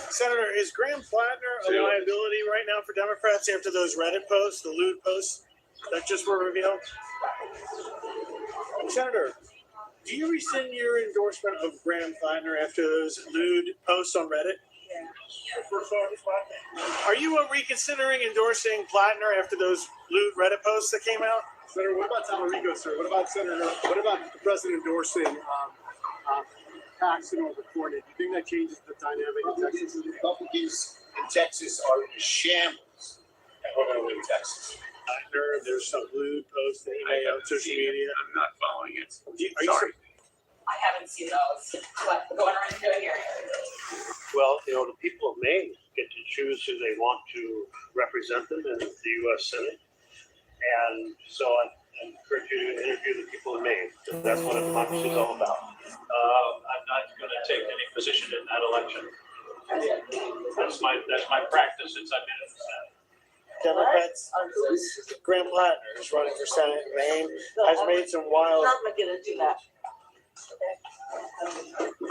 Senator, is Graham Plattner a liability right now for Democrats after those Reddit posts, the lewd posts that just were revealed? Senator, do you rescind your endorsement of Graham Plattner after those lewd posts on Reddit? Yeah. Are you reconsidering endorsing Plattner after those lewd Reddit posts that came out? Senator, what about Tamarico, sir? What about the president endorsing Paxton over Cornyn? Do you think that changes the dynamic in Texas? The Republicans in Texas are in shambles in Texas. There's some lewd posts that he made on social media. I'm not following it. Sorry. I haven't seen those. What going on here? Well, the people of Maine get to choose who they want to represent them in the U.S. Senate. And so I encourage you to interview the people of Maine. That's what a democracy is all about. I'm not going to take any position in that election. That's my practice since I've been in the Senate. Democrats, Graham Plattner is running for Senate in Maine, has made some wild. I'm not going to do that.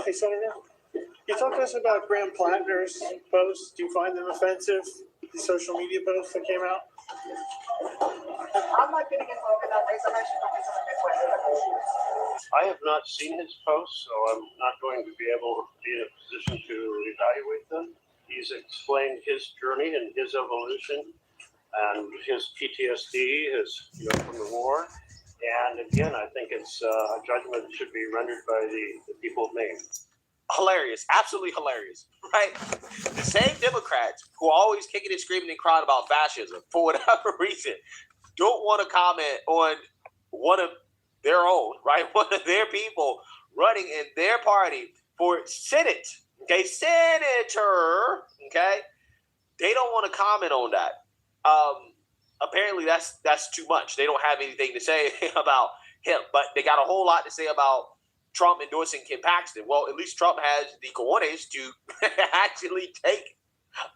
Hey, Senator, you talk to us about Graham Plattner's posts. Do you find them offensive? The social media posts that came out? I'm not getting involved in that race. I'm actually focused on the I have not seen his posts, so I'm not going to be able to be in a position to evaluate them. He's explained his journey and his evolution and his PTSD from the war. And again, I think it's a judgment that should be rendered by the people of Maine. Hilarious, absolutely hilarious, right? The same Democrats who are always kicking and screaming and crying about fascism, for whatever reason, don't want to comment on one of their own, right? One of their people running in their party for Senate, okay? Senator, okay? They don't want to comment on that. Apparently that's too much. They don't have anything to say about him, but they got a whole lot to say about Trump endorsing Ken Paxton. Well, at least Trump has the cojones to actually take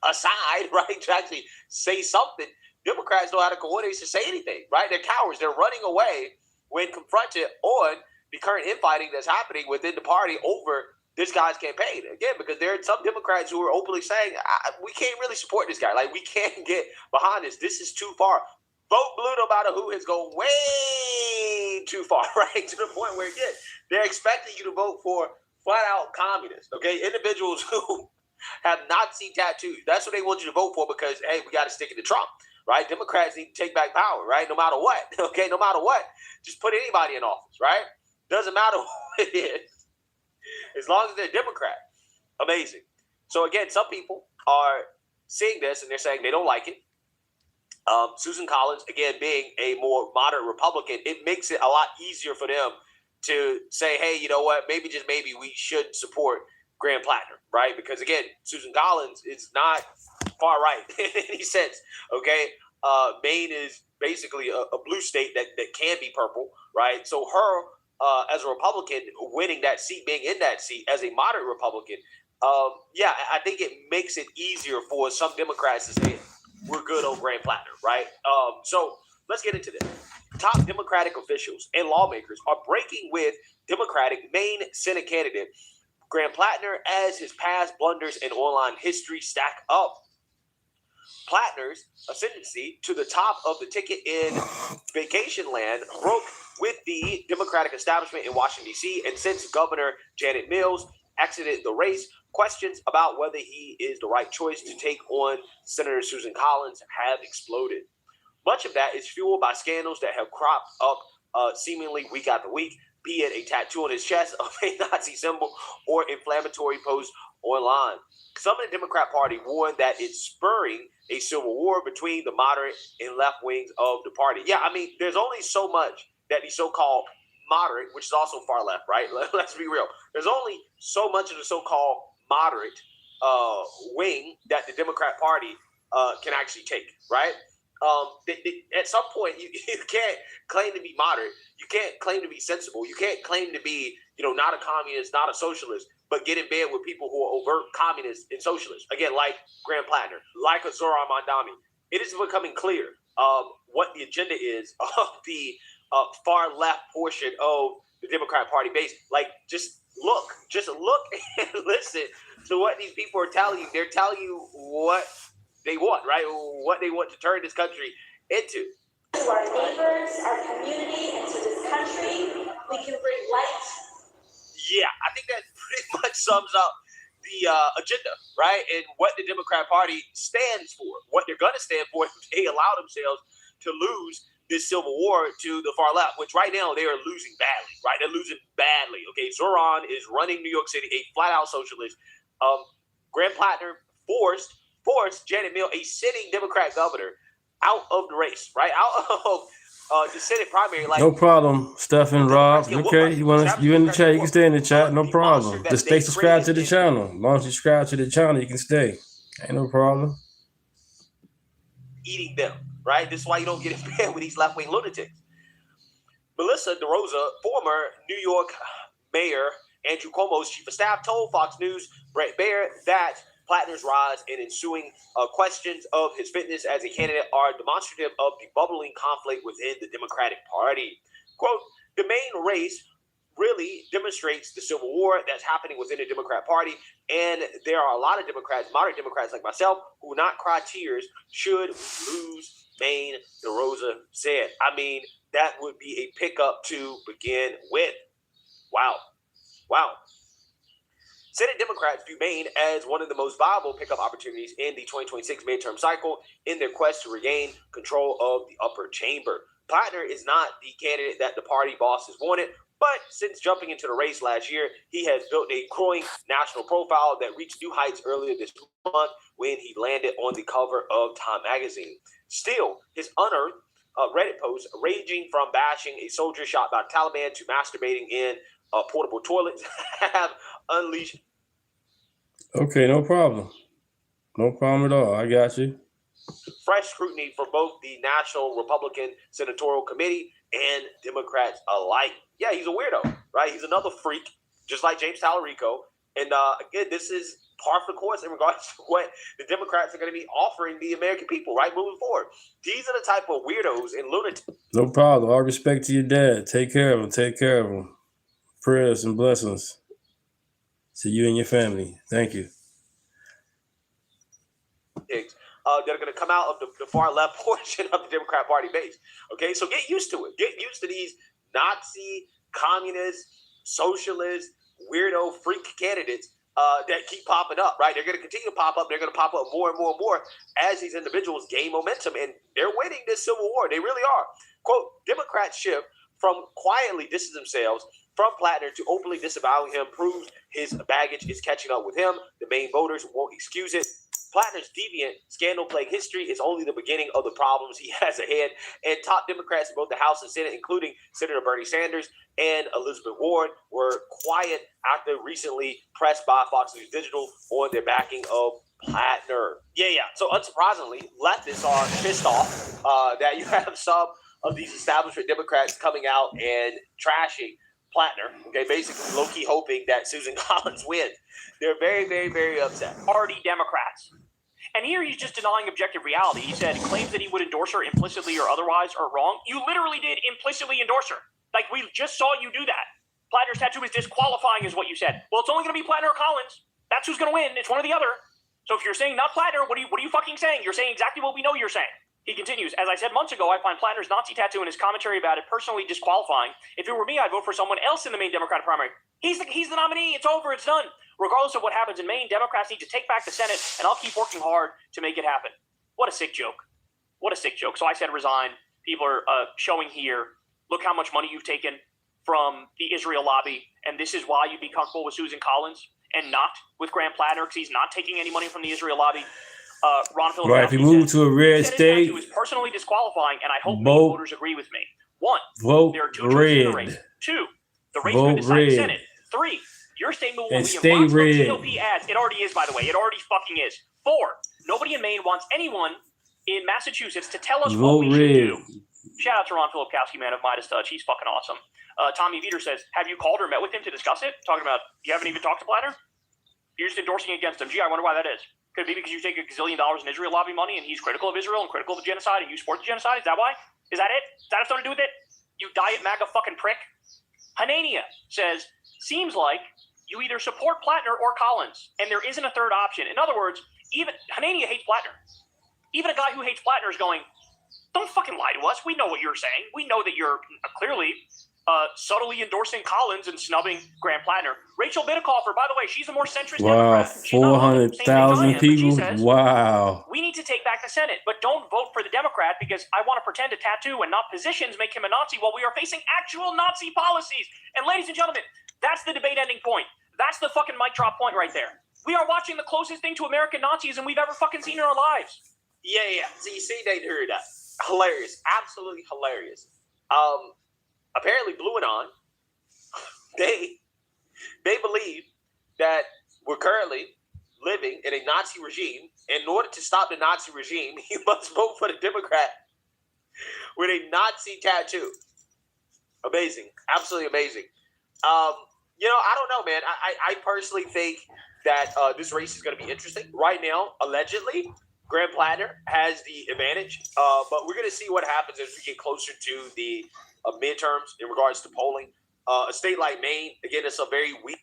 a side, right? To actually say something. Democrats don't have the cojones to say anything, right? They're cowards. They're running away when confronted on the current infighting that's happening within the party over this guy's campaign. Again, because there are some Democrats who are openly saying, we can't really support this guy. Like, we can't get behind this. This is too far. Vote blue no matter who has gone way too far, right? To the point where, again, they're expecting you to vote for flat-out communists, okay? Individuals who have Nazi tattoos. That's what they want you to vote for because, hey, we got to stick it to Trump, right? Democrats need to take back power, right? No matter what, okay? No matter what. Just put anybody in office, right? Doesn't matter who it is. As long as they're Democrat. Amazing. So, again, some people are seeing this and they're saying they don't like it. Susan Collins, again, being a more moderate Republican, it makes it a lot easier for them to say, hey, you know what, maybe just maybe we should support Graham Plattner, right? Because, again, Susan Collins is not far right in any sense, okay? Maine is basically a blue state that can be purple, right? So her, as a Republican, winning that seat, being in that seat as a moderate Republican, I think it makes it easier for some Democrats to say, we're good on Graham Plattner, right? So let's get into this. Top Democratic officials and lawmakers are breaking with Democratic Maine Senate candidate Graham Plattner as his past blunders and online history stack up. Plattner's ascendancy to the top of the ticket in vacation land broke with the Democratic establishment in Washington, D.C., and since Governor Janet Mills exited the race, questions about whether he is the right choice to take on Senator Susan Collins have exploded. Much of that is fueled by scandals that have cropped up seemingly week after week, be it a tattoo on his chest of a Nazi symbol or inflammatory posts online. Some in the Democrat Party warn that it's spurring a civil war between the moderate and left wings of the party. Yeah, I mean, there's only so much that the so-called moderate, which is also far left, right? Let's be real. There's only so much of the so-called moderate wing that the Democrat Party can actually take, right? At some point, you can't claim to be moderate. You can't claim to be sensible. You can't claim to be, not a communist, not a socialist, but get in bed with people who are overt communists and socialists. Again, like Graham Plattner, like a Zoran Mandami. It is becoming clear what the agenda is of the far left portion of the Democrat Party base. Like, just look and listen to what these people are telling you. They're telling you what they want, right? What they want to turn this country into. To our neighbors, our community, and to this country, we can bring light. Yeah, I think that pretty much sums up the agenda, right? And what the Democrat Party stands for, what they're going to stand for if they allow themselves to lose this civil war to the far left, which right now they are losing badly, right? They're losing badly, okay? Zoran is running New York City, a flat-out socialist. Graham Plattner forced Janet Mills, a sitting Democrat governor, out of the race, right? Out of the Senate primary. Like, no problem, Stephen, Rob. Okay, you in the chat? You can stay in the chat. No problem. Just stay subscribed to the channel. As long as you subscribe to the channel, you can stay. Ain't no problem. Eating them, right? This is why you don't get in bed with these left-wing lunatics. Melissa DeRosa, former New York Mayor Andrew Cuomo's chief of staff, told Fox News' Brett Baer that Plattner's rise and ensuing questions of his fitness as a candidate are demonstrative of the bubbling conflict within the Democratic Party. Quote, the main race really demonstrates the civil war that's happening within the Democrat Party, and there are a lot of Democrats, moderate Democrats like myself, who will not cry tears should we lose Maine, DeRosa said. I mean, that would be a pickup to begin with. Wow. Senate Democrats view Maine as one of the most viable pickup opportunities in the 2026 midterm cycle in their quest to regain control of the upper chamber. Plattner is not the candidate that the party bosses wanted, but since jumping into the race last year, he has built a growing national profile that reached new heights earlier this month when he landed on the cover of Time magazine. Still, his unearthed Reddit posts ranging from bashing a soldier shot by the Taliban to masturbating in portable toilets have unleashed. Okay, no problem. No problem at all. I got you. Fresh scrutiny from both the National Republican Senatorial Committee and Democrats alike. Yeah, he's a weirdo, right? He's another freak, just like James Tallarico. And again, this is par for the course in regards to what the Democrats are going to be offering the American people, right, moving forward. These are the type of weirdos and lunatics. No problem. All respect to your dad. Take care of him. Prayers and blessings to you and your family. Thank you. That are going to come out of the far left portion of the Democrat Party base. Okay, so get used to it. Get used to these Nazi, communist, socialist, weirdo, freak candidates that keep popping up, right? They're going to continue to pop up. They're going to pop up more and more and more as these individuals gain momentum, and they're winning this civil war. They really are. Quote, Democrats shift from quietly distancing themselves from Plattner to openly disavowing him proves his baggage is catching up with him. The main voters won't excuse it. Plattner's deviant, scandal-plagued history is only the beginning of the problems he has ahead. And top Democrats in both the House and Senate, including Senator Bernie Sanders and Elizabeth Warren, were quiet after recently pressed by Fox News Digital on their backing of Plattner. Yeah. So unsurprisingly, leftists are pissed off that you have some of these establishment Democrats coming out and trashing Plattner, okay, basically low-key hoping that Susan Collins wins. They're very, very, very upset. Party Democrats. And here he's just denying objective reality. He said claims that he would endorse her implicitly or otherwise are wrong. You literally did implicitly endorse her. Like, we just saw you do that. Plattner's tattoo is disqualifying is what you said. Well, it's only going to be Plattner or Collins. That's who's going to win. It's one or the other. So if you're saying not Plattner, what are you fucking saying? You're saying exactly what we know you're saying. He continues, as I said months ago, I find Plattner's Nazi tattoo and his commentary about it personally disqualifying. If it were me, I'd vote for someone else in the Maine Democratic primary. He's the nominee. It's over. It's done. Regardless of what happens in Maine, Democrats need to take back the Senate, and I'll keep working hard to make it happen. What a sick joke. What a sick joke. So I said resign. People are showing here, look how much money you've taken from the Israel lobby, and this is why you'd be comfortable with Susan Collins and not with Graham Plattner, because he's not taking any money from the Israel lobby. Right, if you move to a red state, it was personally disqualifying, and I hope many voters agree with me. One, vote there are two choices in the race. red. Two, the race Vote could decide red. the Senate. Three, Your statement will And be stay a monster red. GOP ads. It already is, by the way. It already fucking is. 4, nobody in Maine wants anyone in Massachusetts to tell us what Vote we should red. do. Shout out to Ron Filipkowski, man of Midas Touch. He's fucking awesome. Tommy Veter says, have you called or met with him to discuss it? Talking about, you haven't even talked to Platter? You're just endorsing against him. Gee, I wonder why that is. Could it be because you take $1 gazillion in Israel lobby money and he's critical of Israel and critical of the genocide and you support the genocide? Is that why? Is that it? Does that have something to do with it? You diet MAGA fucking prick? Hanania says, seems like you either support Plattner or Collins, and there isn't a third option. In other words, even Hanania hates Plattner. Even a guy who hates Plattner is going, don't fucking lie to us. We know what you're saying. We know that you're clearly subtly endorsing Collins and snubbing Graham Plattner. Rachel Bittencofer, by the way, she's a more centrist Wow, Democrat. She's not on the same page I 400,000 am, but she people. says, Wow. we need to take back the Senate, but don't vote for the Democrat because I want to pretend a tattoo and not positions make him a Nazi while we are facing actual Nazi policies. And ladies and gentlemen, that's the debate ending point. That's the fucking mic drop point right there. We are watching the closest thing to American Nazism we've ever fucking seen in our lives. Yeah. So you see, they heard that. Hilarious. Absolutely hilarious. Apparently, Blue and On, they believe that we're currently living in a Nazi regime. In order to stop the Nazi regime, you must vote for the Democrat with a Nazi tattoo. Amazing. Absolutely amazing. I don't know, man. I personally think that this race is going to be interesting. Right now, allegedly, Graham Plattner has the advantage, but we're going to see what happens as we get closer to the midterms in regards to polling. A state like Maine, again, it's a very weak.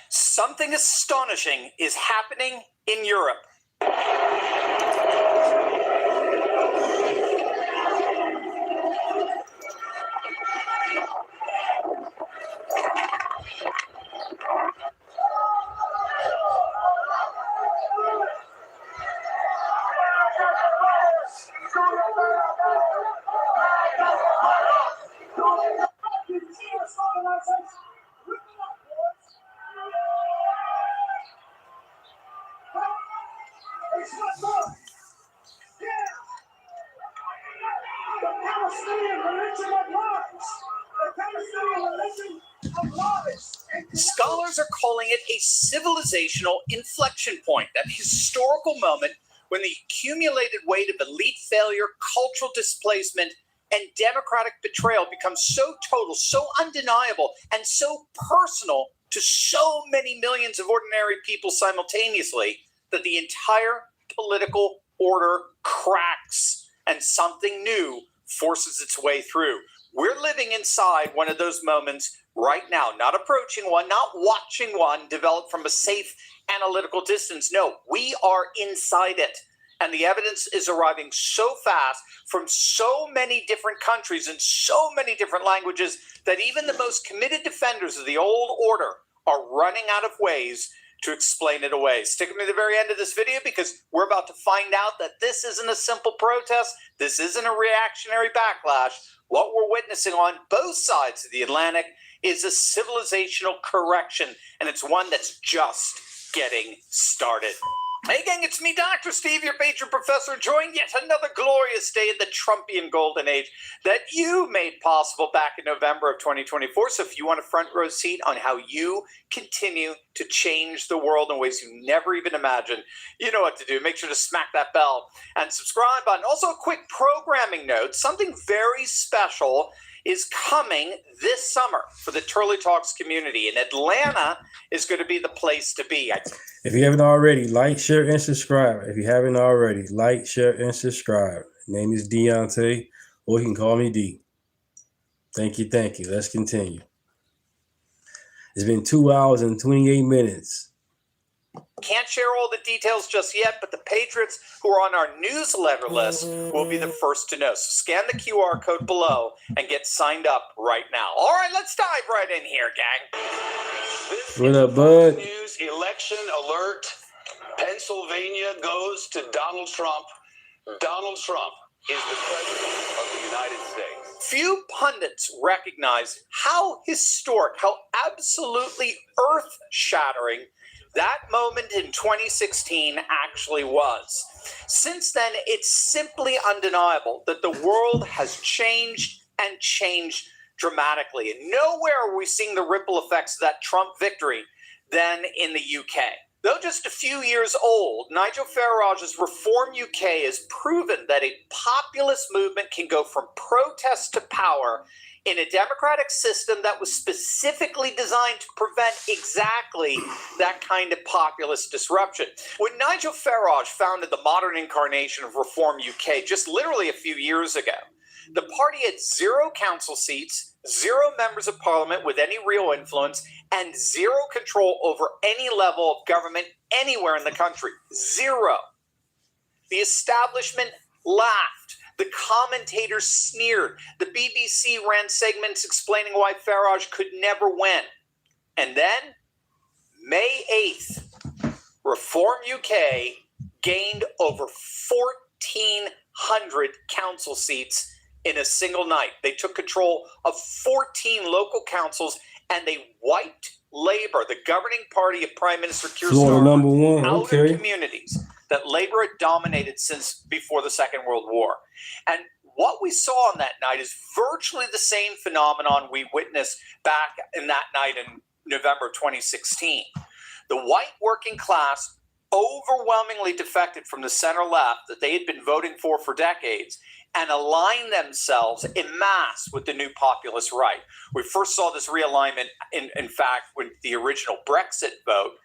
Something astonishing is happening in Europe. Scholars are calling it a civilizational inflection point, that historical moment when the accumulated weight of elite failure, cultural displacement, and democratic betrayal becomes so total, so undeniable, and so personal to so many millions of ordinary people simultaneously that the entire political order cracks and something new forces its way through. We're living inside one of those moments right now, not approaching one, not watching one develop from a safe analytical distance. No, we are inside it. And the evidence is arriving so fast from so many different countries and so many different languages that even the most committed defenders of the old order are running out of ways to explain it away. Stick with me to the very end of this video because we're about to find out that this isn't a simple protest. This isn't a reactionary backlash. What we're witnessing on both sides of the Atlantic is a civilizational correction, and it's one that's just getting started. Hey gang, it's me, Dr. Steve, your patron professor, enjoying yet another glorious day in the Trumpian golden age that you made possible back in November of 2024. So if you want a front row seat on how you continue to change the world in ways you never even imagined, you know what to do. Make sure to smack that bell and subscribe button. Also, a quick programming note, something very special is coming this summer for the Turley Talks community, and Atlanta is going to be the place to be. If you haven't already, like, share, and subscribe. If you haven't already, like, share, and subscribe. Name is Deontay, or you can call me D. Thank you. Let's continue. It's been 2 hours and 28 minutes. Can't share all the details just yet, but the patriots who are on our newsletter list will be the first to know. So scan the QR code below and get signed up right now. All right, let's dive right in here, gang. What up, bud? News election alert. Pennsylvania goes to Donald Trump. Donald Trump is the president of the United States. Few pundits recognize how historic, how absolutely earth-shattering That moment in 2016 actually was. Since then, it's simply undeniable that the world has changed and changed dramatically. And nowhere are we seeing the ripple effects of that Trump victory than in the UK. Though just a few years old, Nigel Farage's Reform UK has proven that a populist movement can go from protest to power in a democratic system that was specifically designed to prevent exactly that kind of populist disruption. When Nigel Farage founded the modern incarnation of Reform UK just literally a few years ago, the party had 0 council seats, 0 members of parliament with any real influence, and 0 control over any level of government anywhere in the country. 0. The establishment laughed. The commentators sneered. The BBC ran segments explaining why Farage could never win. And then, May 8th, Reform UK gained over 1,400 council seats in a single night. They took control of 14 local councils and they wiped Labour, the governing party of Prime Minister Keir Florida Starmer, #1. out Okay. of communities that Labour had dominated since before the Second World War. And what we saw on that night is virtually the same phenomenon we witnessed back in that night in November 2016. The white working class overwhelmingly defected from the center left that they had been voting for decades and aligned themselves en masse with the new populist right. We first saw this realignment, in fact, with the original Brexit vote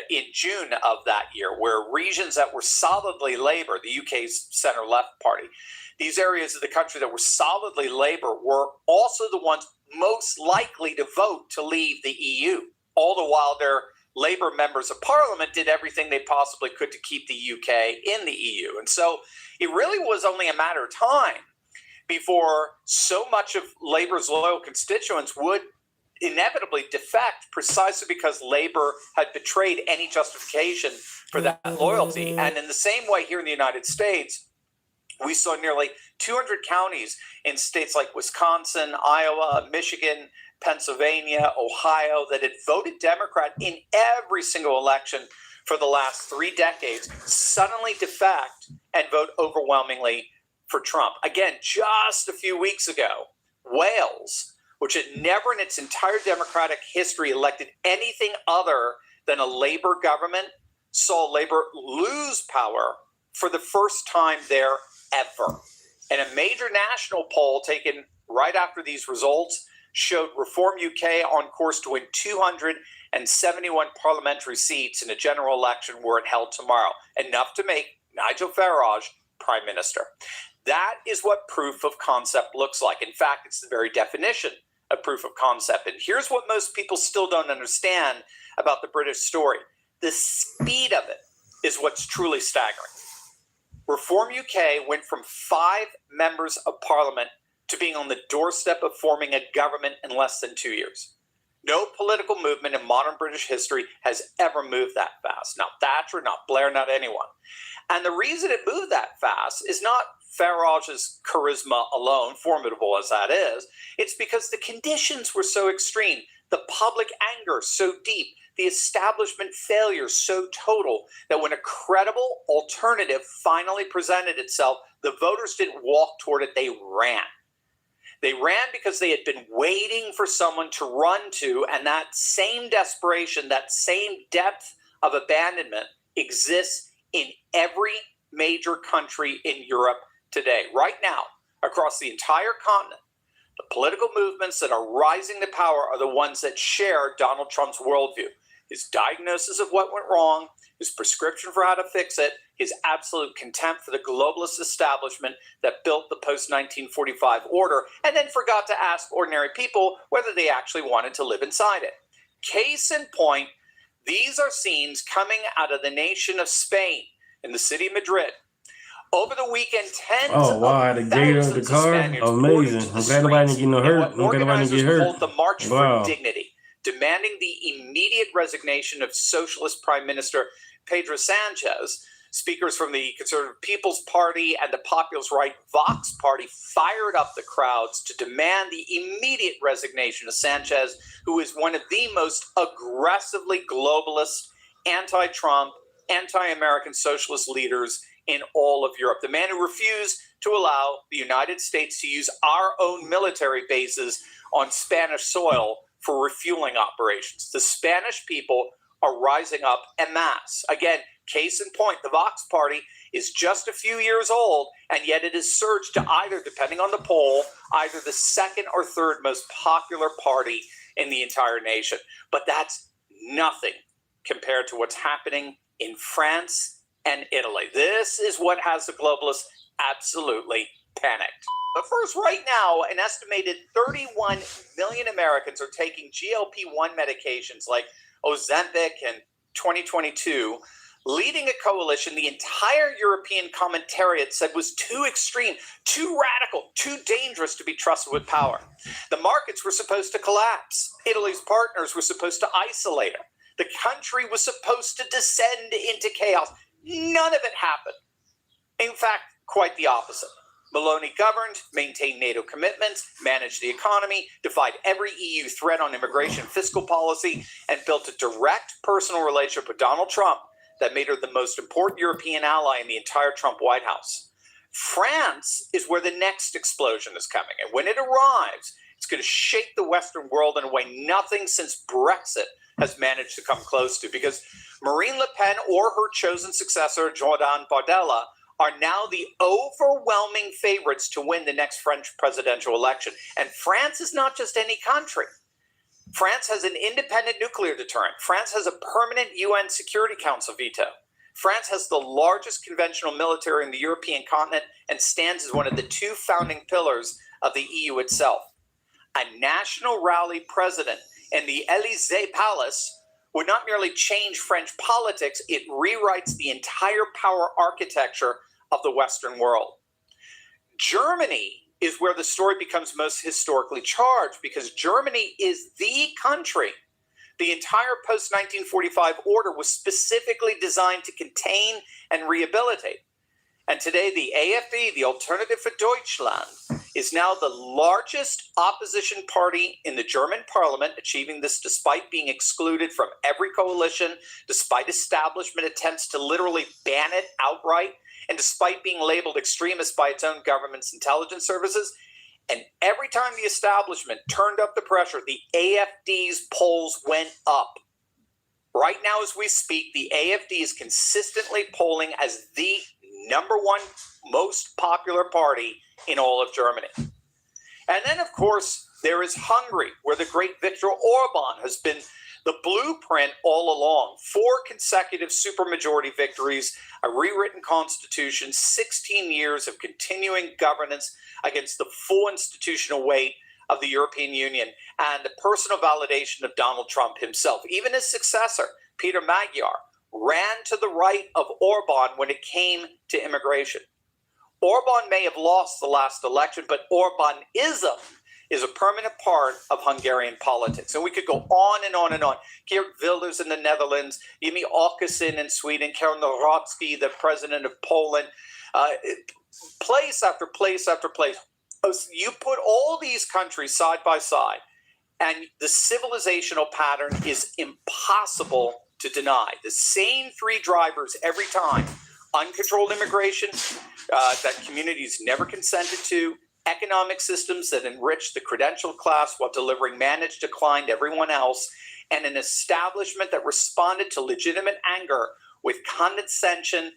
in June of that year, where regions that were solidly Labour, the UK's center-left party, these areas of the country that were solidly Labour were also the ones most likely to vote to leave the EU, all the while their Labour members of parliament did everything they possibly could to keep the UK in the EU. And so it really was only a matter of time before so much of Labour's loyal constituents would inevitably defect, precisely because Labour had betrayed any justification for that loyalty. And in the same way here in the United States, we saw nearly 200 counties in states like Wisconsin, Iowa, Michigan, Pennsylvania, Ohio, that had voted Democrat in every single election for the last 3 decades, suddenly defect and vote overwhelmingly for Trump. Again, just a few weeks ago, Wales, which had never in its entire democratic history elected anything other than a Labour government, saw Labour lose power for the first time there ever. And a major national poll taken right after these results showed Reform UK on course to win 271 parliamentary seats in a general election were it held tomorrow, enough to make Nigel Farage Prime Minister. That is what proof of concept looks like. In fact, it's the very definition of proof of concept. And here's what most people still don't understand about the British story. The speed of it is what's truly staggering. Reform UK went from 5 members of parliament to being on the doorstep of forming a government in less than 2 years. No political movement in modern British history has ever moved that fast. Not Thatcher, not Blair, not anyone. And the reason it moved that fast is not Farage's charisma alone, formidable as that is. It's because the conditions were so extreme, the public anger so deep, the establishment failure so total, that when a credible alternative finally presented itself, the voters didn't walk toward it, they ran. They ran because they had been waiting for someone to run to, and that same desperation, that same depth of abandonment exists in every major country in Europe today. Right now, across the entire continent, the political movements that are rising to power are the ones that share Donald Trump's worldview. His diagnosis of what went wrong, his prescription for how to fix it, his absolute contempt for the globalist establishment that built the post-1945 order and then forgot to ask ordinary people whether they actually wanted to live inside it. Case in point, these are scenes coming out of the nation of Spain in the city of Madrid. Over the weekend, tens Oh wow, I had a gator of the thousands of car. Spaniards Amazing. I'm glad nobody didn't get no hurt. I'm glad nobody didn't organizers get hurt. called the March Wow. for Dignity, demanding the immediate resignation of Socialist Prime Minister Pedro Sanchez. Speakers from the Conservative People's Party and the populist right Vox Party fired up the crowds to demand the immediate resignation of Sanchez, who is one of the most aggressively globalist, anti-Trump, anti-American socialist leaders in all of Europe. The man who refused to allow the United States to use our own military bases on Spanish soil for refueling operations. The Spanish people are rising up en masse. Again, case in point, the Vox Party is just a few years old, and yet it has surged to either, depending on the poll, either the second or third most popular party in the entire nation. But that's nothing compared to what's happening in France and Italy. This is what has the globalists absolutely panicked. But first, right now, an estimated 31 million Americans are taking GLP-1 medications like Ozempic and 2022, leading a coalition the entire European commentariat said was too extreme, too radical, too dangerous to be trusted with power. The markets were supposed to collapse. Italy's partners were supposed to isolate her. The country was supposed to descend into chaos. None of it happened. In fact, quite the opposite. Meloni governed, maintained NATO commitments, managed the economy, defied every EU threat on immigration and fiscal policy, and built a direct personal relationship with Donald Trump that made her the most important European ally in the entire Trump White House. France is where the next explosion is coming. And when it arrives, it's going to shake the Western world in a way nothing since Brexit has managed to come close to, because Marine Le Pen or her chosen successor, Jordan Bardella, are now the overwhelming favorites to win the next French presidential election. And France is not just any country. France has an independent nuclear deterrent. France has a permanent UN Security Council veto. France has the largest conventional military in the European continent and stands as one of the two founding pillars of the EU itself. A national rally president in the Élysée Palace would not merely change French politics, it rewrites the entire power architecture of the Western world. Germany is where the story becomes most historically charged, because Germany is the country. The entire post-1945 order was specifically designed to contain and rehabilitate. And today, the AfD, the Alternative for Deutschland, is now the largest opposition party in the German parliament, achieving this despite being excluded from every coalition, despite establishment attempts to literally ban it outright, and despite being labeled extremist by its own government's intelligence services. And every time the establishment turned up the pressure, the AfD's polls went up. Right now, as we speak, the AfD is consistently polling as the number one most popular party in all of Germany. And then, of course, there is Hungary, where the great Viktor Orban has been the blueprint all along. 4 consecutive supermajority victories, a rewritten constitution, 16 years of continuing governance against the full institutional weight of the European Union, and the personal validation of Donald Trump himself. Even his successor, Peter Magyar, ran to the right of Orban when it came to immigration. Orban may have lost the last election, but Orbanism is a permanent part of Hungarian politics. And we could go on and on and on. Geert Wilders in the Netherlands, Jimmie Åkesson in Sweden, Karol Nawrocki, the president of Poland, place after place after place. You put all these countries side by side, and the civilizational pattern is impossible to deny. The same 3 drivers every time: uncontrolled immigration that communities never consented to, economic systems that enrich the credentialed class while delivering managed decline to everyone else, and an establishment that responded to legitimate anger with condescension,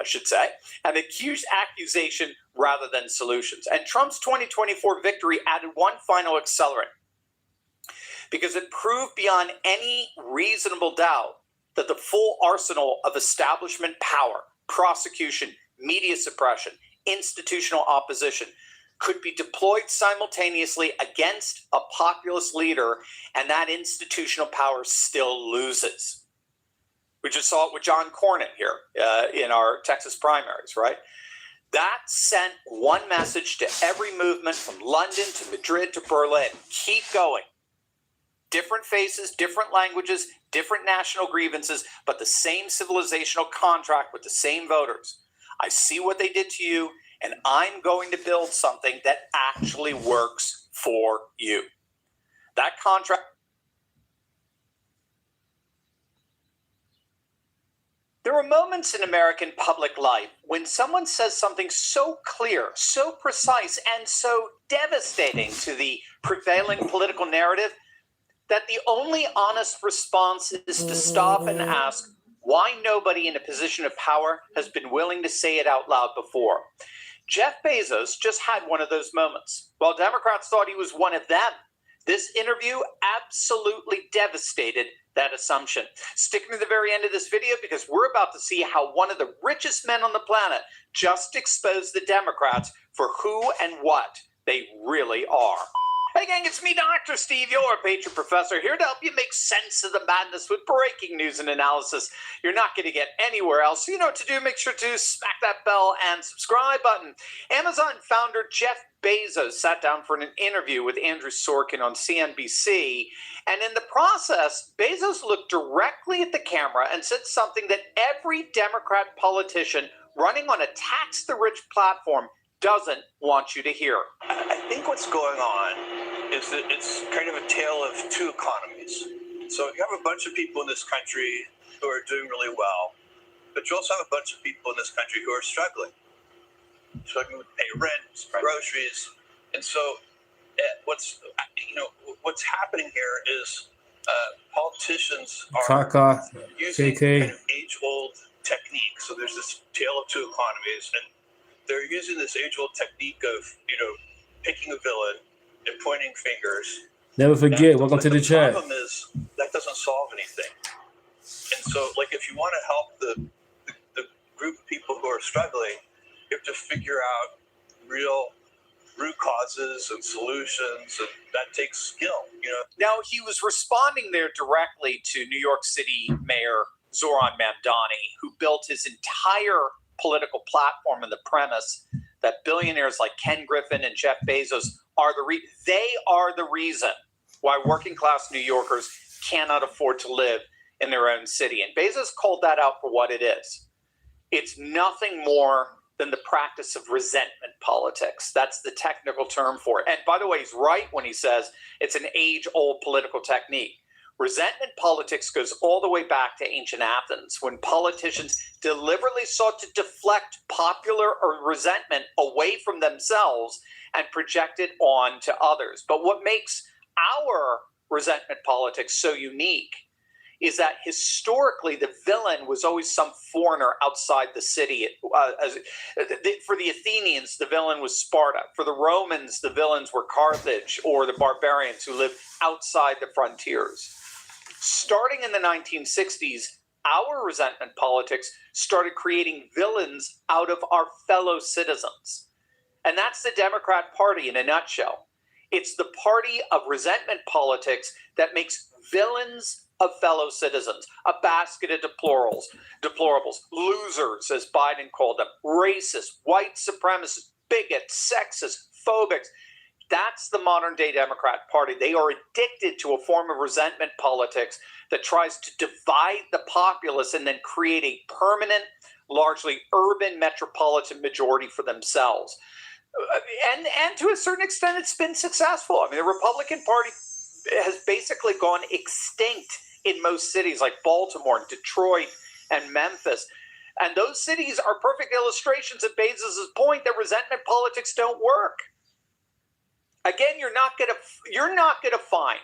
I should say, and accusation rather than solutions. And Trump's 2024 victory added one final accelerant, because it proved beyond any reasonable doubt that the full arsenal of establishment power, prosecution, media suppression, institutional opposition could be deployed simultaneously against a populist leader, and that institutional power still loses. We just saw it with John Cornyn here in our Texas primaries, right? That sent one message to every movement from London to Madrid to Berlin: keep going. Different faces, different languages, different national grievances, but the same civilizational contract with the same voters. I see what they did to you, and I'm going to build something that actually works for you. That contract There are moments in American public life when someone says something so clear, so precise, and so devastating to the prevailing political narrative that the only honest response is to stop and ask why nobody in a position of power has been willing to say it out loud before. Jeff Bezos just had one of those moments. While Democrats thought he was one of them, this interview absolutely devastated that assumption. Stick to the very end of this video because we're about to see how one of the richest men on the planet just exposed the Democrats for who and what they really are. Hey gang, it's me, Dr. Steve, your Patriot Professor, here to help you make sense of the madness with breaking news and analysis you're not going to get anywhere else. So you know what to do. Make sure to smack that bell and subscribe button. Amazon founder Jeff Bezos sat down for an interview with Andrew Sorkin on CNBC, and in the process, Bezos looked directly at the camera and said something that every Democrat politician running on a tax-the-rich platform doesn't want you to hear. I think what's going on is that it's kind of a tale of two economies. So you have a bunch of people in this country who are doing really well, but you also have a bunch of people in this country who are struggling to pay rent, groceries, and so what's happening here is politicians are using kind of age-old techniques. So there's this tale of two economies, and they're using this age-old technique of, picking a villain and pointing fingers. Never forget, welcome to the chat. The problem is that doesn't solve anything. And so, if you want to help the group of people who are struggling, you have to figure out real root causes and solutions, and that takes skill, Now, he was responding there directly to New York City Mayor Zoran Mamdani, who built his entire political platform on the premise that billionaires like Ken Griffin and Jeff Bezos are the reason why working class New Yorkers cannot afford to live in their own city. And Bezos called that out for what it is. It's nothing more than the practice of resentment politics. That's the technical term for it. And by the way, he's right when he says it's an age-old political technique. Resentment politics goes all the way back to ancient Athens, when politicians deliberately sought to deflect popular or resentment away from themselves and project it on to others. But what makes our resentment politics so unique is that historically the villain was always some foreigner outside the city. For the Athenians, the villain was Sparta. For the Romans, the villains were Carthage or the barbarians who lived outside the frontiers. Starting in the 1960s, our resentment politics started creating villains out of our fellow citizens. And that's the Democrat Party in a nutshell. It's the party of resentment politics that makes villains of fellow citizens, a basket of deplorables, losers, as Biden called them, racists, white supremacists, bigots, sexists, phobics. That's the modern day Democrat Party. They are addicted to a form of resentment politics that tries to divide the populace and then create a permanent, largely urban metropolitan majority for themselves. And to a certain extent, it's been successful. I mean, the Republican Party has basically gone extinct in most cities like Baltimore, Detroit, and Memphis. And those cities are perfect illustrations of Bezos' point that resentment politics don't work. Again, you're not going to find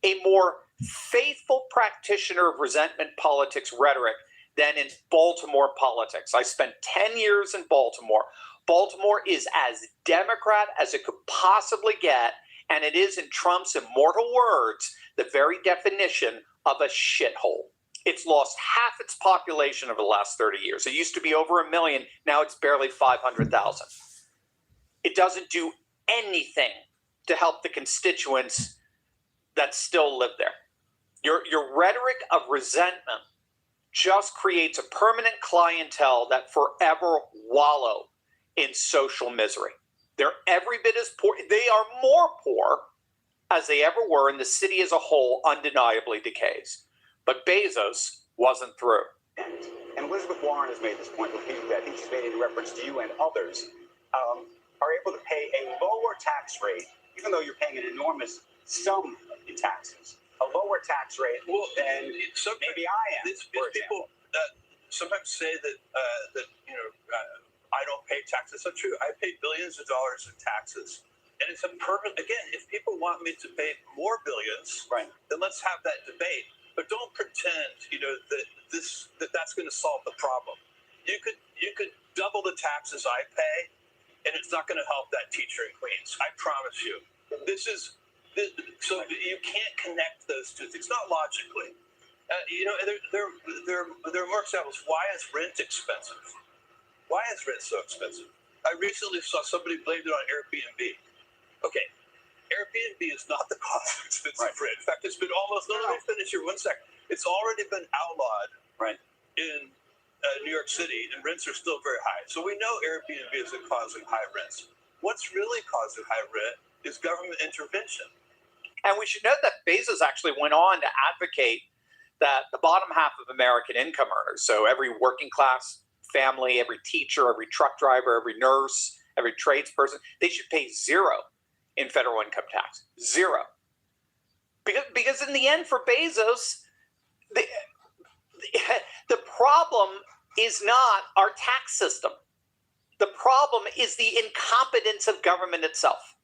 a more faithful practitioner of resentment politics rhetoric than in Baltimore politics. I spent 10 years in Baltimore. Baltimore is as Democrat as it could possibly get, and it is, in Trump's immortal words, the very definition of a shithole. It's lost half its population over the last 30 years. It used to be over 1 million. Now it's barely 500,000. It doesn't do anything to help the constituents that still live there. Your rhetoric of resentment just creates a permanent clientele that forever wallow in social misery. They're every bit as poor. They are more poor as they ever were, and the city as a whole undeniably decays. But Bezos wasn't through. And Elizabeth Warren has made this point repeatedly. I think she's made it in reference to you and others, are able to pay a lower tax rate, even though you're paying an enormous sum in taxes. A lower tax rate than maybe I am, These people, sometimes say that I don't pay taxes. That's not true. I pay billions of dollars in taxes, and it's a permanent. Again, if people want me to pay more billions, right, then let's have that debate. But don't pretend, that's going to solve the problem. You could double the taxes I pay, and it's not going to help that teacher in Queens. I promise you. So you can't connect those two things. Not logically. There are more examples. Why is rent expensive? Why is rent so expensive? I recently saw somebody blamed it on Airbnb. Okay, Airbnb is not the cause of expensive rent. In fact, it's been almost. Let me finish here 1 second. It's already been outlawed in New York City, and rents are still very high. So we know Airbnb isn't causing high rents. What's really causing high rent is government intervention. And we should note that Bezos actually went on to advocate that the bottom half of American income earners, so every working class family, every teacher, every truck driver, every nurse, every tradesperson, they should pay zero in federal income tax. Zero. Because in the end, for Bezos, the problem is not our tax system. The problem is the incompetence of government itself.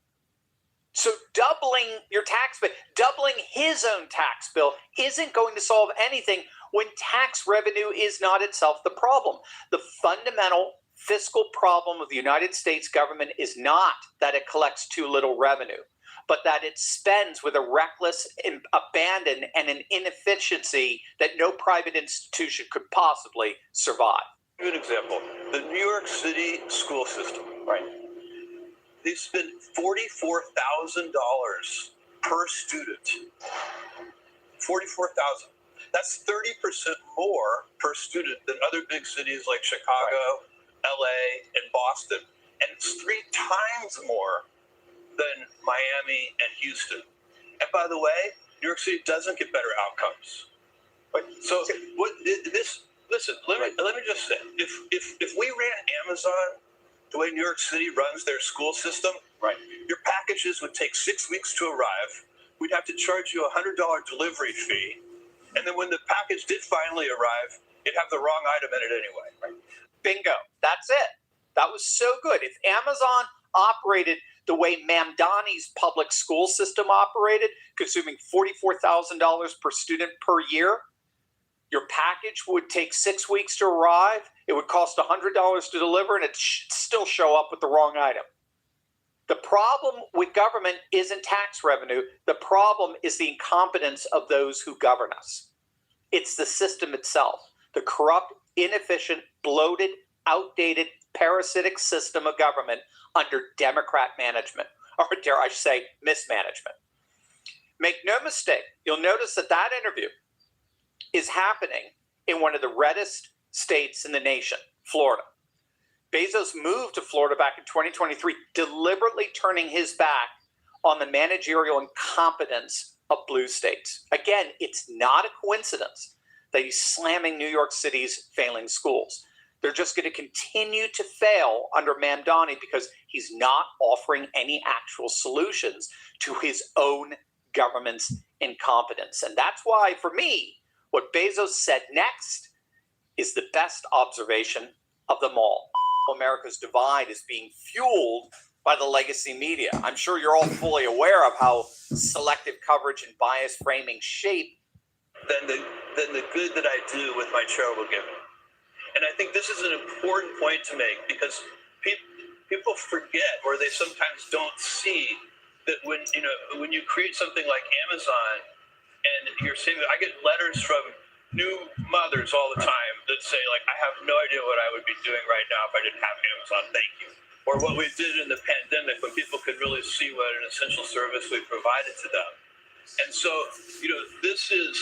So doubling your tax bill, doubling his own tax bill isn't going to solve anything when tax revenue is not itself the problem. The fundamental fiscal problem of the United States government is not that it collects too little revenue, but that it spends with a reckless abandon and an inefficiency that no private institution could possibly survive. Good example. The New York City school system. They spend $44,000 per student. $44,000. That's 30% more per student than other big cities like Chicago, LA, and Boston. And it's 3 times more than Miami and Houston. And by the way, New York City doesn't get better outcomes. So listen, let me just say, if we ran Amazon the way New York City runs their school system, your packages would take 6 weeks to arrive. We'd have to charge you a $100 delivery fee. And then when the package did finally arrive, it'd have the wrong item in it anyway. Bingo. That's it. That was so good. If Amazon operated the way Mamdani's public school system operated, consuming $44,000 per student per year, your package would take 6 weeks to arrive. It would cost $100 to deliver, and it still show up with the wrong item. The problem with government isn't tax revenue. The problem is the incompetence of those who govern us. It's the system itself, the corrupt, inefficient, bloated, outdated, parasitic system of government under Democrat management, or dare I say, mismanagement. Make no mistake, you'll notice that that interview is happening in one of the reddest states in the nation, Florida. Bezos moved to Florida back in 2023, deliberately turning his back on the managerial incompetence of blue states. Again, it's not a coincidence that he's slamming New York City's failing schools. They're just going to continue to fail under Mamdani because he's not offering any actual solutions to his own government's incompetence. And that's why, for me, what Bezos said next is the best observation of them all. America's divide is being fueled by the legacy media. I'm sure you're all fully aware of how selective coverage and bias framing shape than the good that I do with my charitable giving. And I think this is an important point to make because people forget, or they sometimes don't see, that when you create something like Amazon and you're saving, I get letters from new mothers all the time that say, like, I have no idea what I would be doing right now if I didn't have Amazon. Thank you. Or what we did in the pandemic when people could really see what an essential service we provided to them. And so, this is,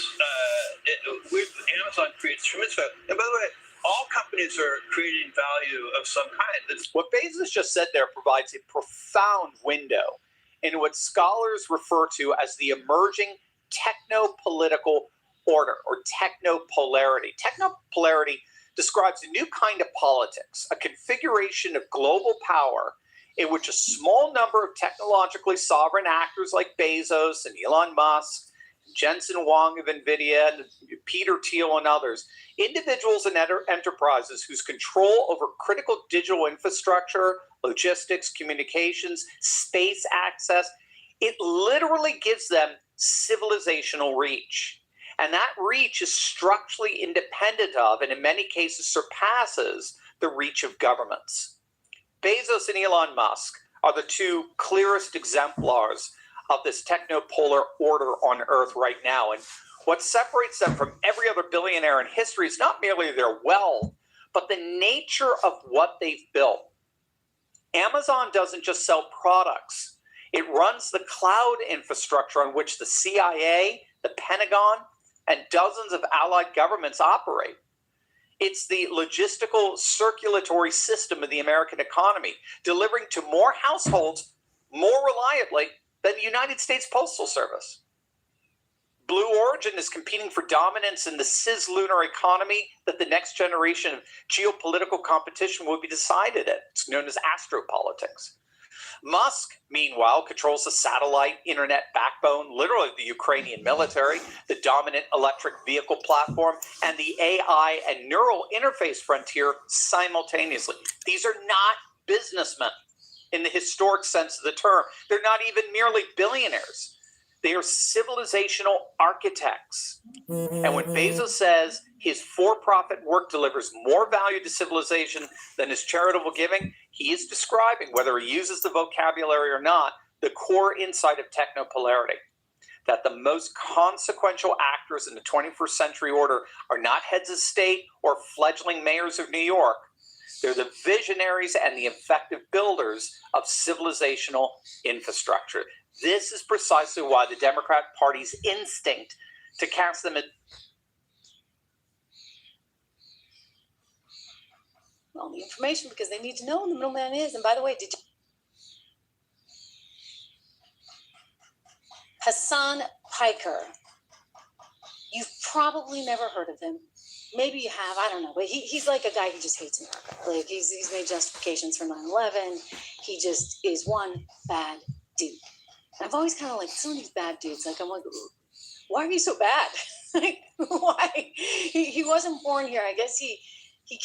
Amazon creates tremendous value. And by the way, all companies are creating value of some kind. What Bezos just said there provides a profound window in what scholars refer to as the emerging techno-political order, or technopolarity. Technopolarity describes a new kind of politics, a configuration of global power in which a small number of technologically sovereign actors like Bezos and Elon Musk Jensen Huang of NVIDIA, and Peter Thiel and others, individuals and enterprises whose control over critical digital infrastructure, logistics, communications, space access, it literally gives them civilizational reach. And that reach is structurally independent of, and in many cases surpasses, the reach of governments. Bezos and Elon Musk are the two clearest exemplars of this technopolar order on Earth right now. And what separates them from every other billionaire in history is not merely their wealth, but the nature of what they've built. Amazon doesn't just sell products. It runs the cloud infrastructure on which the CIA, the Pentagon, and dozens of allied governments operate. It's the logistical circulatory system of the American economy, delivering to more households more reliably than the United States Postal Service. Blue Origin is competing for dominance in the cislunar economy that the next generation of geopolitical competition will be decided in. It's known as astropolitics. Musk, meanwhile, controls the satellite internet backbone, literally the Ukrainian military, the dominant electric vehicle platform, and the AI and neural interface frontier simultaneously. These are not businessmen in the historic sense of the term. They're not even merely billionaires. They are civilizational architects. And when Bezos says his for-profit work delivers more value to civilization than his charitable giving, he is describing, whether he uses the vocabulary or not, the core insight of technopolarity. That the most consequential actors in the 21st century order are not heads of state or fledgling mayors of New York. They're the visionaries and the effective builders of civilizational infrastructure. This is precisely why the Democrat Party's instinct to cast them all the information, because they need to know who the middleman is. And by the way, did you... Hassan Piker. You've probably never heard of him. Maybe you have, I don't know. But he's like a guy who just hates America. Like, he's made justifications for 9/11. He just is one bad dude. And I've always kind of like, some of these bad dudes, like, I'm like, why are you so bad? Like, why? He wasn't born here. I guess he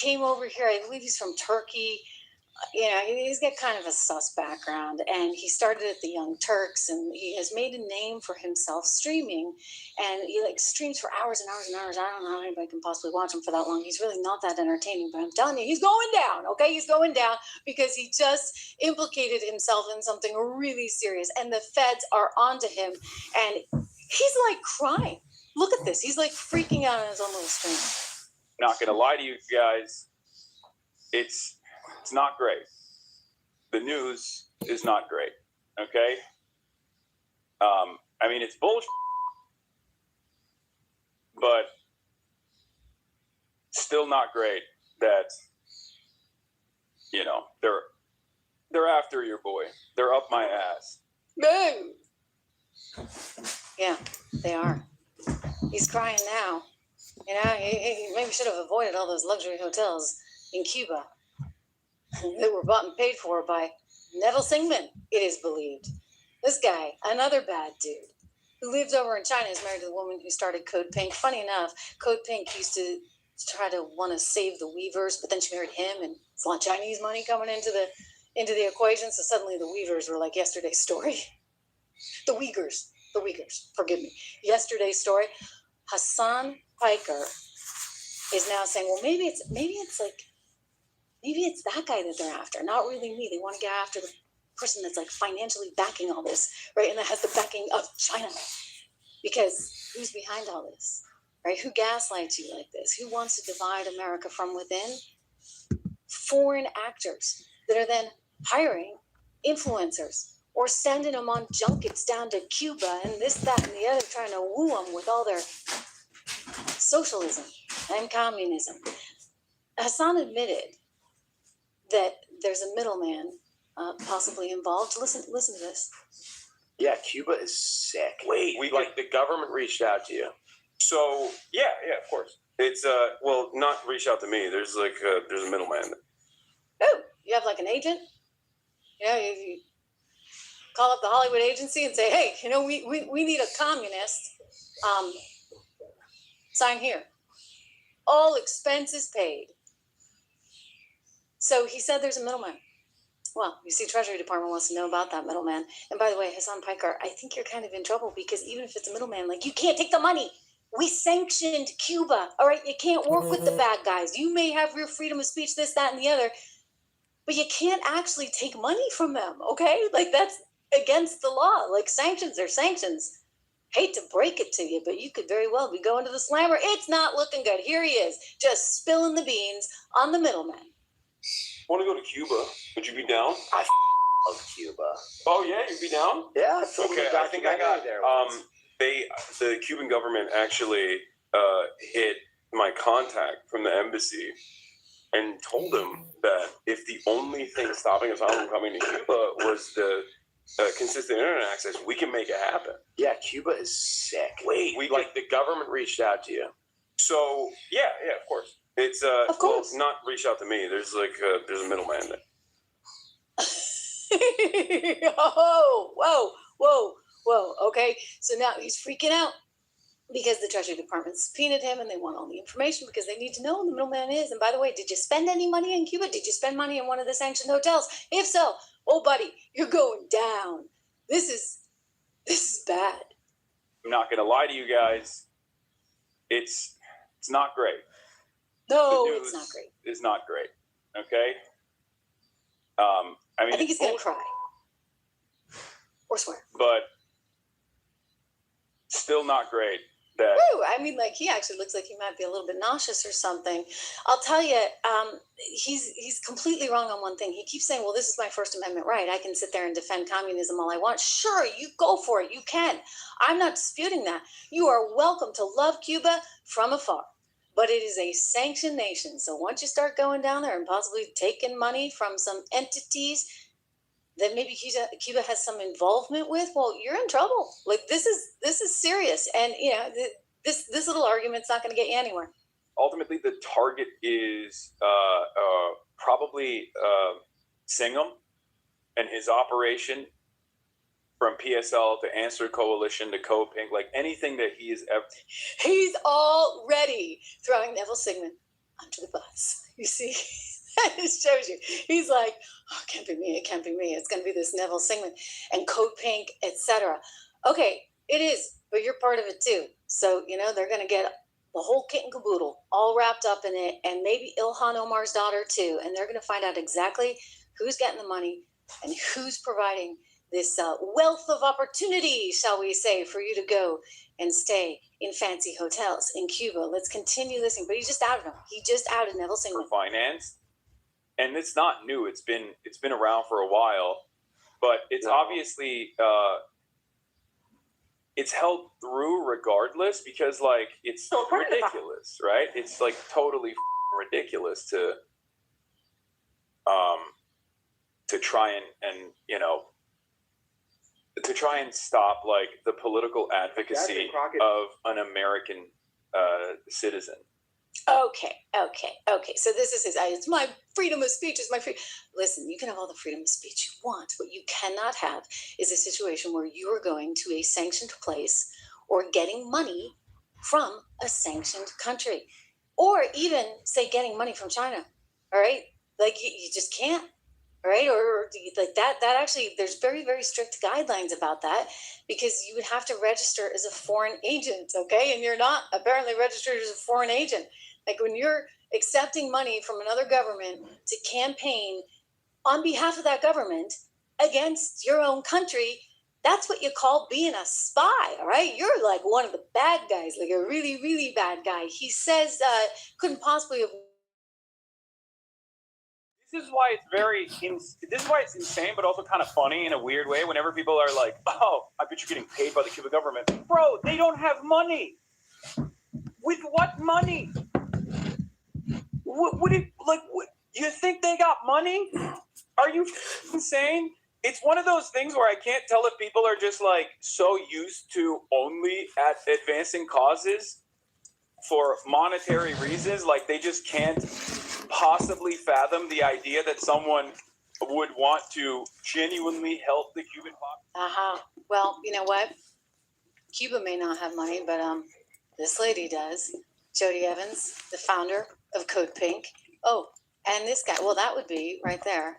came over here. I believe he's from Turkey. You know, he's got kind of a sus background, and he started at the Young Turks, and he has made a name for himself streaming, and he like streams for hours and hours and hours. I don't know how anybody can possibly watch him for that long. He's really not that entertaining, but I'm telling you, he's going down, okay? He's going down because he just implicated himself in something really serious, and the feds are onto him, and he's like crying. Look at this. He's like freaking out on his own little stream. Not going to lie to you guys. It's not great. The news is not great. Okay. I mean, it's bullshit, but still not great that, you know, they're after your boy. They're up my ass. No. Yeah, they are. He's crying now. You know, he maybe should have avoided all those luxury hotels in Cuba that were bought and paid for by Neville Singman, it is believed. This guy, another bad dude, who lives over in China, is married to the woman who started Code Pink. Funny enough, Code Pink used to try to want to save the Weavers, but then she married him, and it's a lot of Chinese money coming into the equation. So suddenly the Weavers were like yesterday's story. The Uyghurs, forgive me. Yesterday's story. Hassan Piker is now saying, well, maybe it's that guy that they're after, not really me. They want to get after the person that's like financially backing all this, right? And that has the backing of China. Because who's behind all this, right? Who gaslights you like this? Who wants to divide America from within? Foreign actors that are then hiring influencers or sending them on junkets down to Cuba and this, that, and the other, trying to woo them with all their socialism and communism. Hassan admitted that there's a middleman possibly involved. Listen to this. Yeah, Cuba is sick. Wait, like the government reached out to you? So yeah, of course. It's well, not reach out to me. There's like there's a middleman. Oh, you have like an agent? You know, you call up the Hollywood agency and say, hey, you know, we need a communist Sign here. All expenses paid. So he said there's a middleman. Well, you see, Treasury Department wants to know about that middleman. And by the way, Hassan Piker, I think you're kind of in trouble because even if it's a middleman, like, you can't take the money. We sanctioned Cuba, all right? You can't work with the bad guys. You may have your freedom of speech, this, that, and the other, but you can't actually take money from them, okay? Like, that's against the law. Like, sanctions are sanctions. Hate to break it to you, but you could very well be going to the slammer. It's not looking good. Here he is, just spilling the beans on the middleman. Want to go to Cuba? Would you be down? I love Cuba. Oh yeah, you'd be down? Yeah. Okay, I think I got there. The Cuban government actually hit my contact from the embassy and told him that if the only thing stopping us from coming to Cuba was the consistent internet access, we can make it happen. Yeah, Cuba is sick. Wait, the government reached out to you. So yeah, of course. It's of course. Well, not reach out to me. There's there's a middleman there. Oh, whoa. Okay, so now he's freaking out because the Treasury Department subpoenaed him and they want all the information because they need to know who the middleman is. And by the way, did you spend any money in Cuba? Did you spend money in one of the sanctioned hotels? If so, oh, buddy, you're going down. This is bad. I'm not gonna lie to you guys. It's not great. No, it's not great. It's not great. Okay. I mean, I think he's gonna cry or swear. But still not great. That Woo! I mean, like, he actually looks like he might be a little bit nauseous or something. I'll tell you, he's completely wrong on one thing. He keeps saying, well, this is my First Amendment right. I can sit there and defend communism all I want. Sure, you go for it. You can. I'm not disputing that. You are welcome to love Cuba from afar. But it is a sanctioned nation. So once you start going down there and possibly taking money from some entities that maybe Cuba has some involvement with, well, you're in trouble. Like, this is serious. And, you know, this little argument's not going to get you anywhere. ultimately the target is probably Singham and his operation from PSL to Answer Coalition to Co-Pink, like anything that he is ever. He's already throwing Neville Sigmund under the bus. You see, that just shows you. He's like, oh, it can't be me. It can't be me. It's going to be this Neville Sigmund and Co-Pink, etc. Okay, it is, but you're part of it too. So, you know, they're going to get the whole kit and caboodle all wrapped up in it, and maybe Ilhan Omar's daughter too. And they're going to find out exactly who's getting the money and who's providing this wealth of opportunity, shall we say, for you to go and stay in fancy hotels in Cuba. Let's continue listening. But he just outed him. He just outed Neville Sigmund. Finance, and it's not new. It's been around for a while, but it's obviously it's held through regardless because like it's ridiculous, right? It's like totally ridiculous to try and you know. To try and stop like the political advocacy of an American citizen. Okay. So this is his. It's my freedom of speech. It's my free. Listen, you can have all the freedom of speech you want. What you cannot have is a situation where you are going to a sanctioned place or getting money from a sanctioned country, or even say getting money from China. All right, like you just can't. Right? Or like that actually, there's very, very strict guidelines about that because you would have to register as a foreign agent, okay? And you're not apparently registered as a foreign agent. Like when you're accepting money from another government to campaign on behalf of that government against your own country, that's what you call being a spy, all right? You're like one of the bad guys, like a really, really bad guy. He says couldn't possibly have. This is why it's insane, but also kind of funny in a weird way. Whenever people are like, "Oh, I bet you're getting paid by the Cuban government, bro." They don't have money. With what money? What you think they got money? Are you insane? It's one of those things where I can't tell if people are just like so used to only at advancing causes for monetary reasons, like they just can't possibly fathom the idea that someone would want to genuinely help the Cuban population. Well, you know what? Cuba may not have money, but this lady does. Jody Evans, the founder of Code Pink. Oh, and this guy. Well, that would be right there.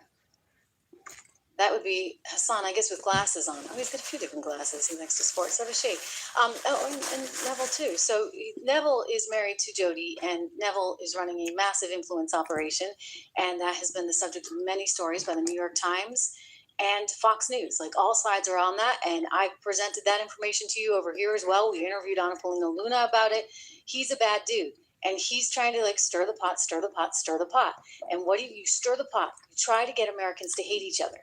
That would be Hassan, I guess, with glasses on. Oh, he's got a few different glasses. He likes to sport. So does she. Oh, and Neville, too. So Neville is married to Jody, and Neville is running a massive influence operation. And that has been the subject of many stories by the New York Times and Fox News. Like, all sides are on that. And I presented that information to you over here as well. We interviewed Ana Paulina Luna about it. He's a bad dude. And he's trying to, like, stir the pot, stir the pot, stir the pot. And what do you stir the pot? You try to get Americans to hate each other.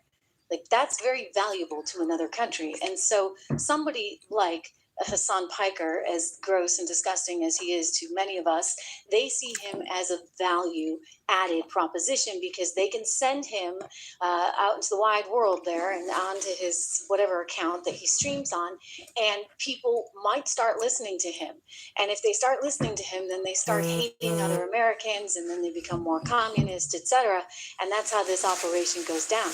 Like, that's very valuable to another country. And so somebody like Hassan Piker, as gross and disgusting as he is to many of us, they see him as a value-added proposition because they can send him out into the wide world there and onto his whatever account that he streams on, and people might start listening to him. And if they start listening to him, then they start hating other Americans, and then they become more communist, etc. And that's how this operation goes down.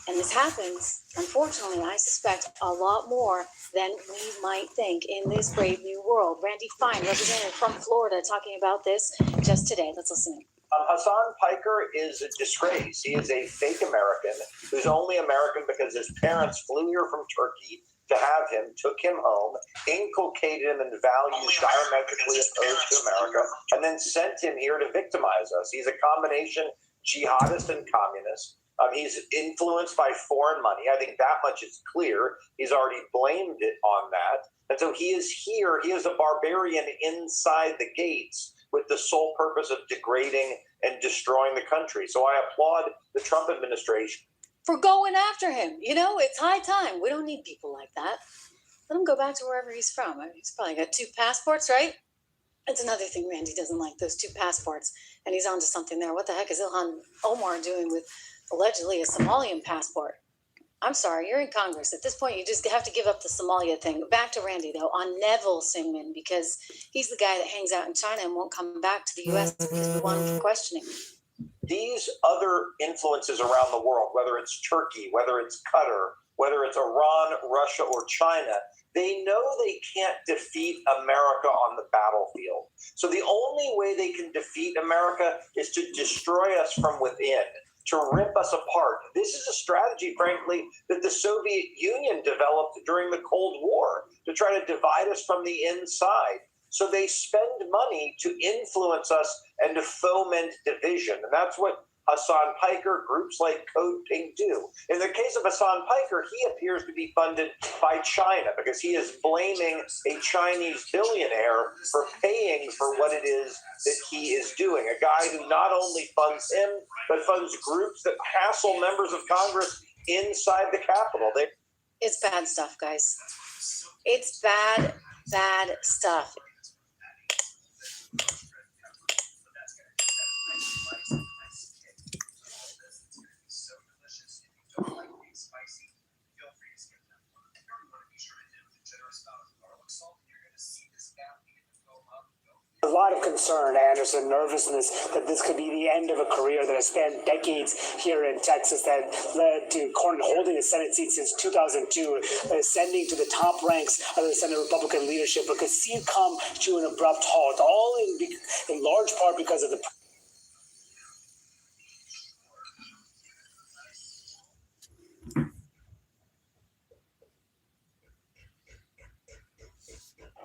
And this happens, unfortunately, I suspect, a lot more than we might think in this brave new world. Randy Fine, representative from Florida, talking about this just today. Let's listen in. Hassan Piker is a disgrace. He is a fake American who's only American because his parents flew here from Turkey to have him, took him home, inculcated him in values diametrically opposed to America, and then sent him here to victimize us. He's a combination jihadist and communist. He's influenced by foreign money. I think that much is clear. He's already blamed it on that. And so he is here. He is a barbarian inside the gates with the sole purpose of degrading and destroying the country. So I applaud the Trump administration for going after him. You know, it's high time. We don't need people like that. Let him go back to wherever he's from. He's probably got 2 passports, right? That's another thing Randy doesn't like, those 2 passports. And he's onto something there. What the heck is Ilhan Omar doing with allegedly a Somalian passport? I'm sorry, you're in Congress. At this point, you just have to give up the Somalia thing. Back to Randy, though, on Neville Singman, because he's the guy that hangs out in China and won't come back to the U.S. because we want him for questioning. These other influences around the world, whether it's Turkey, whether it's Qatar, whether it's Iran, Russia, or China, they know they can't defeat America on the battlefield. So the only way they can defeat America is to destroy us from within, to rip us apart. This is a strategy, frankly, that the Soviet Union developed during the Cold War to try to divide us from the inside. So they spend money to influence us and to foment division. And that's what Hassan Piker, groups like Code Pink do. In the case of Hassan Piker, he appears to be funded by China because he is blaming a Chinese billionaire for paying for what it is that he is doing. A guy who not only funds him, but funds groups that hassle members of Congress inside the Capitol. It's bad stuff, guys. It's bad, bad stuff. A lot of concern, Anderson, nervousness that this could be the end of a career that has spanned decades here in Texas, that led to Cornyn holding a Senate seat since 2002, ascending to the top ranks of the Senate Republican leadership, but could see it come to an abrupt halt, all in large part because of the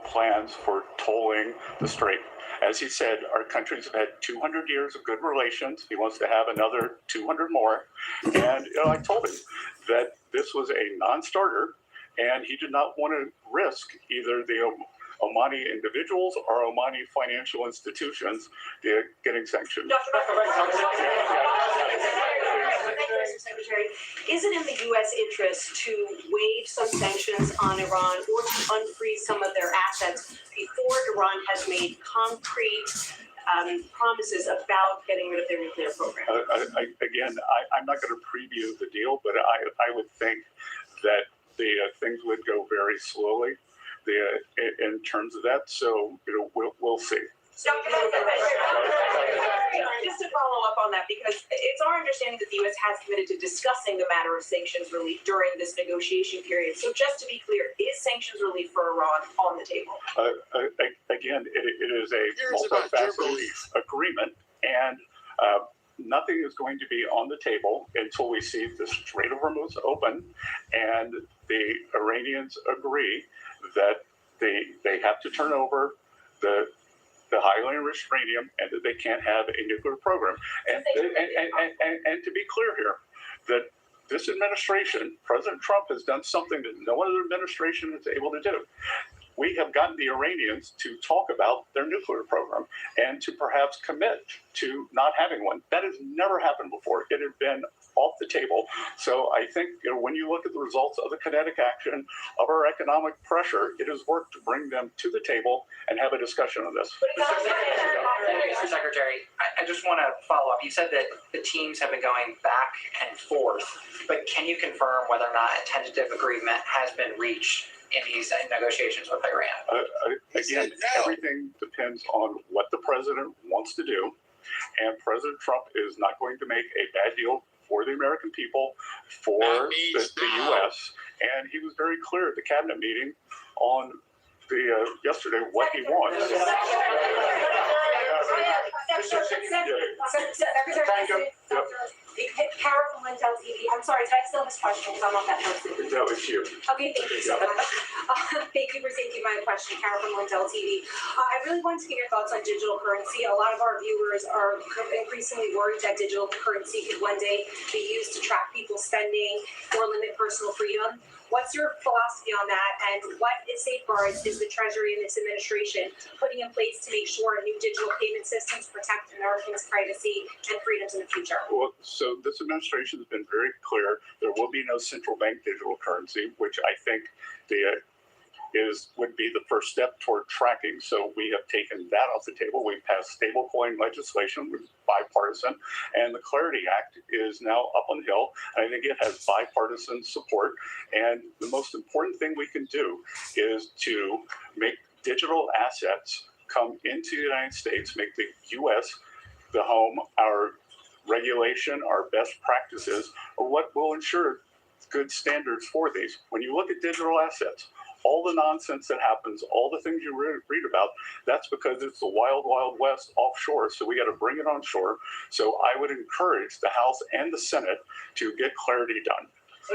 plans for tolling the strait. As he said, our countries have had 200 years of good relations. He wants to have another 200 more. And I told him that this was a non-starter, and he did not want to risk either the Omani individuals or Omani financial institutions getting sanctioned. Secretary, is it in the U.S. interest to waive some sanctions on Iran or to unfreeze some of their assets before Iran has made concrete promises about getting rid of their nuclear program? I'm not going to preview the deal, but I would think that the things would go very slowly in terms of that. So we'll see. Just to follow up on that, because it's our understanding that the U.S. has committed to discussing the matter of sanctions relief during this negotiation period. So just to be clear, is sanctions relief for Iran on the table? Again, it is a multifaceted agreement, and nothing is going to be on the table until we see the Strait of Hormuz open and the Iranians agree that they have to turn over the highly enriched uranium and that they can't have a nuclear program. And to be clear here, that this administration, President Trump, has done something that no other administration is able to do. We have gotten the Iranians to talk about their nuclear program and to perhaps commit to not having one. That has never happened before. It had been off the table. So I think when you look at the results of the kinetic action of our economic pressure, it has worked to bring them to the table and have a discussion on this. Mr. Secretary, I just want to follow up. You said that the teams have been going back and forth, but can you confirm whether or not a tentative agreement has been reached in these negotiations with Iran? Again, everything depends on what the president wants to do, and President Trump is not going to make a bad deal for the American people, for the U.S., and he was very clear at the cabinet meeting on the yesterday what he wants. Kara from Intel TV. I'm sorry, did I steal this question because I'm not that person? No, it's you. Okay, thank you so much. Thank you for taking my question, Kara from Intel TV. I really wanted to get your thoughts on digital currency. A lot of our viewers are increasingly worried that digital currency could one day be used to track people's spending or limit personal freedom. What's your philosophy on that, and what safeguards is the Treasury and this administration putting in place to make sure new digital payment systems protect Americans' privacy and freedoms in the future? Well, so this administration has been very clear. There will be no central bank digital currency, which I think would be the first step toward tracking. So we have taken that off the table. We've passed stablecoin legislation, which is bipartisan, and the Clarity Act is now up on the hill. And I think it has bipartisan support. And the most important thing we can do is to make digital assets come into the United States, make the U.S. the home, our regulation, our best practices are what will ensure good standards for these. When you look at digital assets, all the nonsense that happens, all the things you read about, that's because it's the wild, wild west offshore. So we got to bring it on shore. So I would encourage the House and the Senate to get clarity done. A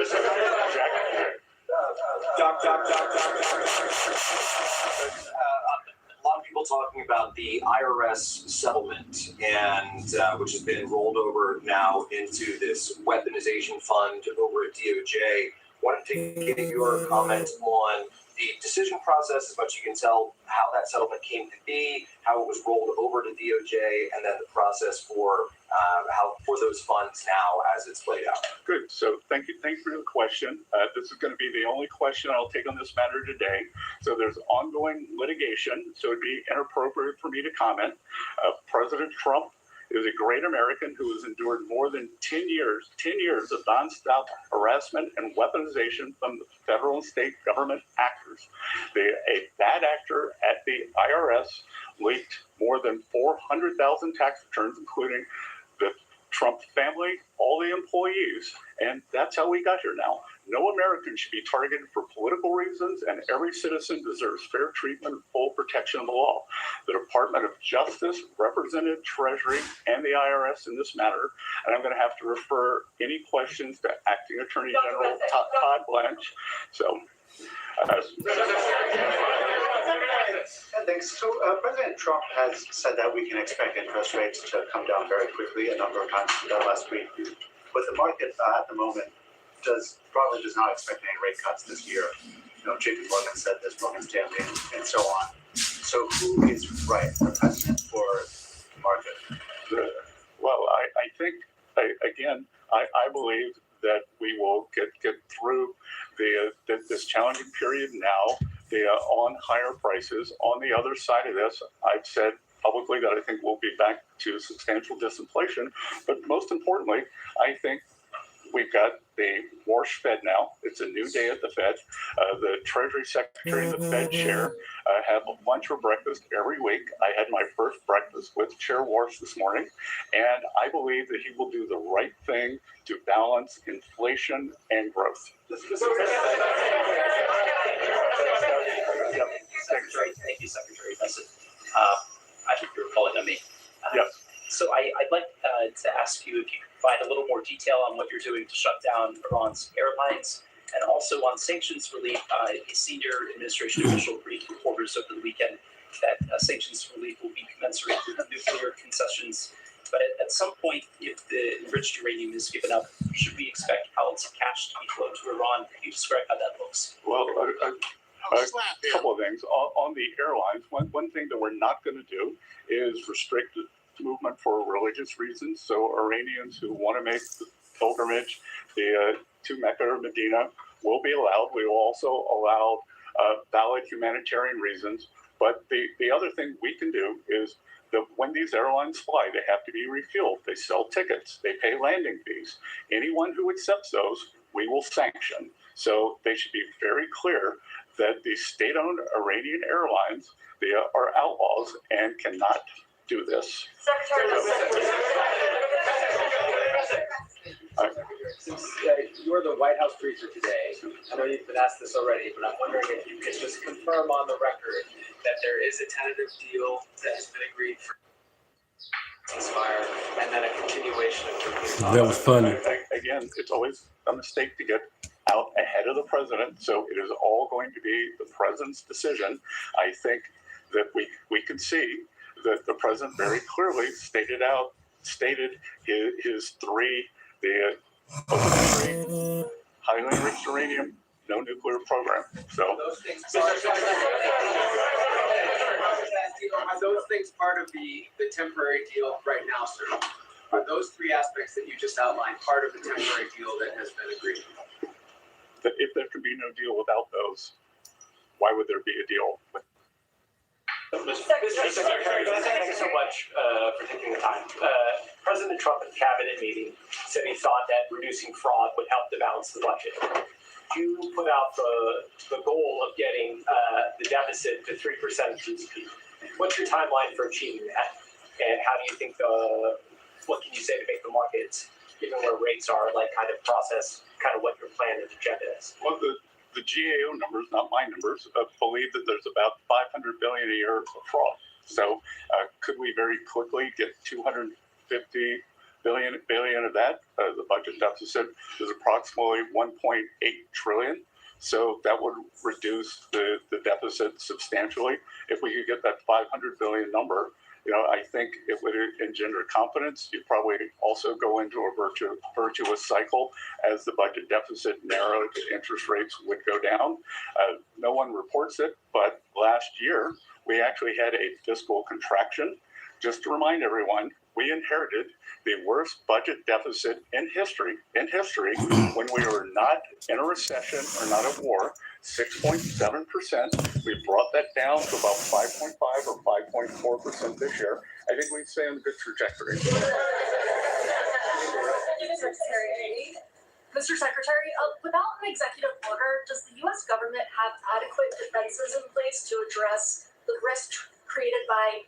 lot of people talking about the IRS settlement, and which has been rolled over now into this weaponization fund over at DOJ. Wanted to get your comment on the decision process, as much as you can tell, how that settlement came to be, how it was rolled over to DOJ, and then the process for those funds now as it's played out. Good. So thank you for the question. This is going to be the only question I'll take on this matter today. So there's ongoing litigation, so it'd be inappropriate for me to comment. President Trump is a great American who has endured more than 10 years of nonstop harassment and weaponization from the federal and state government actors. A bad actor at the IRS leaked more than 400,000 tax returns, including the Trump family, all the employees, and that's how we got here now. No American should be targeted for political reasons, and every citizen deserves fair treatment and full protection of the law. The Department of Justice represented Treasury and the IRS in this matter, and I'm going to have to refer any questions to Acting Attorney General Todd Blanche. So, thanks. So President Trump has said that we can expect interest rates to come down very quickly a number of times last week. But the market at the moment probably does not expect any rate cuts this year. JP Morgan said this, Morgan Stanley, and so on. So who is right, the president or the market? Well, I think, I believe that we will get through this challenging period now on higher prices. On the other side of this, I've said publicly that I think we'll be back to substantial disinflation. But most importantly, I think we've got the Warsh Fed now. It's a new day at the Fed. The Treasury Secretary and the Fed Chair have lunch or breakfast every week. I had my first breakfast with Chair Warsh this morning, and I believe that he will do the right thing to balance inflation and growth. Secretary, thank you, Secretary Besson. I think you're calling on me. Yes. So I'd like to ask you if you could provide a little more detail on what you're doing to shut down Iran's airlines, and also on sanctions relief. A senior administration official briefed reporters over the weekend that sanctions relief will be commensurate with nuclear concessions. But at some point, if the enriched uranium is given up, should we expect pallets of cash to be flowed to Iran? Can you describe how that looks? Well, a couple of things. On the airlines, one thing that we're not going to do is restrict movement for religious reasons. So Iranians who want to make the pilgrimage to Mecca or Medina will be allowed. We will also allow valid humanitarian reasons. But the other thing we can do is that when these airlines fly, they have to be refueled. They sell tickets. They pay landing fees. Anyone who accepts those, we will sanction. So they should be very clear that the state-owned Iranian airlines, they are outlaws and cannot do this. Since you're the White House briefer today, I know you've been asked this already, but I'm wondering if you could just confirm on the record that there is a tentative deal that has been agreed for ceasefire and then a continuation of Turkey's. That was funny. Again, it's always a mistake to get out ahead of the president, so it is all going to be the president's decision. I think that we can see that the president very clearly stated his three, the highly enriched uranium, no nuclear program. So are those things part of the temporary deal right now, sir? Are those three aspects that you just outlined part of the temporary deal that has been agreed? that if there can be no deal without those, why would there be a deal? Mr. Secretary, thank you so much for taking the time. President Trump at the cabinet meeting said he thought that reducing fraud would help to balance the budget. You put out the goal of getting the deficit to 3% of GDP. What's your timeline for achieving that? And how do you think what can you say to make the markets, given where rates are, like kind of process kind of what your plan and agenda is? Well, the GAO numbers, not my numbers, believe that there's about $500 billion a year of fraud. So could we very quickly get $250 billion of that? The budget deficit is approximately $1.8 trillion. So that would reduce the deficit substantially. If we could get that $500 billion number, I think it would engender confidence. You'd probably also go into a virtuous cycle as the budget deficit narrowed, interest rates would go down. No one reports it, but last year we actually had a fiscal contraction. Just to remind everyone, we inherited the worst budget deficit in history when we were not in a recession or not at war, 6.7%. We brought that down to about 5.5 or 5.4% this year. I think we'd stay on a good trajectory. Mr. Secretary, without an executive order, does the U.S. government have adequate defenses in place to address the risk created by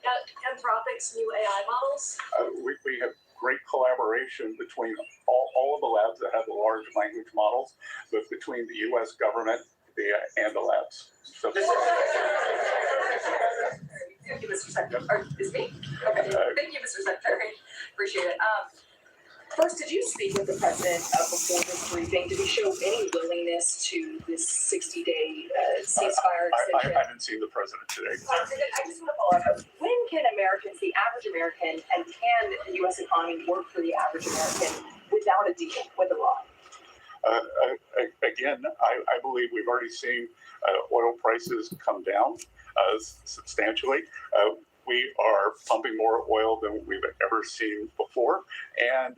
Anthropic's new AI models? We have great collaboration between all of the labs that have the large language models, but between the U.S. government and the labs. So, Thank you, Mr. Secretary. Is me? Okay. Thank you, Mr. Secretary. Appreciate it. First, did you speak with the president before this briefing? Did he show any willingness to this 60-day ceasefire extension? I haven't seen the president today. I just want to follow up. When can Americans, the average American, and can the U.S. economy work for the average American without a deal with Iran? Again, I believe we've already seen oil prices come down substantially. We are pumping more oil than we've ever seen before. And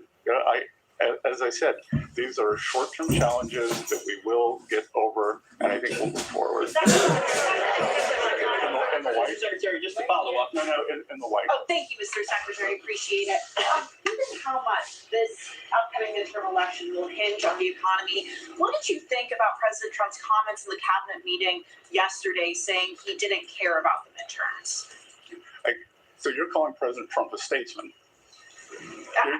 as I said, these are short-term challenges that we will get over, and I think we'll move forward. In the White. Secretary, just to follow up. No, in the White. Oh, thank you, Mr. Secretary. Appreciate it. Given how much this upcoming midterm election will hinge on the economy, what did you think about President Trump's comments in the cabinet meeting yesterday saying he didn't care about the midterms? So you're calling President Trump a statesman?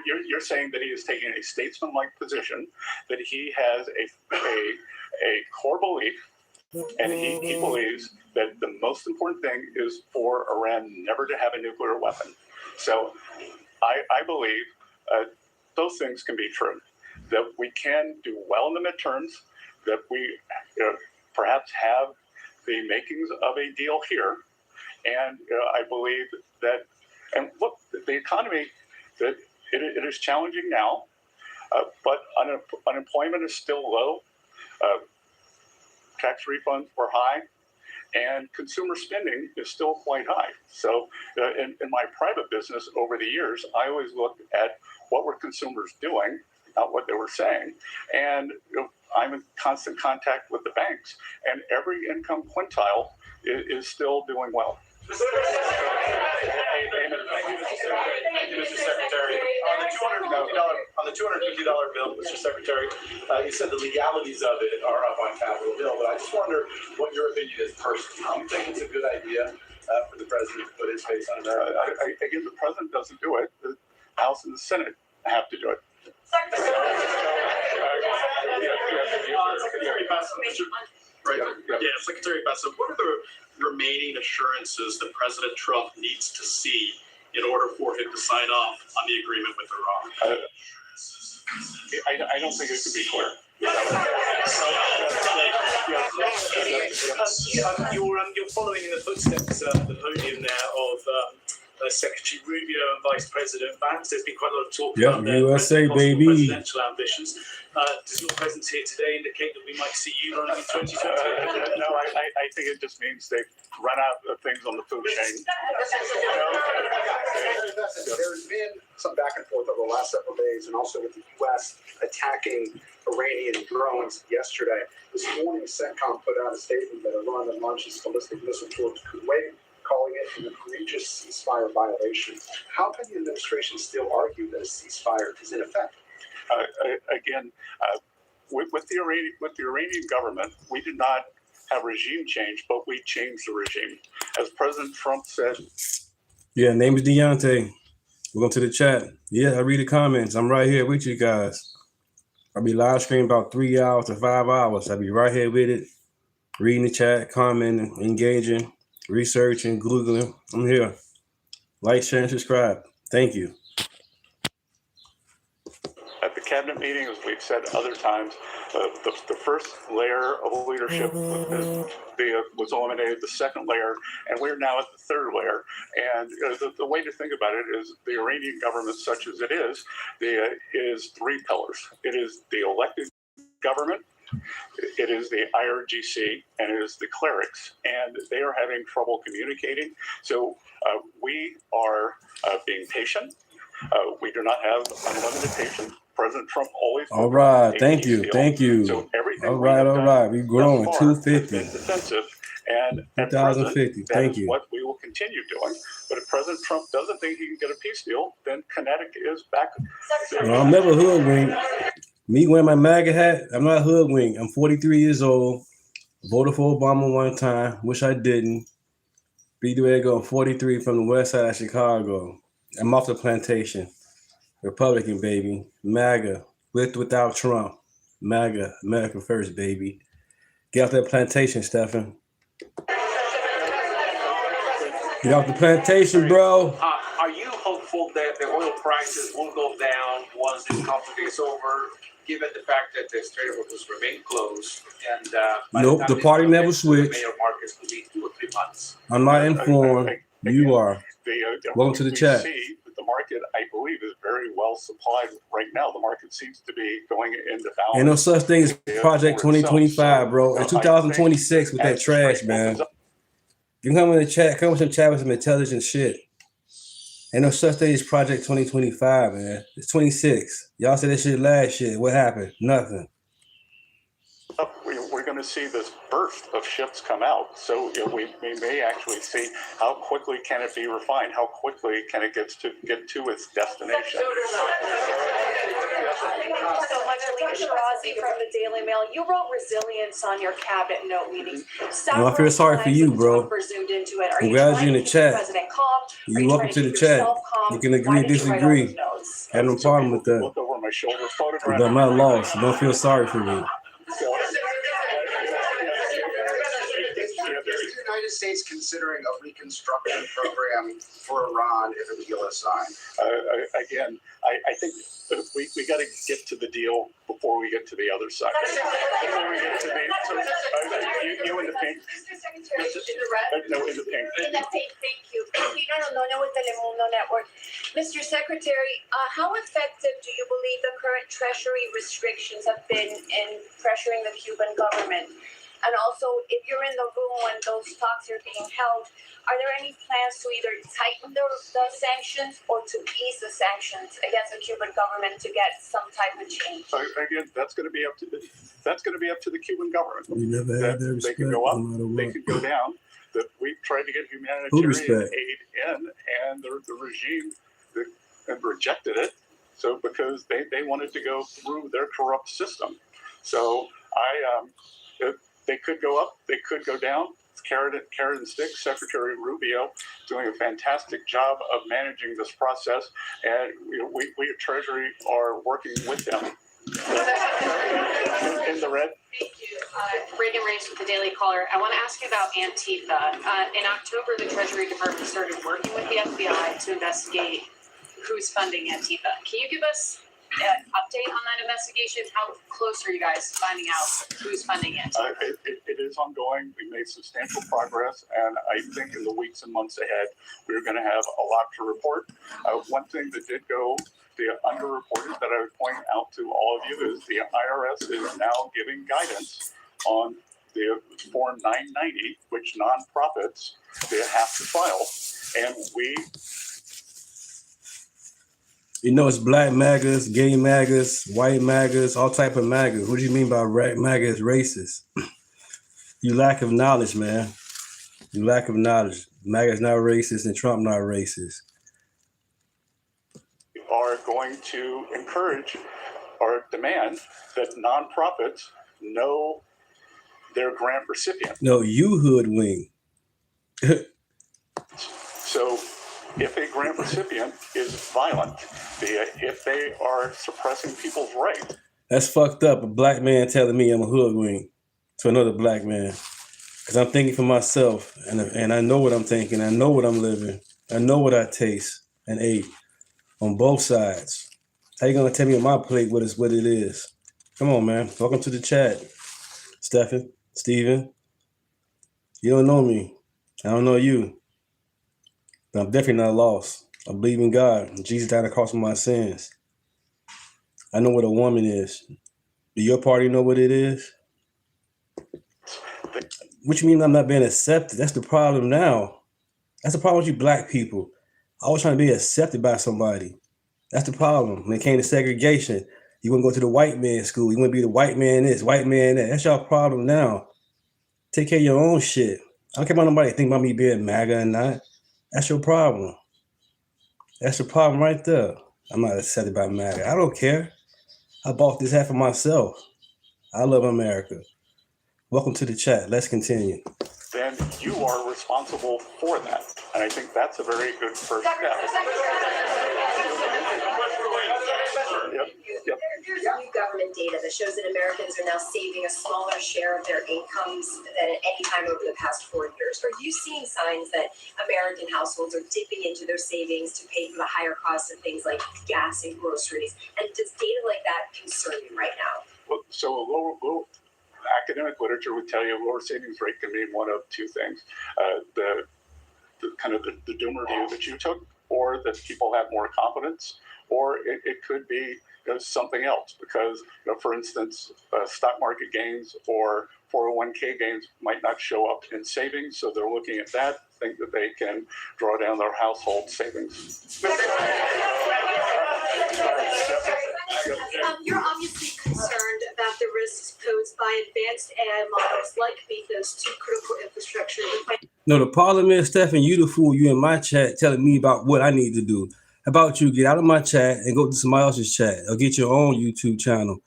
You're saying that he is taking a statesman-like position, that he has a core belief, and he believes that the most important thing is for Iran never to have a nuclear weapon. So I believe those things can be true, that we can do well in the midterms, that we perhaps have the makings of a deal here. And I believe that, and look, the economy, that it is challenging now, but unemployment is still low. Tax refunds were high, and consumer spending is still quite high. So in my private business over the years, I always looked at what were consumers doing, not what they were saying. And I'm in constant contact with the banks, and every income quintile is still doing well. Thank you, Mr. Secretary. On the $250 bill, Mr. Secretary, you said the legalities of it are up on Capitol Hill, but I just wonder what your opinion is personally. Do you think it's a good idea for the president to put his face on America? Again, the president doesn't do it. The House and the Senate have to do it. Secretary Bassett, what are the remaining assurances that President Trump needs to see in order for him to sign off on the agreement with Iran? I don't think it could be clear. You're following in the footsteps at the podium now of Secretary Rubio and Vice President Vance. There's been quite a lot of talk about their USA, baby. presidential ambitions. Does your presence here today indicate that we might see you running in 2020? No, I think it just means they've run out of things on the food chain. There's been some back and forth over the last several days, and also with the U.S. attacking Iranian drones yesterday. This morning, CENTCOM put out a statement that Iran had launched its ballistic missile towards Kuwait, calling it an egregious ceasefire violation. How can the administration still argue that a ceasefire is in effect? With the Iranian government, we did not have regime change, but we changed the regime. As President Trump said. Yeah, name is Deontay. Welcome to the chat. Yeah, I read the comments. I'm right here with you guys. I'll be live streaming about 3 hours to 5 hours. I'll be right here with it, reading the chat, commenting, engaging, researching, Googling. I'm here. Like, share, and subscribe. Thank you. At the cabinet meeting, as we've said other times, the first layer of leadership was eliminated, the second layer, and we're now at the third layer. And the way to think about it is the Iranian government, such as it is three pillars. It is the elected government, it is the IRGC, and it is the clerics. And they are having trouble communicating. So we are being patient. We do not have unlimited patience. President Trump always. All right, thank you. So everything all right, we're growing 250. Defensive, and 2050. Thank you. What we will continue doing. But if President Trump doesn't think he can get a peace deal, then Connecticut is back. Well, I'm never hoodwinked. Me wearing my MAGA hat, I'm not hoodwinked. I'm 43 years old. Voted for Obama one time. Wish I didn't. Be the way I go. 43 from the west side of Chicago. I'm off the plantation. Republican, baby. MAGA. Without Trump. MAGA. America first, baby. Get off that plantation, Stephen. Get off the plantation, bro. Are you hopeful that the oil prices will go down once this conflict is over, given the fact that the Strait of Hormuz remain closed? And nope, the party never switched. The markets will be 2 or 3 months. I'm not informed. You are. Welcome to the chat. The market, I believe, is very well supplied right now. The market seems to be going into balance. Ain't no such thing as Project 2025, bro. In 2026 with that trash, man. You come in the chat, come with some chat with some intelligent shit. Ain't no such thing as Project 2025, man. It's 26. Y'all said that shit last year. What happened? Nothing. We're going to see this burst of ships come out. So we may actually see how quickly can it be refined, how quickly can it get to its destination. So much, Alicia Shirazi from the Daily Mail. You wrote resilience on your cabinet note meetings. Well, I feel sorry for you, bro. I'm glad you're in the chat. You're welcome to the chat. You can agree or disagree. I have no problem with that. Look over my shoulder, photograph. But I'm not lost. Don't feel sorry for me. Is the United States considering a reconstruction program for Iran if a deal is signed? Again, I think we got to get to the deal before we get to the other side. Before we get to you in the pink. Mr. Secretary, in the red? No, in the pink. In the pink, thank you. No, with Telemundo Network. Mr. Secretary, how effective do you believe the current Treasury restrictions have been in pressuring the Cuban government? And also, if you're in the room when those talks are being held, are there any plans to either tighten the sanctions or to ease the sanctions against the Cuban government to get some type of change? Again, that's going to be up to the Cuban government. We never had their respect. They can go up, no matter what. they can go down. We've tried to get humanitarian aid in, and the regime rejected it. So because they wanted to go through their corrupt system. So they could go up, they could go down. It's carrot and stick. Secretary Rubio doing a fantastic job of managing this process, and we at Treasury are working with them. In the red. Thank you. Reagan Race with the Daily Caller. I want to ask you about Antifa. In October, the Treasury Department started working with the FBI to investigate who's funding Antifa. Can you give us an update on that investigation? How close are you guys to finding out who's funding Antifa? It is ongoing. We made substantial progress, and I think in the weeks and months ahead, we're going to have a lot to report. One thing that did go underreported that I would point out to all of you is the IRS is now giving guidance on the Form 990, which nonprofits they have to file, and we. You know, it's black MAGAs, gay MAGAs, white MAGAs, all type of MAGAs. What do you mean by MAGA is racist? You lack of knowledge, man. You lack of knowledge. MAGA is not racist and Trump not racist. Are going to encourage or demand that nonprofits know their grant recipients. No, you hoodwink. So if a grant recipient is violent, if they are suppressing people's rights. That's fucked up. A black man telling me I'm a hoodwink to another black man. Because I'm thinking for myself, and I know what I'm thinking. I know what I'm living. I know what I taste and ate on both sides. How you gonna tell me on my plate what it is? Come on, man. Welcome to the chat. Steven. You don't know me. I don't know you. But I'm definitely not lost. I believe in God. Jesus died on the cross for my sins. I know what a woman is. Do your party know what it is? What you mean I'm not being accepted? That's the problem now. That's the problem with you black people. I was trying to be accepted by somebody. That's the problem. When it came to segregation, you want to go to the white man school. You want to be the white man this, white man that. That's your problem now. Take care of your own shit. I don't care about nobody think about me being MAGA or not. That's your problem. That's the problem right there. I'm not accepted by MAGA. I don't care. I bought this hat for myself. I love America. Welcome to the chat. Let's continue. Then you are responsible for that. And I think that's a very good first step. There's new government data that shows that Americans are now saving a smaller share of their incomes than at any time over the past 4 years. Are you seeing signs that American households are dipping into their savings to pay for the higher costs of things like gas and groceries? And does data like that concern you right now? Well, so a lower academic literature would tell you a lower savings rate can mean one of two things. The kind of the doomer view that you took, or that people have more confidence, or it could be something else, because for instance, stock market gains or 401k gains might not show up in savings, so they're looking at that, think that they can draw down their household savings. You're obviously concerned about the risks posed by advanced AI models like Mythos to critical infrastructure. No, the problem is, Stephen, you the fool. You in my chat telling me about what I need to do. How about you get out of my chat and go to somebody else's chat or get your own YouTube channel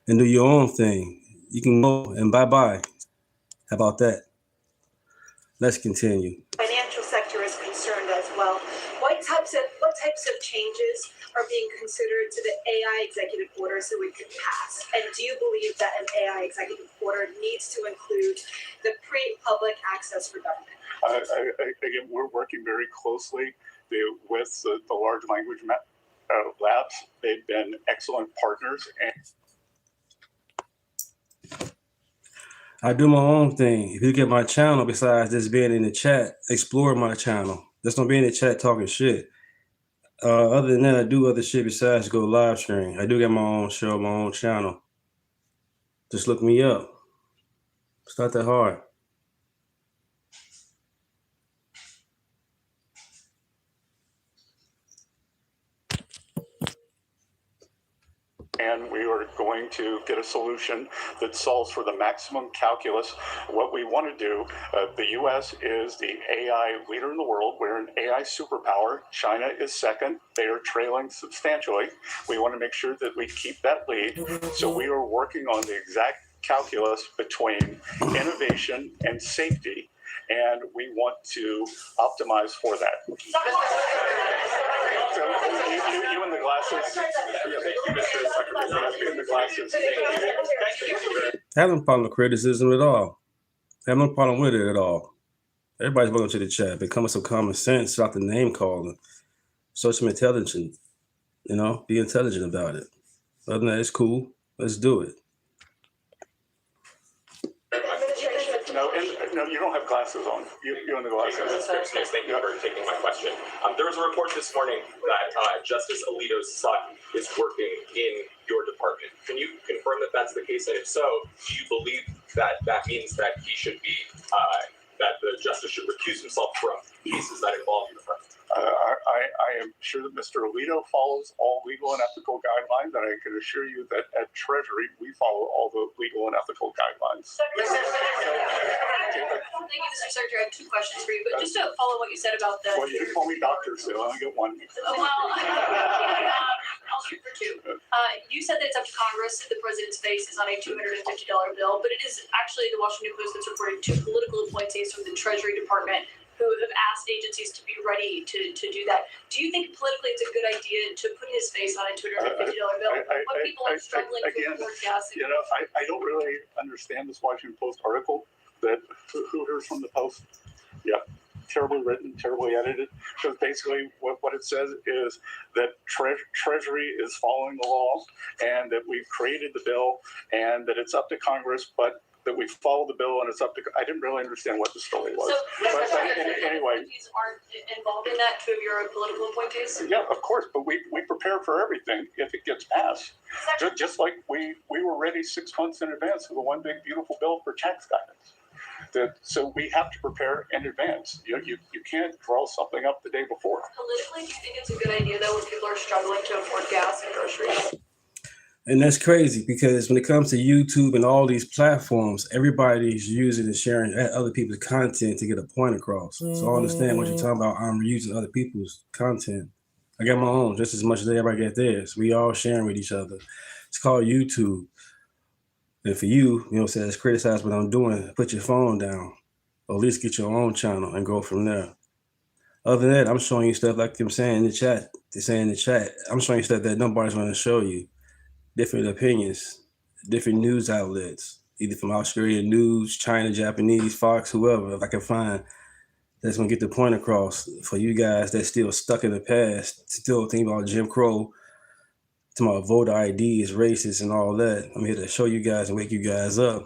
and do your own thing. You can go and bye-bye. How about that? Let's continue. Financial sector is concerned as well. What types of changes are being considered to the AI executive order so we could pass? And do you believe that an AI executive order needs to include the pre-public access for government? Again, we're working very closely with the large language labs. They've been excellent partners. And I do my own thing. If you look at my channel, besides just being in the chat, explore my channel. Just don't be in the chat talking shit. Other than that, I do other shit besides go live stream. I do get my own show, my own channel. Just look me up. It's not that hard. And we are going to get a solution that solves for the maximum calculus. What we want to do, the US is the AI leader in the world. We're an AI superpower. China is second. They are trailing substantially. We want to make sure that we keep that lead. So we are working on the exact calculus between innovation and safety, and we want to optimize for that. You in the glasses. You in the glasses. I have no problem with criticism at all. I have no problem with it at all. Everybody's welcome to the chat. Become some common sense without the name calling. Show some intelligence. You know, be intelligent about it. Other than that, it's cool. Let's do it. No, you don't have glasses on. You're in the glasses. Thank you for taking my question. There was a report this morning that Justice Alito's son is working in your department. Can you confirm that that's the case? And if so, do you believe that that means that he should be, that the justice should recuse himself from cases that involve your department? I am sure that Mr. Alito follows all legal and ethical guidelines, and I can assure you that at Treasury, we follow all the legal and ethical guidelines. Thank you, Mr. Secretary. I have two questions for you, but just to follow what you said about the... Well, you can call me doctor, so I only get one. Well, I'll shoot for two. You said that it's up to Congress if the president's face is on a $250 bill, but it is actually the Washington Post that's reporting two political appointees from the Treasury Department who have asked agencies to be ready to do that. Do you think politically it's a good idea to put his face on a $250 bill when people are struggling to afford gas? You know, I don't really understand this Washington Post article that who hears from the Post. Yeah, terribly written, terribly edited. Because basically what it says is that Treasury is following the law and that we've created the bill and that it's up to Congress, but that we follow the bill and it's up to. I didn't really understand what the story was. So, but anyway, aren't involved in that, two of your political appointees? Yeah, of course, but we prepare for everything if it gets passed. Just like we were ready 6 months in advance for the one big beautiful bill for tax guidance. So we have to prepare in advance. You can't draw something up the day before. Politically, do you think it's a good idea though when people are struggling to afford gas and groceries? And that's crazy because when it comes to YouTube and all these platforms, everybody's using and sharing other people's content to get a point across. So I understand what you're talking about. I'm using other people's content. I got my own just as much as everybody got theirs. We all sharing with each other. It's called YouTube. And for you, you know, says criticize what I'm doing, put your phone down, or at least get your own channel and go from there. Other than that, I'm showing you stuff like I'm saying in the chat. They're saying in the chat, I'm showing you stuff that nobody's going to show you. Different opinions, different news outlets, either from Australian news, China, Japanese, Fox, whoever, if I can find that's going to get the point across for you guys that's still stuck in the past, still thinking about Jim Crow, talking about voter ID is racist and all that. I'm here to show you guys and wake you guys up.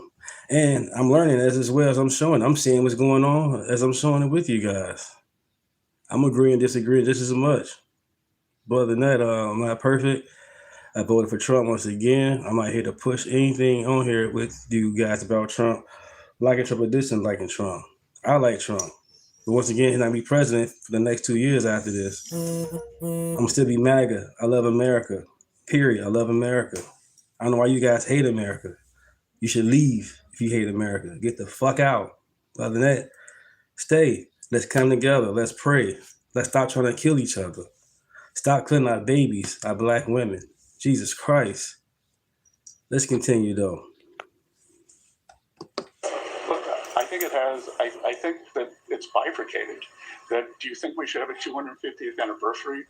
And I'm learning as well as I'm showing. I'm seeing what's going on as I'm showing it with you guys. I'm agreeing, disagreeing just as much. But other than that, I'm not perfect. I voted for Trump once again. I'm not here to push anything on here with you guys about Trump, liking Trump or disliking Trump. I like Trump. But once again, he's not be president for the next 2 years after this. I'm gonna still be MAGA. I love America. Period. I love America. I don't know why you guys hate America. You should leave if you hate America. Get the fuck out. Other than that, stay. Let's come together. Let's pray. Let's stop trying to kill each other. Stop killing our babies, our black women. Jesus Christ. Let's continue though. Look, I think it has. I think that it's bifurcated. That do you think we should have a 250th anniversary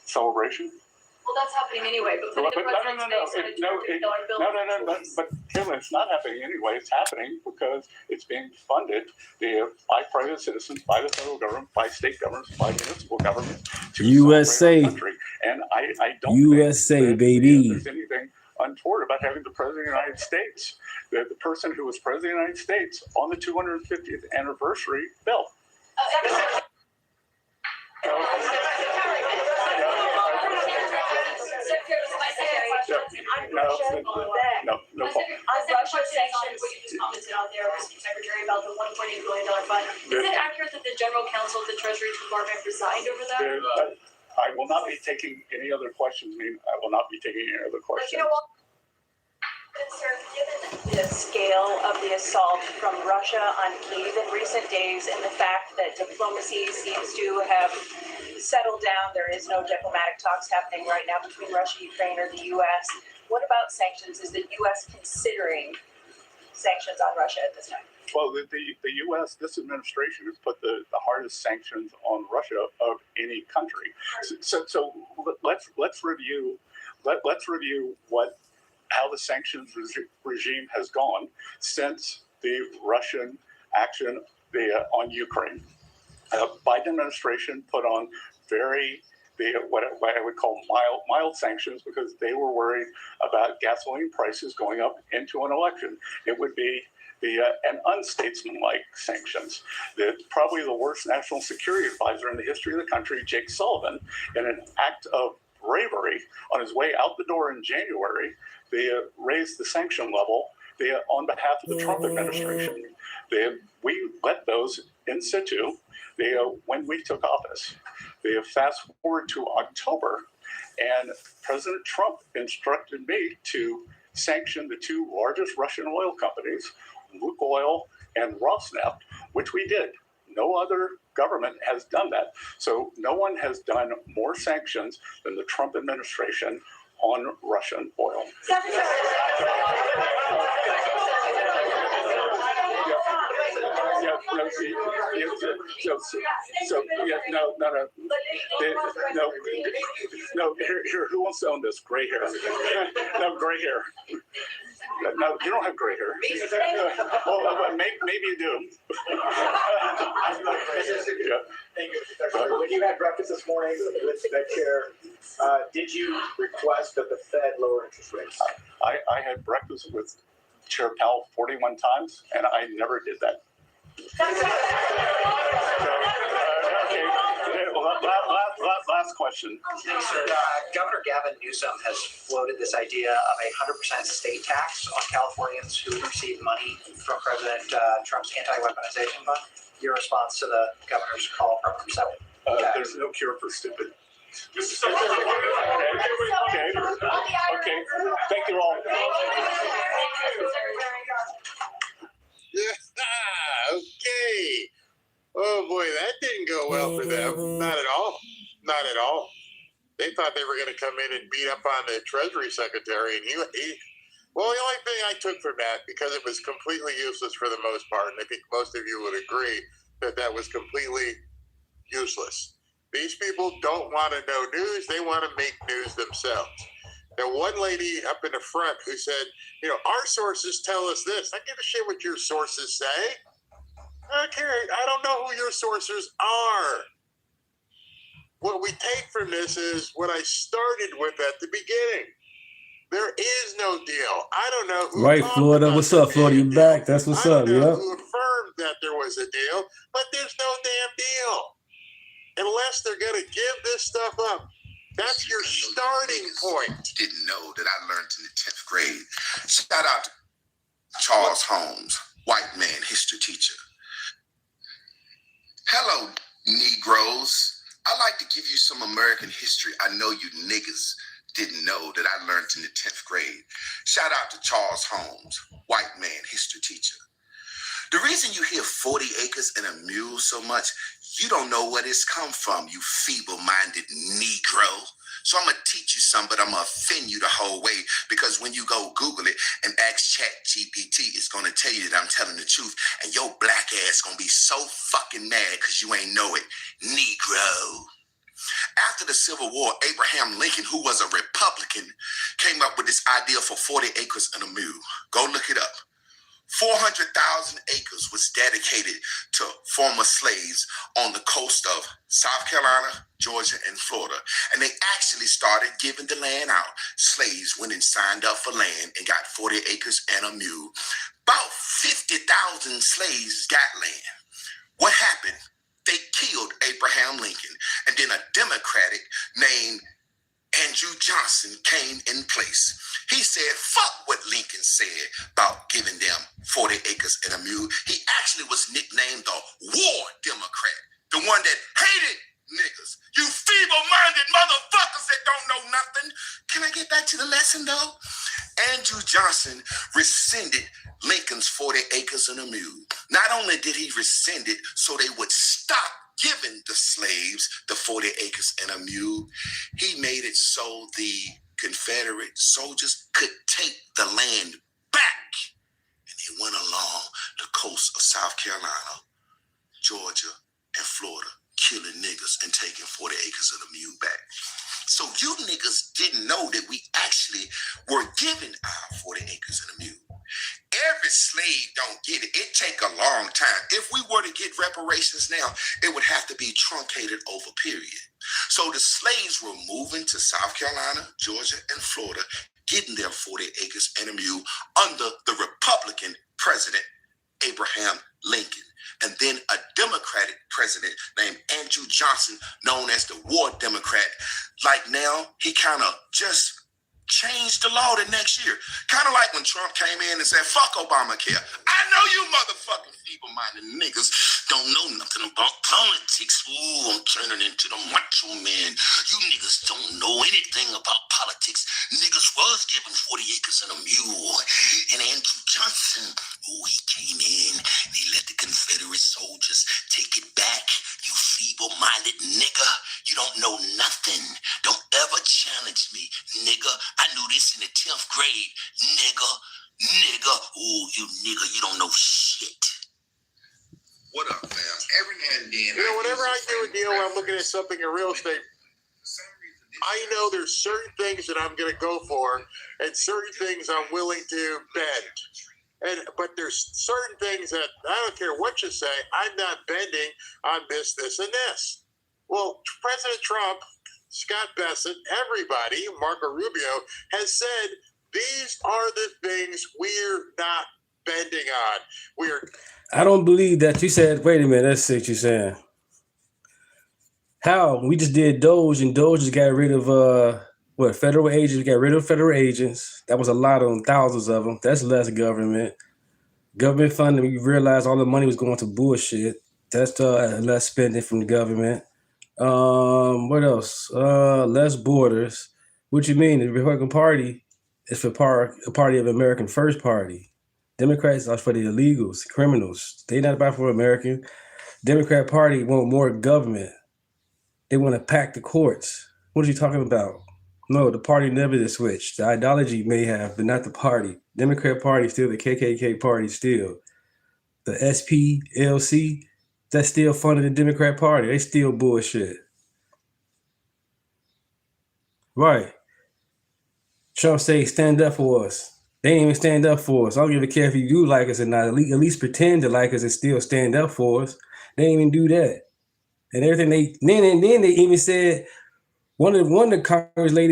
celebration? Well, that's happening anyway, but putting the president's face on a $250 bill. But Kim, it's not happening anyway. It's happening because it's being funded by private citizens, by the federal government, by state governments, by municipal governments to USA. celebrate our country. And I don't USA, think that, baby. there's anything untoward about having the President of the United States, the person who was President of the United States, on the 250th anniversary bill. No. On Russia sanctions, what you just commented on there, Mr. Secretary, about the $1.8 billion fund. Is it accurate that the General Counsel of the Treasury Department resigned over that? I will not be taking any other questions. I will not be taking any other questions. You know what? Concern, given the scale of the assault from Russia on Kyiv in recent days and the fact that diplomacy seems to have settled down, there is no diplomatic talks happening right now between Russia, Ukraine, or the U.S. What about sanctions? Is the U.S. considering sanctions on Russia at this time? Well, the U.S., this administration has put the hardest sanctions on Russia of any country. So let's review how the sanctions regime has gone since the Russian action on Ukraine. Biden administration put on what I would call mild sanctions because they were worried about gasoline prices going up into an election. It would be an unstatesmanlike sanctions. Probably the worst national security advisor in the history of the country, Jake Sullivan, in an act of bravery on his way out the door in January, they raised the sanction level on behalf of the Trump administration. We let those in situ when we took office. Fast forward to October, and President Trump instructed me to sanction the two largest Russian oil companies, Lukoil and Rosneft, which we did. No other government has done that. So no one has done more sanctions than the Trump administration on Russian oil. Here, who wants to own this? Gray hair. No, gray hair. No, you don't have gray hair. Well, maybe you do. When you had breakfast this morning with the chair, did you request that the Fed lower interest rates? I had breakfast with Chair Powell 41 times, and I never did that. Last question. Governor Gavin Newsom has floated this idea of a 100% state tax on Californians who receive money from President Trump's anti-weaponization fund. Your response to the governor's call from 7? There's no cure for stupid. Okay. Thank you all. Yeah, okay. Oh boy, that didn't go well for them. Not at all. Not at all. They thought they were going to come in and beat up on the Treasury Secretary, and he well, the only thing I took from that, because it was completely useless for the most part, and I think most of you would agree that that was completely useless. These people don't want to know news. They want to make news themselves. Now, one lady up in the front who said, our sources tell us this. I give a shit what your sources say. I don't care. I don't know who your sources are. What we take from this is what I started with at the beginning. There is no deal. I don't know who. Right, Floyd. What's up, Floyd? You back? That's what's up. Yeah. Who affirmed that there was a deal, but there's no damn deal. Unless they're going to give this stuff up. That's your starting point. Didn't know that I learned in the 10th grade. Shout out to Charles Holmes, white man, history teacher. Hello, Negroes. I like to give you some American history I know you niggas didn't know that I learned in the 10th grade. Shout out to Charles Holmes, white man, history teacher. The reason you hear 40 acres and a mule so much, you don't know where it's come from, you feeble-minded Negro. So I'm going to teach you some, but I'm going to offend you the whole way, because when you go Google it and ask ChatGPT, it's going to tell you that I'm telling the truth, and your black ass going to be so fucking mad because you ain't know it. Negro. After the Civil War, Abraham Lincoln, who was a Republican, came up with this idea for 40 acres and a mule. Go look it up. 400,000 acres was dedicated to former slaves on the coast of South Carolina, Georgia, and Florida. And they actually started giving the land out. Slaves went and signed up for land and got 40 acres and a mule. About 50,000 slaves got land. What happened? They killed Abraham Lincoln, and then a Democratic named Andrew Johnson came in place. He said, fuck what Lincoln said about giving them 40 acres and a mule. He actually was nicknamed the War Democrat, the one that hated niggas. You feeble-minded motherfuckers that don't know nothing. Can I get back to the lesson, though? Andrew Johnson rescinded Lincoln's 40 acres and a mule. Not only did he rescind it so they would stop giving the slaves the 40 acres and a mule, he made it so the Confederate soldiers could take the land back. And they went along the coast of South Carolina, Georgia, and Florida, killing niggas and taking 40 acres of the mule back. So you niggas didn't know that we actually were given our 40 acres and a mule. Every slave don't get it. It take a long time. If we were to get reparations now, it would have to be truncated over a period. So the slaves were moving to South Carolina, Georgia, and Florida, getting their 40 acres and a mule under the Republican president, Abraham Lincoln. And then a Democratic president named Andrew Johnson, known as the War Democrat. Like now, he kind of just changed the law the next year. Kind of like when Trump came in and said, fuck Obamacare. I know you motherfucking feeble-minded niggas don't know nothing about politics. Ooh, I'm turning into the macho man. You niggas don't know anything about politics. Niggas was given 40 acres and a mule. And Andrew Johnson, ooh, he came in and he let the Confederate soldiers take it back. You feeble-minded nigga. You don't know nothing. Don't ever challenge me, nigga. I knew this in the 10th grade, nigga. Ooh, you nigga, you don't know shit. What up, man? Every now and then, You know, whenever I do a deal where I'm looking at something in real estate, I know there's certain things that I'm going to go for and certain things I'm willing to bend. But there's certain things that I don't care what you say, I'm not bending on this, and this. Well, President Trump, Scott Bessent, everybody, Marco Rubio, has said these are the things we're not bending on. I don't believe that. You said, wait a minute, let's see what you're saying. How? We just did Doge, and Doge just got rid of federal agents. We got rid of federal agents. That was a lot of them, thousands of them. That's less government. Government funding, we realized all the money was going to bullshit. That's less spending from the government. What else? Less borders. What you mean? The Republican Party is for a party of American First Party. Democrats are for the illegals, criminals. They not about for American. Democrat Party want more government. They want to pack the courts. What are you talking about? No, the party never did switch. The ideology may have, but not the party. Democrat Party still the KKK party still. The SPLC, that's still funding the Democrat Party. They still bullshit. Right. Trump say stand up for us. They ain't even stand up for us. I don't give a care if you do like us or not. At least pretend to like us and still stand up for us. They ain't even do that. And everything then they even said one of the Congress ladies